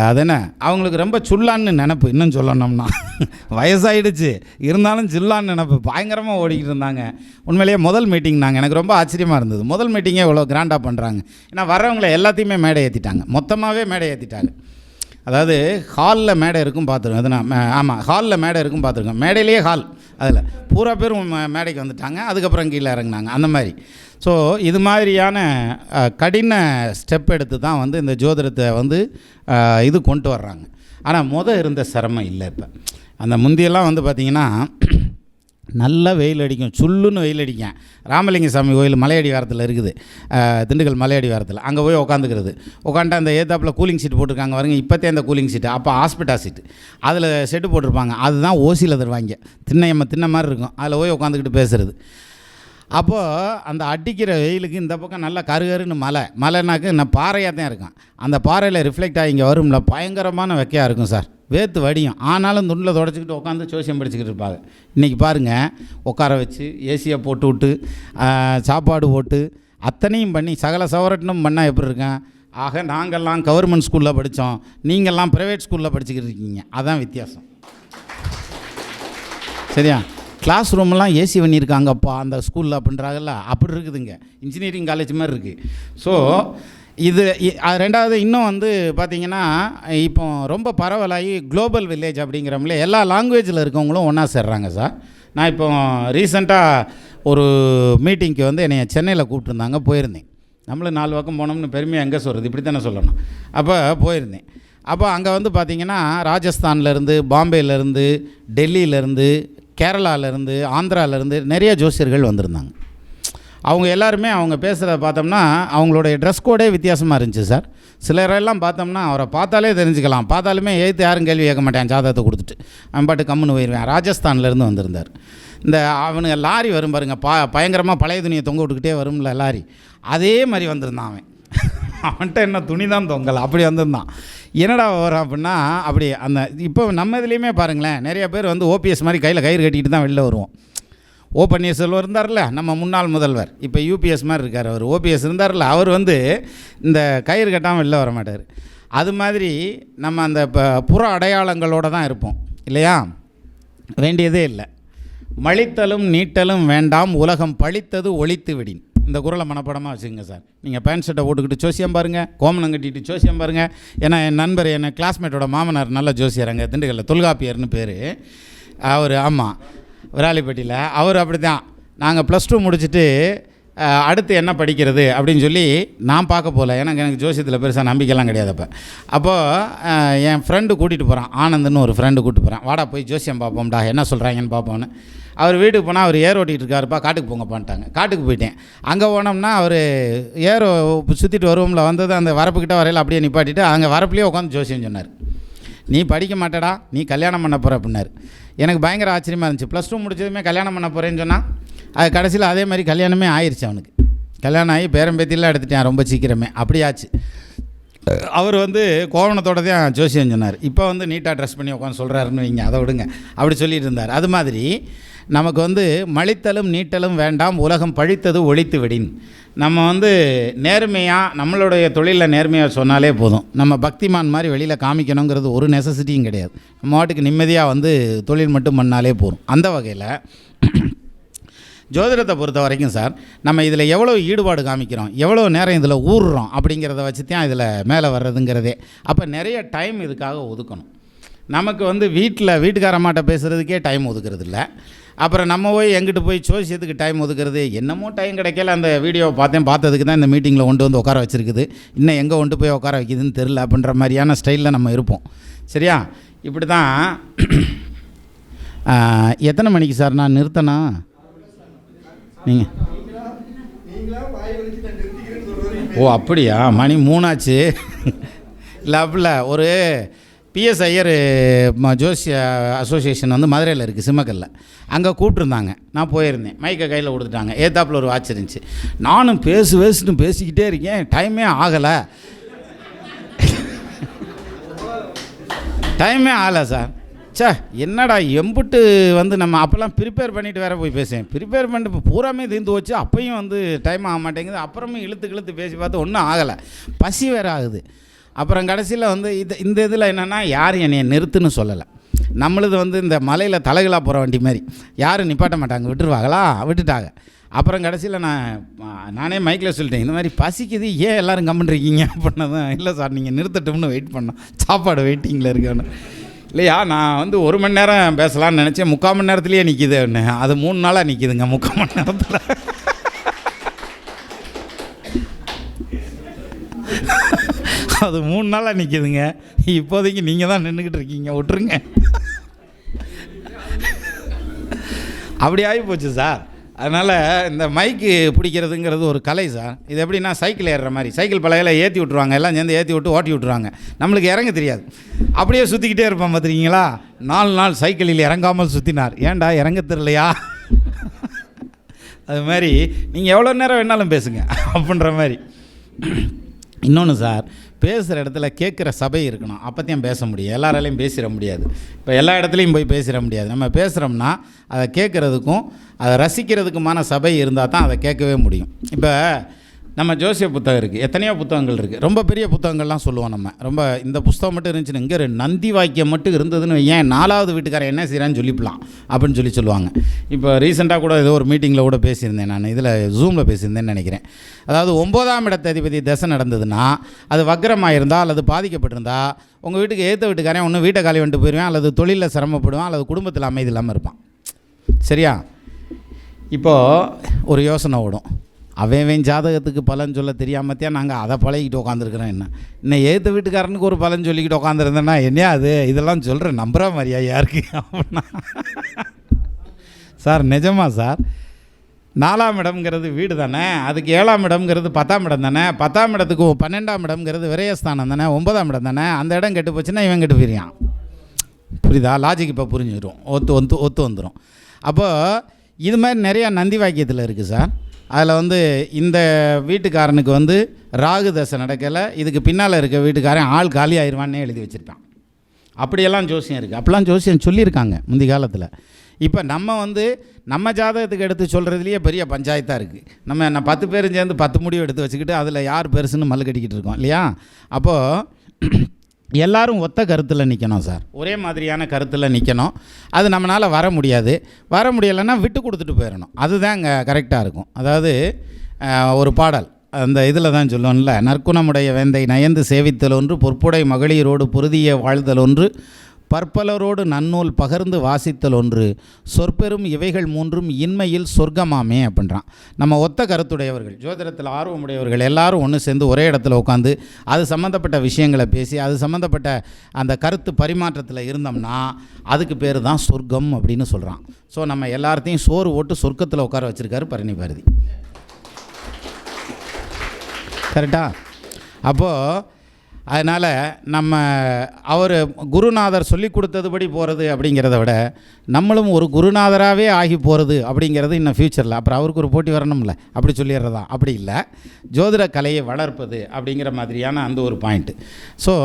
அது என்ன அவங்களுக்கு ரொம்ப சுல்லான்னு நினப்பு. இன்னும் சொல்லணும்னா வயசாகிடுச்சு இருந்தாலும் சில்லான்னு நினப்பு பயங்கரமாக ஓடிக்கிட்டு இருந்தாங்க. உண்மையிலேயே முதல் மீட்டிங் நாங்கள், எனக்கு ரொம்ப ஆச்சரியமாக இருந்தது. முதல் மீட்டிங்கே இவ்வளோ கிராண்டாக பண்ணுறாங்க. ஏன்னா வர்றவங்களை எல்லாத்தையுமே மேடை ஏற்றிட்டாங்க, மொத்தமாகவே மேடை ஏற்றிட்டாங்க. அதாவது ஹாலில் மேடை இருக்கும் பார்த்துருக்கோம். அது நான் ஆமாம் ஹாலில் மேடை இருக்கும் பார்த்துருக்கோம். மேடையிலேயே ஹால், அதில் பூரா பேரும் மேடைக்கு வந்துட்டாங்க, அதுக்கப்புறம் கீழே இறங்குனாங்க அந்த மாதிரி. ஸோ இது மாதிரியான கடின ஸ்டெப் எடுத்து தான் வந்து இந்த ஜோதிடத்தை வந்து இது கொண்டு வர்றாங்க. ஆனால் இருந்த சிரமம் இல்லை. இப்போ அந்த முந்தியெல்லாம் வந்து பார்த்திங்கன்னா நல்லா வெயில் அடிக்கும், சுல்லுன்னு வெயில் அடிக்கும். ராமலிங்க சாமி கோயில் மலையடி வாரத்தில் இருக்குது, திண்டுக்கல் மலையடி வாரத்தில். அங்கே போய் உட்காந்துக்கிறது, உட்காந்துட்டு அந்த ஏத்தாப்பில் கூலிங் சீட்டு போட்டிருக்காங்க பாருங்க, இப்போத்தே அந்த கூலிங் சீட்டு, அப்போ ஹாஸ்பிட்டா சீட்டு, அதில் செட்டு போட்டிருப்பாங்க. அதுதான் ஓசியில் தருவாங்க, தின்ன மாதிரி இருக்கும். அதில் போய் உட்காந்துக்கிட்டு பேசுகிறது. அப்போது அந்த அடிக்கிற வெயிலுக்கு இந்த பக்கம் நல்லா கருகருன்னு மலைனாக்க நான் பாறையாக தான் இருக்கும். அந்த பாறையில் ரிஃப்ளெக்ட் ஆகி இங்கே வரும்ல, பயங்கரமான வெக்கையாக இருக்கும் சார், வேர்த்து வடியும். ஆனாலும் துண்டில் தொடச்சிக்கிட்டு உட்காந்து ஜோசியம் படிச்சுக்கிட்டு இருப்பாங்க. இன்றைக்கி பாருங்கள், உட்கார வச்சு ஏசியை போட்டு விட்டு சாப்பாடு போட்டு அத்தனையும் பண்ணி சகல சவரட்டனும் பண்ணால் எப்படி இருக்கேன். ஆக நாங்கள்லாம் கவர்மெண்ட் ஸ்கூலில் படித்தோம், நீங்கள்லாம் ப்ரைவேட் ஸ்கூலில் படிச்சுக்கிட்டு இருக்கீங்க, அதுதான் வித்தியாசம். சரியா? கிளாஸ் ரூம்லாம் ஏசி பண்ணியிருக்காங்கப்பா அந்த ஸ்கூலில் அப்படின்றாங்கல்ல, அப்படி இருக்குதுங்க. இன்ஜினியரிங் காலேஜ் மாதிரி இருக்குது. ஸோ இது ரெண்டாவது இன்னும் வந்து பார்த்திங்கன்னா இப்போ ரொம்ப பரவலாகி குளோபல் வில்லேஜ் அப்படிங்கிறோம்ல, எல்லா லாங்குவேஜில் இருக்கவங்களும் ஒன்றா சேர்றாங்க சார். நான் இப்போ ரீசெண்டாக ஒரு மீட்டிங்க்கு வந்து என்னை சென்னையில் கூப்பிட்டுருந்தாங்க, போயிருந்தேன். நம்மளும் 4 பக்கம் போனோம்னு பெருமையாக எங்கே சொல்கிறது, இப்படி தானே சொல்லணும். அப்போ போயிருந்தேன். அப்போ அங்கே வந்து பார்த்திங்கன்னா ராஜஸ்தான்லேருந்து, பாம்பேலேருந்து, டெல்லியிலேருந்து, கேரளாவிலேருந்து, ஆந்திராவிலேருந்து நிறைய ஜோசியர்கள் வந்திருந்தாங்க. அவங்க எல்லாருமே அவங்க பேசுகிறத பார்த்தோம்னா அவங்களுடைய ட்ரெஸ் கோடே வித்தியாசமாக இருந்துச்சு சார். சிலரெல்லாம் பார்த்தோம்னா அவரை பார்த்தாலே தெரிஞ்சுக்கலாம், பார்த்தாலுமே எழுத்து யாரும் கேள்வி கேட்க மாட்டேன், ஜாதகத்தை கொடுத்துட்டு அவன் பாட்டு கம்முன்னு போயிடுவேன். ராஜஸ்தான்லேருந்து வந்திருந்தார். இந்த அவனுங்க லாரி வரும் பாருங்க, பயங்கரமாக பழைய துணியை தொங்க விட்டுக்கிட்டே வரும்ல லாரி, அதே மாதிரி வந்திருந்தான் அவன். அவன்கிட்ட என்ன துணி தான் தொங்கலை, அப்படி வந்திருந்தான். என்னடா வரும் அப்படின்னா அப்படி அந்த இப்போ நம்ம இதுலேயுமே பாருங்களேன், நிறைய பேர் வந்து ஓபிஎஸ் மாதிரி கையில் கயிறு கட்டிக்கிட்டு தான் வெளில வருவோம். ஓ பன்னீர்செல்வம் இருந்தார்ல நம்ம முன்னாள் முதல்வர், இப்போ யூபிஎஸ் மாதிரி இருக்கார் அவர். ஓபிஎஸ் இருந்தார்ல அவர் வந்து இந்த கயிறு கட்டாமல் வெளில வர மாட்டார். அது மாதிரி நம்ம அந்த இப்போ புற அடையாளங்களோடு தான் இருப்போம் இல்லையா? வேண்டியதே இல்லை. மழித்தலும் நீட்டலும் வேண்டாம், உலகம் பழித்தது ஒழித்து விடின். இந்த குரலை மனப்படமாக வச்சுக்கோங்க சார். நீங்கள் பேண்ட் ஷர்ட்டை போட்டுக்கிட்டு ஜோசியம் பாருங்கள், கோமனம் கட்டிட்டு ஜோசியம் பாருங்கள். ஏன்னா என் நண்பர், என் கிளாஸ்மேட்டோட மாமனார் நல்ல ஜோசியராங்க, திண்டுக்கல்ல தொல்காப்பியர்னு பேர் அவர். ஆமாம், விராலிப்பட்டியில். அவர் அப்படி தான். நாங்கள் +2 முடிச்சுட்டு அடுத்து என்ன படிக்கிறது அப்படின்னு சொல்லி நான் பார்க்க போகல, எனக்கு ஜோசியத்தில் பெருசாக நம்பிக்கைலாம் கிடையாது. அப்போது என் ஃப்ரெண்டு கூட்டிகிட்டு போகிறான், ஆனந்துன்னு ஒரு ஃப்ரெண்டு கூட்டிட்டு போகிறான், வாடா போய் ஜோசியம் பார்ப்போம்டா, என்ன சொல்கிறாங்கன்னு பார்ப்போன்னு. அவர் வீட்டுக்கு போனால் அவர் ஏர் ஓட்டிகிட்டு இருக்காருப்பா, காட்டுக்கு போங்கப்பான்ட்டாங்க. காட்டுக்கு போயிட்டேன். அங்கே போனோம்னா அவர் ஏர் சுற்றிட்டு வருவோம்ல, வந்தது அந்த வரப்புக்கிட்ட வரையில் அப்படியே நிப்பாட்டிட்டு அங்கே வரப்புலேயே உட்காந்து ஜோசியம் சொன்னார். நீ படிக்க மாட்டடா, நீ கல்யாணம் பண்ண போகிற அப்படின்னாரு. எனக்கு பயங்கர ஆச்சரியமாக இருந்துச்சு. +2 முடிச்சதுமே கல்யாணம் பண்ண போகிறேன்னு சொன்னால், அது கடைசியில் அதே மாதிரி கல்யாணமே ஆயிடுச்சு அவனுக்கு. கல்யாணம் ஆகி பேரம்பேத்திலாம் எடுத்துட்டேன் ரொம்ப சீக்கிரமே, அப்படியாச்சு. அவர் வந்து கோவணத்தோடு தான் ஜோசியம் சொன்னார். இப்போ வந்து நீட்டாக ட்ரெஸ் பண்ணி உட்காந்து சொல்கிறாருன்னு வைங்க, அதை விடுங்க, அப்படி சொல்லிட்டு இருந்தார். அது மாதிரி நமக்கு வந்து மழித்தலும் நீட்டலும் வேண்டாம், உலகம் பழித்தது ஒழித்து விடின். நம்ம வந்து நேர்மையாக நம்மளுடைய தொழிலில் நேர்மையாக சொன்னாலே போதும். நம்ம பக்திமான் மாதிரி வெளியில் காமிக்கணுங்கிறது ஒரு நெசசிட்டியும் கிடையாது. நம்ம வாட்டுக்கு நிம்மதியாக வந்து தொழில் மட்டும் பண்ணாலே போதும். அந்த வகையில் ஜோதிடத்தை பொறுத்த வரைக்கும் சார், நம்ம இதில் எவ்வளோ ஈடுபாடு காமிக்கிறோம், எவ்வளோ நேரம் இதில் ஊறுறோம் அப்படிங்கிறத வச்சு தான் இதில் மேலே வர்றதுங்கிறதே. அப்போ நிறைய டைம் இதுக்காக ஒதுக்கணும். நமக்கு வந்து வீட்டுக்காரம்மாட்ட பேசுகிறதுக்கே டைம் ஒதுக்கிறது இல்லை. அப்புறம் நம்ம போய் எங்கிட்டு போய் ஜோசியத்துக்கு டைம் ஒதுக்கிறது, என்னமோ டைம் கிடைக்கல. அந்த வீடியோவை பார்த்ததுக்கு தான் இந்த மீட்டிங்கில் கொண்டு வந்து உட்கார வச்சுருக்குது, இன்னும் எங்கே கொண்டு போய் உட்கார வைக்கிதுன்னு தெரில அப்படின்ற மாதிரியான ஸ்டைலில் நம்ம இருப்போம். சரியா? இப்படி தான். எத்தனை மணிக்கு சார் நான் நிறுத்தனா? நீங்கள் ஓ அப்படியா, மணி 3 ஆச்சு. இல்லை அப்படில ஒரு பிஎஸ் ஐயர் ஜோசிய அசோசியேஷன் வந்து மதுரையில் இருக்குது, சிம்மக்கல்ல. அங்கே கூப்பிட்ருந்தாங்க, நான் போயிருந்தேன். மைக்கை கையில் கொடுத்துட்டாங்க. ஏத்தாப்பில் ஒரு வாட்ச் இருந்துச்சு. நானும் பேசுன்னு பேசிக்கிட்டே இருக்கேன், டைமே ஆகலை. டைமே ஆகலை சார். சே என்னடா எம்புட்டு வந்து நம்ம அப்போல்லாம் ப்ரிப்பேர் பண்ணிவிட்டு வேறு போய் பேசுவேன். ப்ரிப்பேர் பண்ணிட்டு இப்போ பூராமே தீர்ந்து வச்சு, அப்பையும் வந்து டைம் ஆக மாட்டேங்குது. அப்புறமே இழுத்து பேசி பார்த்து ஒன்றும் ஆகலை. பசி வேறு ஆகுது. அப்புறம் கடைசியில் வந்து இந்த இதில் என்னென்னா, யாரும் என்னையை நிறுத்துன்னு சொல்லலை. நம்மளது வந்து இந்த மலையில் தலைகளாக போகிற வண்டி மாதிரி யாரும் நிப்பாட்ட மாட்டாங்க, விட்டுட்டாங்க. அப்புறம் கடைசியில் நானே மைக்கில் சொல்லிட்டேன், இந்த மாதிரி பசிக்குது, ஏன் எல்லோரும் கம்முன்றிருக்கீங்க அப்படின்னதும், இல்லை சார் நீங்கள் நிறுத்தட்டும்னு வெயிட் பண்ணோம், சாப்பாடு வெயிட்டிங்கில் இருக்கேன்னு. இல்லையா, நான் வந்து 1 மணி நேரம் பேசலான்னு நினச்சேன், 3/4 மணி நேரத்துலேயே நிற்கிது. அது 3 நாளாக நிற்கிதுங்க 3/4 மணி நேரத்தில். அது 3 நாளாக நிற்கிதுங்க. இப்போதைக்கு நீங்கள் தான் நின்றுக்கிட்டு இருக்கீங்க, விட்டுருங்க. அப்படி ஆகி போச்சு சார். அதனால் இந்த மைக்கு பிடிக்கிறதுங்கிறது ஒரு கலை சார். இது எப்படின்னா, சைக்கிள் ஏறுற மாதிரி. சைக்கிள் பலகையில் ஏற்றி விட்ருவாங்க, எல்லாம் சேர்ந்து ஏற்றி விட்டு ஓட்டி விட்ருவாங்க. நம்மளுக்கு இறங்க தெரியாது, அப்படியே சுற்றிக்கிட்டே இருப்பான். பார்த்துருக்கீங்களா, 4 நாள் சைக்கிளில் இறங்காமல் சுற்றினார். ஏன்டா இறங்க தெரியலையா? அது மாதிரி நீங்கள் எவ்வளோ நேரம் வேணாலும் பேசுங்க அப்படின்ற மாதிரி. இன்னொன்று சார், பேசுகிற இடத்துல கேட்குற சபை இருக்கணும், அப்போ தான் பேச முடியும். எல்லாராலையும் பேசிட முடியாது. இப்போ எல்லா இடத்துலையும் போய் பேசிட முடியாது. நம்ம பேசுகிறோம்னா அதை கேட்குறதுக்கும் அதை ரசிக்கிறதுக்குமான சபை இருந்தால் தான் அதை கேட்கவே முடியும். இப்போ நம்ம ஜோசிய புத்தகம் இருக்குது, எத்தனையோ புத்தகங்கள் இருக்குது. ரொம்ப பெரிய புத்தகங்கள்லாம் சொல்லுவோம் நம்ம. ரொம்ப இந்த புத்தகம் மட்டும் இருந்துச்சுன்னு, இங்கே நந்தி வாக்கியம் மட்டும் இருந்ததுன்னு ஏன் 4வது வீட்டுக்காரன் என்ன செய்கிறான்னு சொல்லிப்பலாம் அப்படின்னு சொல்லுவாங்க. இப்போ ரீசெண்டாக கூட ஏதோ ஒரு மீட்டிங்கில் கூட பேசியிருந்தேன், நான் இதில் ஜூமில் பேசியிருந்தேன்னு நினைக்கிறேன். அதாவது 9ஆம் இடத்த அதிபதி தசை நடந்ததுன்னா, அது வக்ரமாக இருந்தால் அல்லது பாதிக்கப்பட்டிருந்தால், உங்கள் வீட்டுக்கு ஏற்ற வீட்டுக்காரன் ஒன்று வீட்டை காலி வந்துட்டு போயிடுவேன், அல்லது தொழிலில் சிரமப்படுவான், அல்லது குடும்பத்தில் அமைதி இல்லாமல் இருப்பான். சரியா? இப்போது ஒரு யோசனை ஓடும், அவன் ஜாதகத்துக்கு பலன் சொல்ல தெரியாமத்தியா நாங்கள் அதை பழகிட்டு உட்காந்துருக்குறோம். இன்னும் ஏற்ற வீட்டுக்காரனுக்கு ஒரு பலன் சொல்லிக்கிட்டு உட்காந்துருந்தேன்னா என்னையா அது, இதெல்லாம் சொல்கிறேன் நம்புகிற மாதிரியா யாருக்கு அப்படின்னா? சார் நிஜமா சார், 4ஆம் இடம்ங்கிறது வீடு தானே, அதுக்கு 7ஆம் இடம்ங்கிறது 10ஆம் இடம் தானே, 10ஆம் இடத்துக்கு 12ஆம் இடம்ங்கிறது விரயஸ்தானம் தானே, 9ஆம் இடம் தானே. அந்த இடம் கெட்டு போச்சுன்னா இவன் கெட்டு போயிடுவான். புரியுதா? லாஜிக் இப்போ புரிஞ்சிடும், ஒத்து வந்துடும். அப்போது இது மாதிரி நிறையா நந்தி வாக்கியத்தில் இருக்குது சார். அதில் வந்து இந்த வீட்டுக்காரனுக்கு வந்து ராகு தசை நடக்கலை, இதுக்கு பின்னால் இருக்க வீட்டுக்காரன் ஆள் காலி ஆயிடுவான்னே எழுதி வச்சுருப்பான். அப்படியெல்லாம் ஜோசியம் இருக்குது. அப்படிலாம் ஜோசியம் சொல்லியிருக்காங்க முந்தி காலத்தில். இப்போ நம்ம வந்து நம்ம ஜாதகத்துக்கு எடுத்து சொல்கிறதுலையே பெரிய பஞ்சாயத்தாக இருக்குது. நம்ம 10 பேரும் சேர்ந்து 10 முடிவு எடுத்து வச்சுக்கிட்டு அதில் யார் பெருசுன்னு மல்லு கட்டிக்கிட்டு இருக்கோம் இல்லையா? அப்போது எல்லோரும் ஒத்த கருத்தில் நிற்கணும் சார், ஒரே மாதிரியான கருத்தில் நிற்கணும். அது நம்மளால் வர முடியலைன்னா விட்டு கொடுத்துட்டு போயிடணும். அதுதான் அங்கே கரெக்டாக இருக்கும். அதாவது ஒரு பாடல் அந்த இதில் தான் சொல்லுவோம்ல, நற்குணமுடைய வேந்தை நயந்து சேவித்தல் ஒன்று, பொற்புடை மகளிரோடு பொருதிய வாழ்தல் ஒன்று, பற்பலரோடு நன்னூல் பகர்ந்து வாசித்தல் ஒன்று, சொற்பெரும் இவைகள் 3ம் இன்மையில் சொர்க்கமாமே அப்படின்றான். நம்ம ஒத்த கருத்துடையவர்கள், ஜோதிடத்தில் ஆர்வமுடையவர்கள் எல்லாரும் ஒன்று சேர்ந்து ஒரே இடத்துல உட்காந்து அது சம்மந்தப்பட்ட விஷயங்களை பேசி அது சம்மந்தப்பட்ட அந்த கருத்து பரிமாற்றத்தில் இருந்தோம்னா அதுக்கு பேர் தான் சொர்க்கம் அப்படின்னு சொல்கிறான். ஸோ நம்ம எல்லாத்தையும் சோறு ஓட்டு சொர்க்கத்தில் உட்கார வச்சுருக்காரு பரணி பாரதி. கரெக்டா? அப்போது அதனால் நம்ம அவர் குருநாதர் சொல்லி கொடுத்ததுபடி போகிறது அப்படிங்கிறத விட நம்மளும் ஒரு குருநாதராகவே ஆகி போகிறது அப்படிங்கிறது இன்னும் ஃப்யூச்சரில். அப்புறம் அவருக்கு ஒரு போட்டி வரணும்ல, அப்படி சொல்லிடுறதா? அப்படி இல்லை, ஜோதிட கலையை வளர்ப்பது அப்படிங்கிற மாதிரியான அந்த ஒரு பாயிண்ட்டு. ஸோ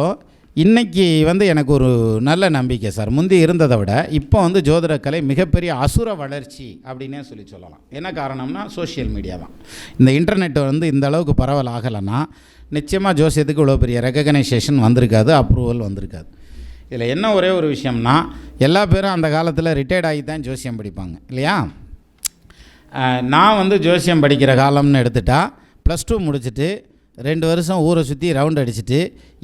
இன்றைக்கி வந்து எனக்கு ஒரு நல்ல நம்பிக்கை சார். முந்தி இருந்ததை விட இப்போ வந்து ஜோதிடக்கலை மிகப்பெரிய அசுர வளர்ச்சி அப்படின்னே சொல்லலாம். என்ன காரணம்னா சோஷியல் மீடியா தான். இந்த இன்டர்நெட் வந்து இந்த அளவுக்கு பரவல் ஆகலைன்னா நிச்சயமாக ஜோசியத்துக்கு இவ்வளோ பெரிய ரெகக்னைசேஷன் வந்திருக்காது, அப்ரூவல் வந்திருக்காது. இதில் என்ன ஒரே ஒரு விஷயம்னா, எல்லா பேரும் அந்த காலத்தில் ரிட்டையர்ட் ஆகி தான் ஜோசியம் படிப்பாங்க இல்லையா? நான் வந்து ஜோசியம் படிக்கிற காலம்னு எடுத்துட்டா +2 முடிச்சுட்டு 2 வருஷம் ஊரை சுற்றி ரவுண்ட் அடிச்சுட்டு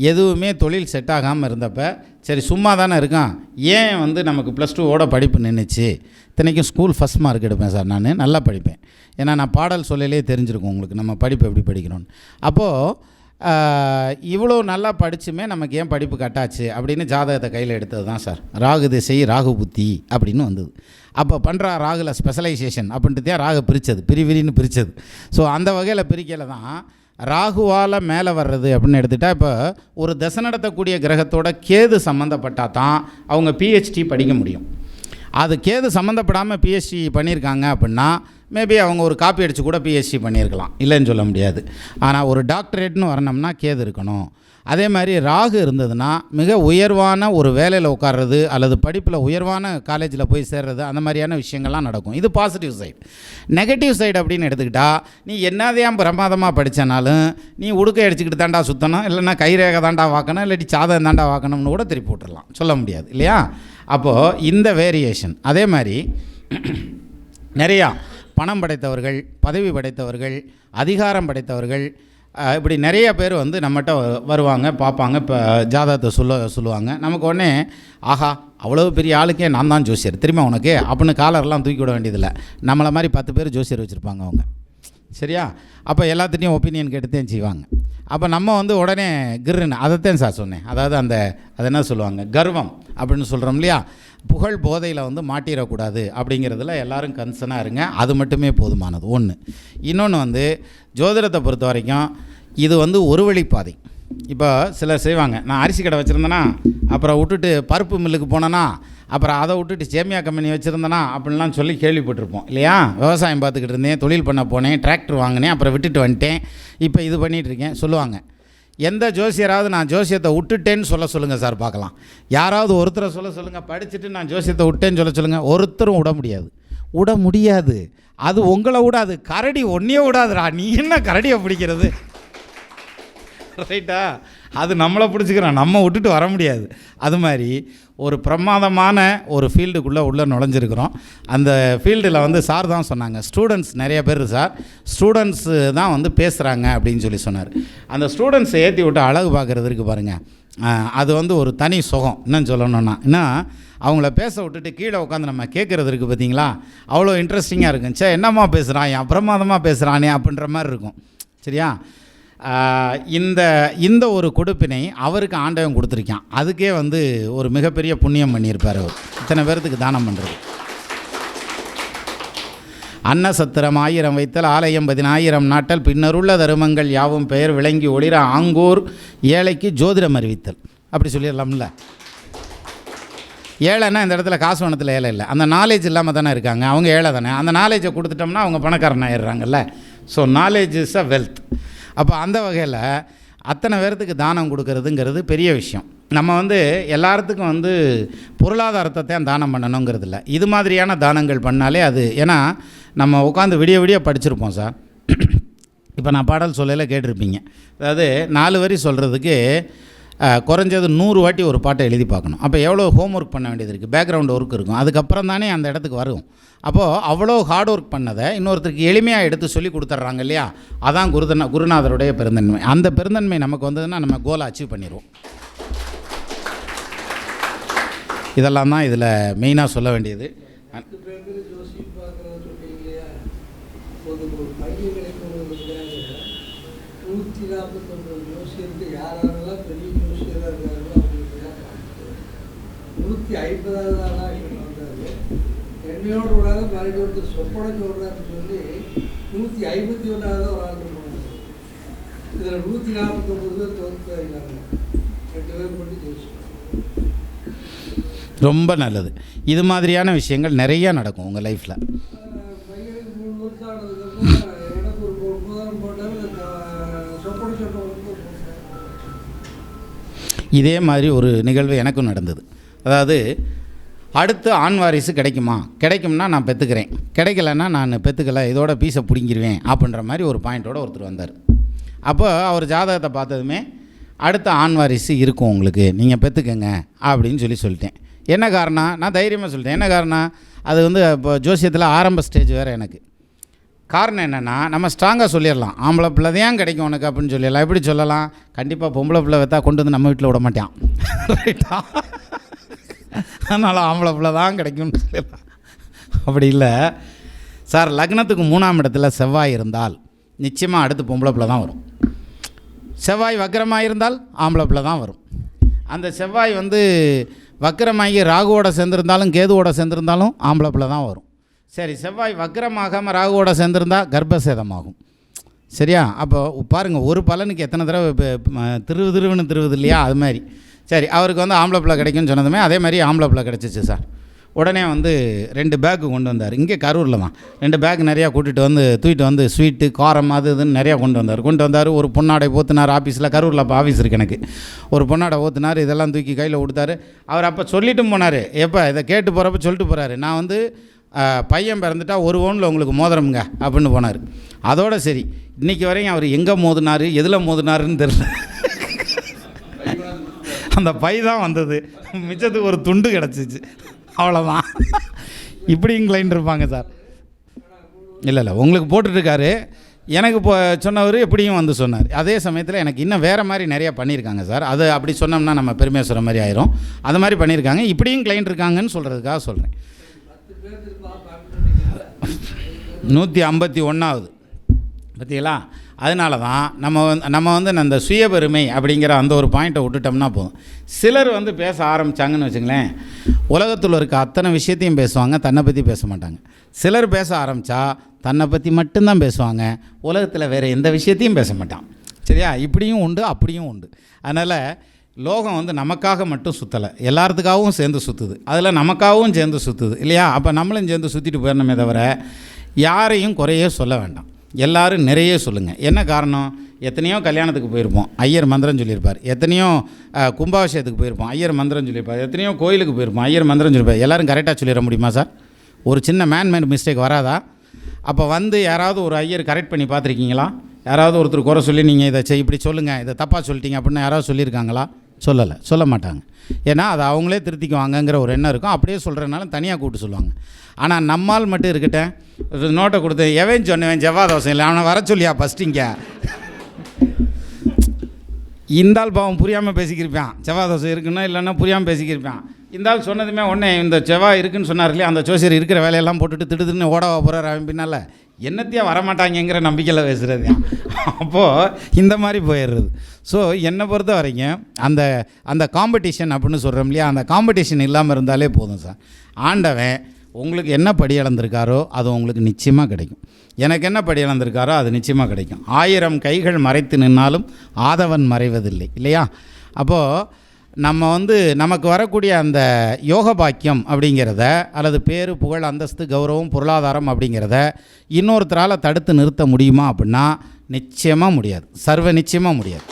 எதுவுமே தொழில் செட் ஆகாமல் இருந்தப்போ, சரி சும்மா தானே இருக்கான், ஏன் வந்து நமக்கு +2வோட படிப்பு நின்றுச்சு. இத்தனைக்கும் ஸ்கூல் ஃபஸ்ட் மார்க் எடுப்பேன் சார், நான் நல்லா படிப்பேன். ஏன்னா நான் பாடல் சொல்லலே தெரிஞ்சிருக்கும் உங்களுக்கு நம்ம படிப்பு எப்படி படிக்கணும்னு. அப்போது இவ்வளோ நல்லா படிச்சுமே நமக்கு ஏன் படிப்பு கட்டாச்சு அப்படின்னு ஜாதகத்தை கையில் எடுத்தது தான் சார். ராகு திசை ராகு புத்தி அப்படின்னு வந்தது. அப்போ பண்ணுறா ராகுல ஸ்பெஷலைசேஷன் அப்படின்ட்டு தான் ராகு பிரிவிரின்னு பிரித்தது. ஸோ அந்த வகையில் பிரிக்கல தான் ராகுவால் மேலே வர்றது அப்படின்னு எடுத்துகிட்டா, இப்போ ஒரு தசை நடத்தக்கூடிய கிரகத்தோட கேது சம்மந்தப்பட்டால் தான் அவங்க பிஹெச்டி படிக்க முடியும். அது கேது சம்மந்தப்படாமல் பிஹெச்டி பண்ணியிருக்காங்க அப்படின்னா மேபி அவங்க ஒரு காப்பி அடித்து கூட பிஹெச்டி பண்ணியிருக்கலாம், இல்லைன்னு சொல்ல முடியாது. ஆனால் ஒரு டாக்டரேட்னு வரணும்னா கேது இருக்கணும். அதே மாதிரி ராகு இருந்ததுன்னா மிக உயர்வான ஒரு வேலையில் உட்கார்றது அல்லது படிப்பில் உயர்வான காலேஜில் போய் சேர்றது, அந்த மாதிரியான விஷயங்கள்லாம் நடக்கும். இது பாசிட்டிவ் சைடு. நெகட்டிவ் சைடு அப்படின்னு எடுத்துக்கிட்டால், நீ என்னதையாம் பிரமாதமாக படித்தனாலும் நீ உடுக்கை அடிச்சுக்கிட்டு தாண்டா சுற்றணும், இல்லைன்னா கைரேகை தாண்டா வாக்கணும், இல்லாட்டி சாதகம் தாண்டா வாக்கணும்னு கூட திருப்பி விட்டுறலாம், சொல்ல முடியாது இல்லையா? அப்போது இந்த வேரியேஷன். அதே மாதிரி நிறையா பணம் படைத்தவர்கள், பதவி படைத்தவர்கள், அதிகாரம் படைத்தவர்கள், இப்படி நிறைய பேர் வந்து நம்மகிட்ட வருவாங்க, பார்ப்பாங்க, இப்போ ஜாதகத்தை சொல்லுவாங்க. நமக்கு உடனே ஆஹா அவ்வளோ பெரிய ஆளுக்கே நான் தான் ஜோசியர் தெரியுமா உனக்கு அப்படின்னு காலரெலாம் தூக்கி விட வேண்டியதில்லை. நம்மளை மாதிரி 10 பேர் ஜோசியர் வச்சுருப்பாங்க அவங்க, சரியா? அப்போ எல்லாத்துட்டையும் ஒப்பீனியன் கேட்டுத்தான் செய்வாங்க. அப்போ நம்ம வந்து உடனே கிருன்னு அதைத்தான் சார் சொன்னேன். அதாவது அது என்ன சொல்லுவாங்க, கர்வம் அப்படின்னு சொல்கிறோம் இல்லையா? புகழ் போதையில் வந்து மாட்டிடக்கூடாது அப்படிங்கிறதுல எல்லோரும் கன்சர்னாக இருங்க. அது மட்டுமே போதுமானது ஒன்று. இன்னொன்று வந்து ஜோதிடத்தை பொறுத்த வரைக்கும் இது வந்து ஒரு வழிப்பாதை. இப்போ சிலர் செய்வாங்க, நான் அரிசி கடை வச்சுருந்தேன்னா, அப்புறம் விட்டுட்டு பருப்பு மில்லுக்கு போனேன்னா, அப்புறம் அதை விட்டுட்டு சேமியா கம்பெனி வச்சுருந்தேனா அப்படின்லாம் சொல்லி கேள்விப்பட்டிருப்போம் இல்லையா? விவசாயம் பார்த்துக்கிட்டு இருந்தேன், தொழில் பண்ண போனேன், டிராக்டர் வாங்கினேன், அப்புறம் விட்டுட்டு வந்துட்டேன், இப்போ இது பண்ணிகிட்ருக்கேன் சொல்லுவாங்க. எந்த ஜோசியராவது நான் ஜோசியத்தை விட்டுட்டேன்னு சொல்லுங்கள் சார் பார்க்கலாம். யாராவது ஒருத்தரை சொல்லுங்கள், படிச்சுட்டு நான் ஜோசியத்தை விட்டேன்னு சொல்லுங்கள். ஒருத்தரும் விட முடியாது. அது உங்களை விடாது, கரடி ஒன்றையே விடாதுடா, நீ என்ன கரடியை பிடிக்கிறது, ரைட்டா? அது நம்மளை பிடிச்சிக்கிறோம், நம்ம விட்டுட்டு வர முடியாது. அது மாதிரி ஒரு பிரமாதமான ஒரு ஃபீல்டுக்குள்ளே நுழைஞ்சிருக்கிறோம். அந்த ஃபீல்டில் வந்து சார் தான் சொன்னாங்க, ஸ்டூடெண்ட்ஸ் நிறைய பேர் சார், ஸ்டூடெண்ட்ஸு தான் வந்து பேசுகிறாங்க அப்படின்னு சொல்லி சொன்னார். அந்த ஸ்டூடெண்ட்ஸை ஏற்றி விட்டு அழகு பார்க்குறதுக்கு பாருங்கள், அது வந்து ஒரு தனி சுகம். என்னன்னு சொல்லணுன்னா, அவங்கள பேச விட்டுட்டு கீழே உட்காந்து நம்ம கேட்குறது இருக்குது பார்த்தீங்களா, அவ்வளோ இன்ட்ரெஸ்டிங்காக இருக்கும். சே என்னம்மா பேசுகிறான், பிரமாதமாக பேசுகிறானே அப்படின்ற மாதிரி இருக்கும், சரியா? இந்த ஒரு கொடுப்பினை அவருக்கு ஆண்டவன் கொடுத்துருக்கான். அதுக்கே வந்து ஒரு மிகப்பெரிய புண்ணியம் பண்ணியிருப்பார் அவர், இத்தனை பேர்த்துக்கு தானம் பண்ணுறது. அன்னசத்திரம் 1000 வைத்தல், ஆலயம் 10000 நாட்டல், பின்னருள்ள தருமங்கள் யாவும் பெயர் விளங்கி ஒளிர ஆங்கோர் ஏழைக்கு ஜோதிடம் அறிவித்தல், அப்படி சொல்லிடலாம்ல. ஏழைன்னா இந்த இடத்துல காசு வனத்தில் ஏழை இல்லை, அந்த நாலேஜ் இல்லாமல் தானே இருக்காங்க, அவங்க ஏழை தானே. அந்த நாலேஜை கொடுத்துட்டோம்னா அவங்க பணக்காரன் ஆயிடுறாங்கல்ல. So knowledge is a wealth. அப்போ அந்த வகையில் அத்தனை பேர்த்துக்கு தானம் கொடுக்கறதுங்கிறது பெரிய விஷயம். நம்ம வந்து எல்லாத்துக்கும் வந்து பொருளாதாரத்தை தான் தானம் பண்ணணுங்கிறது இல்லை, இது மாதிரியான தானங்கள் பண்ணாலே அது. ஏன்னா நம்ம உட்காந்து விடிய படிச்சிருப்போம் சார். இப்போ நான் பாடல் சொல்லல கேட்டிருப்பீங்க. அதாவது 4 வரி சொல்கிறதுக்கு குறைஞ்சது 100 வாட்டி ஒரு பாட்டை எழுதி பார்க்கணும். அப்போ எவ்வளோ ஹோம் ஒர்க் பண்ண வேண்டியது இருக்குது, பேக்ரவுண்ட் ஒர்க் இருக்கும், அதுக்கப்புறம் தானே அந்த இடத்துக்கு வரும். அப்போது அவ்வளோ ஹார்ட் ஒர்க் பண்ணதை இன்னொருத்தருக்கு எளிமையாக எடுத்து சொல்லி கொடுத்துட்றாங்க இல்லையா? அதான் குருநாதருடைய பெருந்தன்மை. அந்த பெருந்தன்மை நமக்கு வந்ததுன்னா நம்ம கோலை அச்சீவ் பண்ணிடுவோம். இதெல்லாம் தான் இதில் மெயினாக சொல்ல வேண்டியது. என்னையோட விடாத மறுபடி ஒருத்தர் சொப்பனை சொல்கிறான்னு சொல்லி 151வது ஒரு ஆள் போனாங்க. இதில் 149 பேர் தோற்று ஆகிட்டாங்க. 2 பேர் பண்ணி ஜெயிச்சு. ரொம்ப நல்லது. இது மாதிரியான விஷயங்கள் நிறையா நடக்கும் உங்கள் லைஃப்பில். பையனுக்கு 3 வருஷம் ஆனதுக்கப்புறம் எனக்கு ஒரு 9,000 போட்டாலும் சொப்பனை இதே மாதிரி ஒரு நிகழ்வு எனக்கும் நடந்தது. அதாவது அடுத்து ஆண் வாரிசு கிடைக்கும்னா நான் பெற்றுக்கிறேன், கிடைக்கலன்னா நான் பெற்றுக்கல, இதோட பீஸை பிடிங்கிருவேன் அப்படின்ற மாதிரி ஒரு பாயிண்ட்டோடு ஒருத்தர் வந்தார். அப்போ அவர் ஜாதகத்தை பார்த்ததுமே அடுத்த ஆண் வாரிசு இருக்கும் உங்களுக்கு, நீங்கள் பெற்றுக்கங்க அப்படின்னு சொல்லிட்டேன். என்ன காரணம்? நான் தைரியமாக சொல்லிட்டேன். என்ன காரணம்? அது வந்து இப்போ ஜோசியத்தில் ஆரம்ப ஸ்டேஜ் வேறு எனக்கு. காரணம் என்னென்னா, நம்ம ஸ்ட்ராங்காக சொல்லிடலாம், ஆம்பளை பிள்ளை தான் கிடைக்கும் உனக்கு அப்படின்னு சொல்லிடலாம். எப்படி சொல்லலாம்? கண்டிப்பாக பொம்பளை பிள்ளை வைத்தா கொண்டு வந்து நம்ம வீட்டில் விட மாட்டான், ரைட்டா? அதனால் ஆம்பளை பிள்ளை தான் கிடைக்கும்னு சொல்லலாம். அப்படி இல்லை சார், லக்னத்துக்கு 3ஆம் இடத்துல செவ்வாய் இருந்தால் நிச்சயமாக அடுத்து பொம்பளை பிள்ளை தான் வரும். செவ்வாய் வக்கரமாக இருந்தால் ஆம்பளை பிள்ளை தான் வரும். அந்த செவ்வாய் வந்து வக்கரமாகி ராகுவோட சேர்ந்துருந்தாலும் கேதுவோட சேர்ந்துருந்தாலும் ஆம்பளை பிள்ளை தான் வரும். சரி, செவ்வாய் வக்கரமாகாமல் ராகுவோட சேர்ந்துருந்தால் கர்ப்பசேதமாகும். சரியா? அப்போ பாருங்கள், ஒரு பலனுக்கு எத்தனை தடவை திருவுன்னு திருவுது இல்லையா? அது மாதிரி. சரி, அவருக்கு வந்து ஆம்பளை பிள்ளை கிடைக்கும்னு சொன்னதுமே அதே மாதிரி ஆம்பளை பிள்ளை கிடச்சிச்சு சார். உடனே வந்து 2 பேக்கு கொண்டு வந்தார். இங்கே கரூரில் தான் 2 பேக் நிறையா கூட்டிகிட்டு வந்து தூக்கிட்டு வந்து ஸ்வீட்டு காரம் அது இதுன்னு நிறையா கொண்டு வந்தார். ஒரு பொன்னாடை போத்துனார் ஆஃபீஸில். கரூரில் அப்போ ஆஃபீஸ் இருக்குது எனக்கு. ஒரு பொன்னாடை ஓத்துனார், இதெல்லாம் தூக்கி கையில் கொடுத்தாரு. அவர் அப்போ சொல்லிட்டும் போனார். எப்போ இதை கேட்டு போகிறப்ப சொல்லிட்டு போகிறாரு, நான் வந்து பையன் பிறந்துட்டா 1 பவுனில் உங்களுக்கு மோதிரமுங்க அப்படின்னு போனார். அதோட சரி, இன்றைக்கி வரையும் அவர் எங்கே மோதினார் எதில் மோதினாருன்னு தெரியல. அந்த பை தான் வந்தது, மிச்சத்துக்கு ஒரு துண்டு கிடச்சிச்சு, அவ்வளோதான். இப்படியும் கிளைண்ட் இருப்பாங்க சார். இல்லை உங்களுக்கு போட்டுட்ருக்காரு. எனக்கு இப்போ சொன்னவர் எப்படியும் வந்து சொன்னார். அதே சமயத்தில் எனக்கு இன்னும் வேறு மாதிரி நிறையா பண்ணியிருக்காங்க சார். அது அப்படி சொன்னோம்னா நம்ம பெருமையாக சொல்கிற மாதிரி ஆயிரும். அது மாதிரி பண்ணியிருக்காங்க. இப்படியும் கிளைண்ட் இருக்காங்கன்னு சொல்கிறதுக்காக சொல்கிறேன். 151வது பார்த்தீங்களா? அதனால தான் நம்ம வந்து அந்த சுயபெருமை அப்படிங்கிற அந்த ஒரு பாயிண்ட்டை விட்டுட்டோம்னா போதும். சிலர் வந்து பேச ஆரம்பித்தாங்கன்னு வச்சுங்களேன், உலகத்தில் இருக்க அத்தனை விஷயத்தையும் பேசுவாங்க, தன்னை பற்றி பேச மாட்டாங்க. சிலர் பேச ஆரம்பித்தா தன்னை பற்றி மட்டும்தான் பேசுவாங்க, உலகத்தில் வேறு எந்த விஷயத்தையும் பேச மாட்டான். சரியா? இப்படியும் உண்டு, அப்படியும் உண்டு. அதனால் லோகம் வந்து நமக்காக மட்டும் சுற்றலை, எல்லாத்துக்காகவும் சேர்ந்து சுற்றுது. அதில் நமக்காகவும் சேர்ந்து சுற்றுது இல்லையா? அப்போ நம்மளும் சேர்ந்து சுற்றிட்டு போயிடணுமே தவிர யாரையும் குறையே சொல்ல வேண்டாம். எல்லோரும் நிறைய சொல்லுங்கள். என்ன காரணம்? எத்தனையோ கல்யாணத்துக்கு போயிருப்போம், ஐயர் மந்திரம் சொல்லியிருப்பார். எத்தனையோ கும்பாபிஷேகத்துக்கு போயிருப்போம், ஐயர் மந்திரம் சொல்லியிருப்பார். எத்தனையோ கோயிலுக்கு போயிருப்போம், ஐயர் மந்திரம் சொல்லியிருப்பார். எல்லோரும் கரெக்டாக சொல்லிட முடியுமா சார்? ஒரு சின்ன மேன்மேட் மிஸ்டேக் வராதா? அப்போ வந்து யாராவது ஒரு ஐயர் கரெக்ட் பண்ணி பார்த்துருக்கீங்களா? யாராவது ஒருத்தர் குறை சொல்லி நீங்கள் இதை இப்படி சொல்லுங்கள், இதை தப்பாக சொல்லிட்டீங்க அப்படின்னு யாராவது சொல்லியிருக்காங்களா? சொல்லலை, சொல்ல மாட்டாங்க. ஏன்னா அதை அவங்களே திருத்திக்குவாங்கங்கிற ஒரு எண்ணம் இருக்கும். அப்படியே சொல்கிறதுனால தனியாக கூப்பிட்டு சொல்லுவாங்க. ஆனால் நம்மால் மட்டும் இருக்கட்டேன், நோட்டை கொடுத்து எவன் சொன்னவன் செவ்வாய் தோசை இல்லை, அவனை வர சொல்லியா ஃபஸ்ட்டு இங்கே. இந்தால் பாவம் புரியாமல் பேசிக்கிருப்பான், செவ்வாய் தோசை இருக்குன்னா இல்லைன்னா புரியாமல் பேசிக்கிருப்பான். இந்தால் சொன்னதுமே உடனே இந்த செவ்வாய் இருக்குன்னு சொன்னார் இல்லையா, அந்த ஜோசியர் இருக்கிற வேலையெல்லாம் போட்டுட்டு திடுதுன்னு ஓடவா போகிறார் அவன் பின்னால். என்னத்தையும் வரமாட்டாங்கங்கிற நம்பிக்கையில் பேசுகிறது. அப்போது இந்த மாதிரி போயிடுறது. ஸோ என்னை பொறுத்த வரைக்கும் அந்த காம்படிஷன் அப்படின்னு சொல்கிறோம் இல்லையா, அந்த காம்படிஷன் இல்லாமல் இருந்தாலே போதும் சார். ஆண்டவன் உங்களுக்கு என்ன படி இழந்திருக்காரோ அது உங்களுக்கு நிச்சயமாக கிடைக்கும். எனக்கு என்ன படி இழந்திருக்காரோ அது நிச்சயமாக கிடைக்கும். 1000 கைகள் மறைத்து நின்னாலும் ஆதவன் மறைவதில்லை இல்லையா? அப்போது நம்ம வந்து நமக்கு வரக்கூடிய அந்த யோக பாக்கியம் அப்படிங்கிறத, அல்லது பேரு புகழ் அந்தஸ்து கௌரவம் பொருளாதாரம் அப்படிங்கிறத இன்னொருத்தரால் தடுத்து நிறுத்த முடியுமா அப்படின்னா நிச்சயமாக முடியாது, சர்வ நிச்சயமாக முடியாது.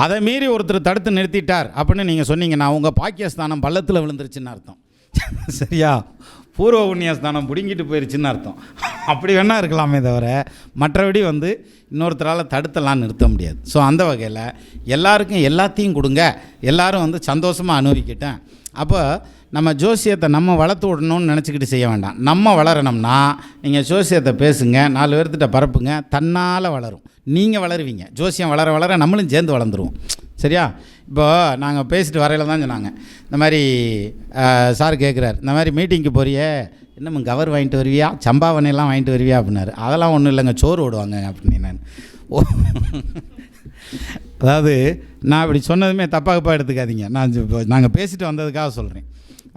அதை மீறி ஒருத்தர் தடுத்து நிறுத்திட்டார் அப்படின்னு நீங்கள் சொன்னீங்கன்னா உங்கள் பாக்கியஸ்தானம் பள்ளத்தில் விழுந்துருச்சுன்னு அர்த்தம். சரியா? பூர்வ புண்ணியஸ்தானம் பிடுங்கிட்டு போயிடுச்சுன்னு அர்த்தம். அப்படி வேணால் இருக்கலாமே தவிர மற்றபடி வந்து இன்னொருத்தரால் தடுத்தலாம் நிறுத்த முடியாது. ஸோ அந்த வகையில் எல்லாருக்கும் எல்லாத்தையும் கொடுங்க, எல்லோரும் வந்து சந்தோஷமாக அனுபவிக்கிட்டேன். அப்போ நம்ம ஜோசியத்தை நம்ம வளர்த்து விடணும்னு நினச்சிக்கிட்டு செய்ய வேண்டாம். நம்ம வளரணும்னா நீங்கள் ஜோசியத்தை பேசுங்க, 4 பேர்த்திட்ட பரப்புங்க, தன்னால் வளரும். நீங்கள் வளருவீங்க. ஜோசியம் வளர வளர நம்மளும் சேர்ந்து வளர்ந்துருவோம். சரியா? இப்போ நாங்கள் பேசிட்டு வரையில் தான் சொன்னாங்க, இந்த மாதிரி சார் கேட்குறாரு, இந்த மாதிரி மீட்டிங்க்கு போறியே, இன்னமும் கவர் வாங்கிட்டு வருவியா, சம்பாவனையெல்லாம் வாங்கிட்டு வருவியா அப்படின்னாரு. அதெல்லாம் ஒன்றும் இல்லைங்க, சோறு ஓடுவாங்க அப்படின்னு. நான் அதாவது நான் இப்படி சொன்னதுமே தப்பாக எடுத்துக்காதீங்க, நாங்கள் பேசிட்டு வந்ததுக்காக சொல்கிறேன்.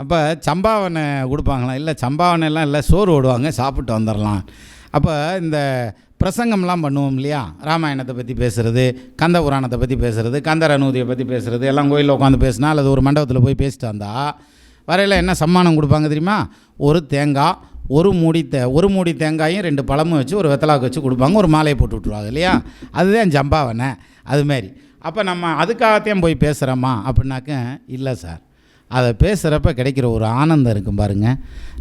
அப்போ சம்பாவனை கொடுப்பாங்களாம், இல்லை சம்பாவனைலாம் இல்லை, சோறு ஓடுவாங்க, சாப்பிட்டு வந்துடலாம். அப்போ இந்த பிரசங்கம்லாம் பண்ணுவோம் இல்லையா, ராமாயணத்தை பற்றி பேசுகிறது, கந்த புராணத்தை பற்றி பேசுகிறது, கந்தர் அனுமதியை பற்றி பேசுகிறது, எல்லாம் கோயிலில் உட்காந்து பேசினா அல்லது ஒரு மண்டபத்தில் போய் பேசிட்டு வந்தால் வரையில் என்ன சம்மானம் கொடுப்பாங்க தெரியுமா? ஒரு தேங்காய், ஒரு மூடி தேங்காயும் 2 பழமும் வச்சு ஒரு வெத்தலாக்கு வச்சு கொடுப்பாங்க, ஒரு மாலையை போட்டு விட்ருவாங்க இல்லையா. அதுதான் சம்பாவனை. அதுமாரி அப்போ நம்ம அதுக்காகத்தையும் போய் பேசுகிறோமா அப்படின்னாக்க இல்லை சார். அதை பேசுகிறப்ப கிடைக்கிற ஒரு ஆனந்தம் இருக்கும் பாருங்கள்.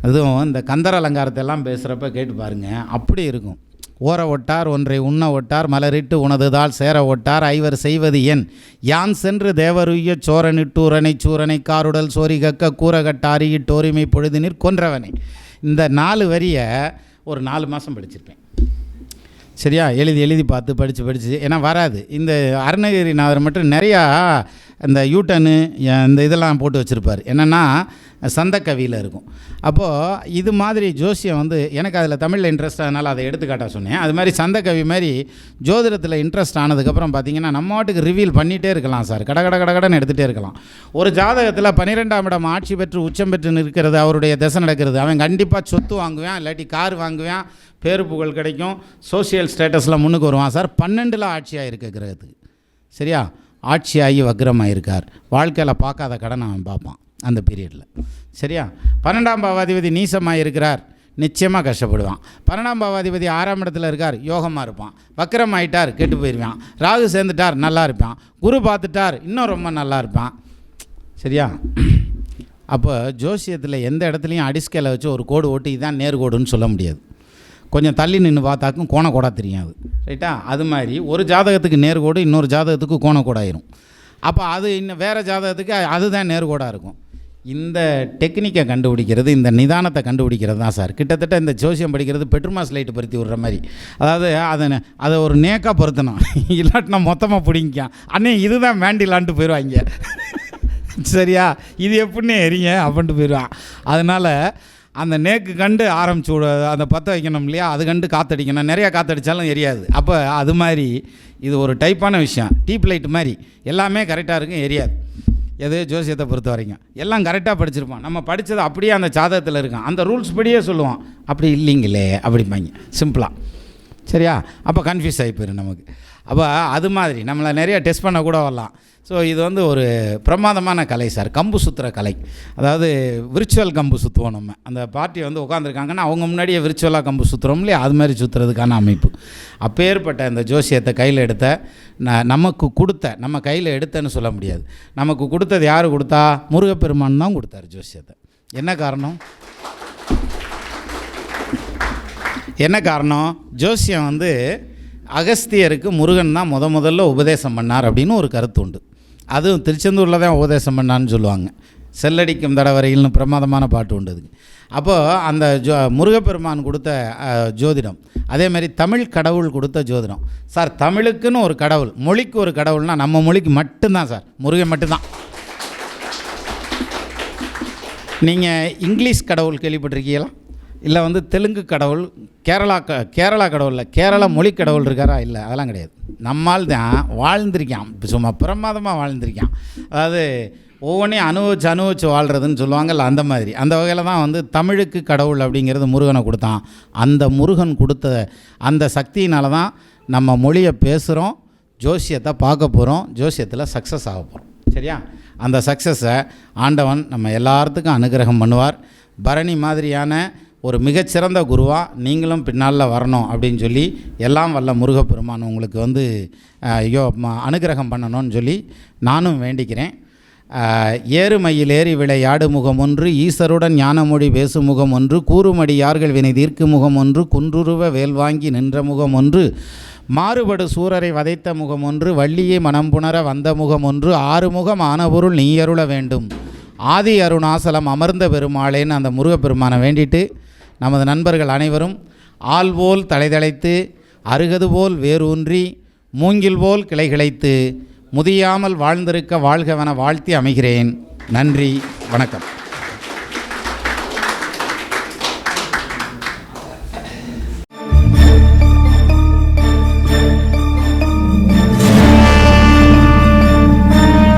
அதுவும் இந்த கந்தர் அலங்காரத்தெல்லாம் பேசுகிறப்ப கேட்டு பாருங்கள், அப்படி இருக்கும். ஓர ஒட்டார் ஒன்றை உண்ண ஒட்டார் மலரிட்டு உனதுதால் சேர ஒட்டார் ஐவர் செய்வது என் யான் சென்று தேவருய்ய சோரனிட்டூரனை சூரனை காருடல் சோரி கக்க கூறகட்டாரியிட்டோரிமை பொழுதினிற் கொன்றவனை. இந்த 4 வரியை ஒரு 4 மாதம் படிச்சிருப்பேன். சரியா? எழுதி பார்த்து படித்து ஏன்னா வராது. இந்த அருணகிரிநாதர் மட்டும் நிறையா இந்த யூட்டனு இந்த இதெல்லாம் போட்டு வச்சுருப்பார். என்னென்னா சந்தக்கவியில் இருக்கும். அப்போது இது மாதிரி ஜோசியம் வந்து எனக்கு அதில் தமிழில் இன்ட்ரெஸ்ட், அதனால் அதை எடுத்துக்காட்ட சொன்னேன். அது மாதிரி சந்தக்கவி மாதிரி ஜோதிடத்தில் இன்ட்ரெஸ்ட் ஆனதுக்கப்புறம் பார்த்திங்கன்னா நம்ம வாட்டுக்கு ரிவீல் பண்ணிகிட்டே இருக்கலாம் சார், கடன்னு எடுத்துகிட்டே இருக்கலாம். ஒரு ஜாதகத்தில் 12ஆம் இடம் ஆட்சி பெற்று உச்சம் பெற்று நிற்கிறது, அவருடைய திசை நடக்கிறது, அவன் கண்டிப்பாக சொத்து வாங்குவான், இல்லாட்டி கார் வாங்குவான், பேரு புகழ் கிடைக்கும், சோசியல் ஸ்டேட்டஸில் முன்னுக்கு வருவான் சார். 12ல் ஆட்சியாக இருக்க கிரகத்துக்கு, சரியா, ஆட்சியாகி வக்ரமாக இருக்கார். வாழ்க்கையில் பார்க்காத கடன் அவன் பார்ப்பான் அந்த பீரியடில், சரியா. 12ஆம் பாவாதிபதி நீசமாக இருக்கிறார், நிச்சயமாக கஷ்டப்படுவான். 12ஆம் பாவாதிபதி 6ஆம் இடத்துல இருக்கார், யோகமாக இருப்பான். வக்ரம் ஆகிட்டார், கெட்டு போயிடுவான். ராகு சேர்ந்துட்டார், நல்லா இருப்பான். குரு பார்த்துட்டார், இன்னும் ரொம்ப நல்லா இருப்பான், சரியா. அப்போ ஜோசியத்தில் எந்த இடத்துலையும் அடிஸ்கேலை வச்சு ஒரு கோடு ஓட்டி இதுதான் நேர்கோடுன்னு சொல்ல முடியாது. கொஞ்சம் தள்ளி நின்று பார்த்தாக்கும் கோணக்கோடாக தெரியாது, ரைட்டா. அது மாதிரி ஒரு ஜாதகத்துக்கு நேர்கோடு, இன்னொரு ஜாதகத்துக்கு கோணக்கோடாயிரும். அப்போ அது இன்னும் வேறு ஜாதகத்துக்கு அதுதான் நேர்கோடாக இருக்கும். இந்த டெக்னிக்கை கண்டுபிடிக்கிறது, இந்த நிதானத்தை கண்டுபிடிக்கிறது தான் சார். கிட்டத்தட்ட இந்த ஜோசியம் படிக்கிறது பெட்ரோமாஸ் லைட்டு பருத்தி விடுற மாதிரி. அதாவது அதை ஒரு நேக்காக பொருத்தணும், இல்லாட்டினா மொத்தமாக பிடிங்கிக்கான். அண்ணே இதுதான் வேண்டிலான்ட்டு போயிடுவாங்க, சரியா. இது எப்படின்னே எரிங்க அப்படின்ட்டு போயிடுவான். அதனால் அந்த நேக்கு கண்டு ஆரம்பிச்சு அந்த பற்ற வைக்கணும் இல்லையா, அது கண்டு காற்றடிக்கணும். நிறையா காற்றடித்தாலும் எரியாது. அப்போ அது மாதிரி இது ஒரு டைப்பான விஷயம். டீப் லைட் மாதிரி எல்லாமே கரெக்டாக இருக்கும், எரியாது. எது ஜோசியத்தை பொறுத்த வரைக்கும் எல்லாம் கரெக்டாக படிச்சிருப்பான். நம்ம படித்தது அப்படியே அந்த ஜாதகத்தில் இருக்கான், அந்த ரூல்ஸ் படியே சொல்லுவான். அப்படி இல்லைங்களே அப்படிம்பாங்க சிம்பிளாக, சரியா. அப்போ கன்ஃபியூஸ் ஆகி போயிடும் நமக்கு. அப்போ அது மாதிரி நம்மளை நிறைய டெஸ்ட் பண்ண கூட வரலாம். ஸோ இது வந்து ஒரு பிரமாதமான கலை சார், கம்பு சுற்றுற கலை. அதாவது விர்ச்சுவல் கம்பு சுற்றுவோம். நம்ம அந்த பார்ட்டி வந்து உட்காந்துருக்காங்கன்னா அவங்க முன்னாடியே விர்ச்சுவலாக கம்பு சுற்றுறோம் இல்லையா, அது மாதிரி சுற்றுறதுக்கான அமைப்பு. அப்பேற்பட்ட இந்த ஜோசியத்தை கையில் எடுத்த நமக்கு கொடுத்த, நம்ம கையில் எடுத்தேன்னு சொல்ல முடியாது, நமக்கு கொடுத்தது யார் கொடுத்தா? முருகப்பெருமான் தான் கொடுத்தார் ஜோசியத்தை. என்ன காரணம்? ஜோசியம் வந்து அகஸ்தியருக்கு முருகன் தான் முதல்ல உபதேசம் பண்ணார் அப்படின்னு ஒரு கருத்து உண்டு. அதுவும் திருச்செந்தூரில் தான் உபதேசம் பண்ணான்னு சொல்லுவாங்க. செல்லடிக்கும் தடவரையில்னு பிரமாதமான பாட்டு உண்டு அதுக்கு. அப்போது அந்த முருகப்பெருமான் கொடுத்த ஜோதிடம், அதேமாதிரி தமிழ் கடவுள் கொடுத்த ஜோதிடம். சார் தமிழுக்குன்னு ஒரு கடவுள், மொழிக்கு ஒரு கடவுள்னால் நம்ம மொழிக்கு மட்டும்தான் சார், முருகன் மட்டும்தான். நீங்கள் இங்கிலீஷ் கடவுள் கேள்விப்பட்டிருக்கீங்களா? இல்லை வந்து தெலுங்கு கடவுள், கேரளா கடவுளில் கேரளா மொழி கடவுள் இருக்காரா? இல்லை, அதெல்லாம் கிடையாது. நம்மால் தான் வாழ்ந்திருக்கான், சும்மா பிரமாதமாக வாழ்ந்திருக்கான். அதாவது ஒவ்வொன்றையும் அனுபவிச்சு வாழ்கிறதுன்னு சொல்லுவாங்கல்ல, அந்த மாதிரி. அந்த வகையில் தான் வந்து தமிழுக்கு கடவுள் அப்படிங்கிறது முருகனை கொடுத்தான். அந்த முருகன் கொடுத்த அந்த சக்தியினால தான் நம்ம மொழியை பேசுகிறோம், ஜோசியத்தை பார்க்க போகிறோம், ஜோசியத்தில் சக்ஸஸ் ஆக போகிறோம், சரியா. அந்த சக்ஸஸை ஆண்டவன் நம்ம எல்லாத்துக்கும் அனுகிரகம் பண்ணுவார். பரணி மாதிரியான ஒரு மிகச்சிறந்த குருவாக நீங்களும் பின்னால் வரணும் அப்படின்னு சொல்லி எல்லாம் வல்ல முருகப்பெருமான் உங்களுக்கு வந்து அனுகிரகம் பண்ணணும்னு சொல்லி நானும் வேண்டிக்கிறேன். ஏறுமையில் ஏறி விளையாடு முகம் ஒன்று, ஈசருடன் ஞானமொழி பேசு முகம் ஒன்று, கூறுமடி யார்கள் வினை தீர்க்கு முகம் ஒன்று, குன்றுருவ வேல்வாங்கி நின்ற முகம் ஒன்று, மாறுபடு சூரரை வதைத்த முகம் ஒன்று, வள்ளியை மனம்புணர வந்த முகம் ஒன்று, ஆறுமுகம் ஆனபொருள் நீ அருள வேண்டும், ஆதி அருணாசலம் அமர்ந்த பெருமாளேன்னு அந்த முருகப்பெருமானை வேண்டிட்டு நமது நண்பர்கள் அனைவரும் ஆள்போல் தலைதளைத்து, அருகது போல் வேரூன்றி, மூங்கில் போல் கிளைகிளைத்து, முதியாமல் வாழ்ந்திருக்க வாழ்கவென வாழ்த்தி அமைகிறேன். நன்றி, வணக்கம்.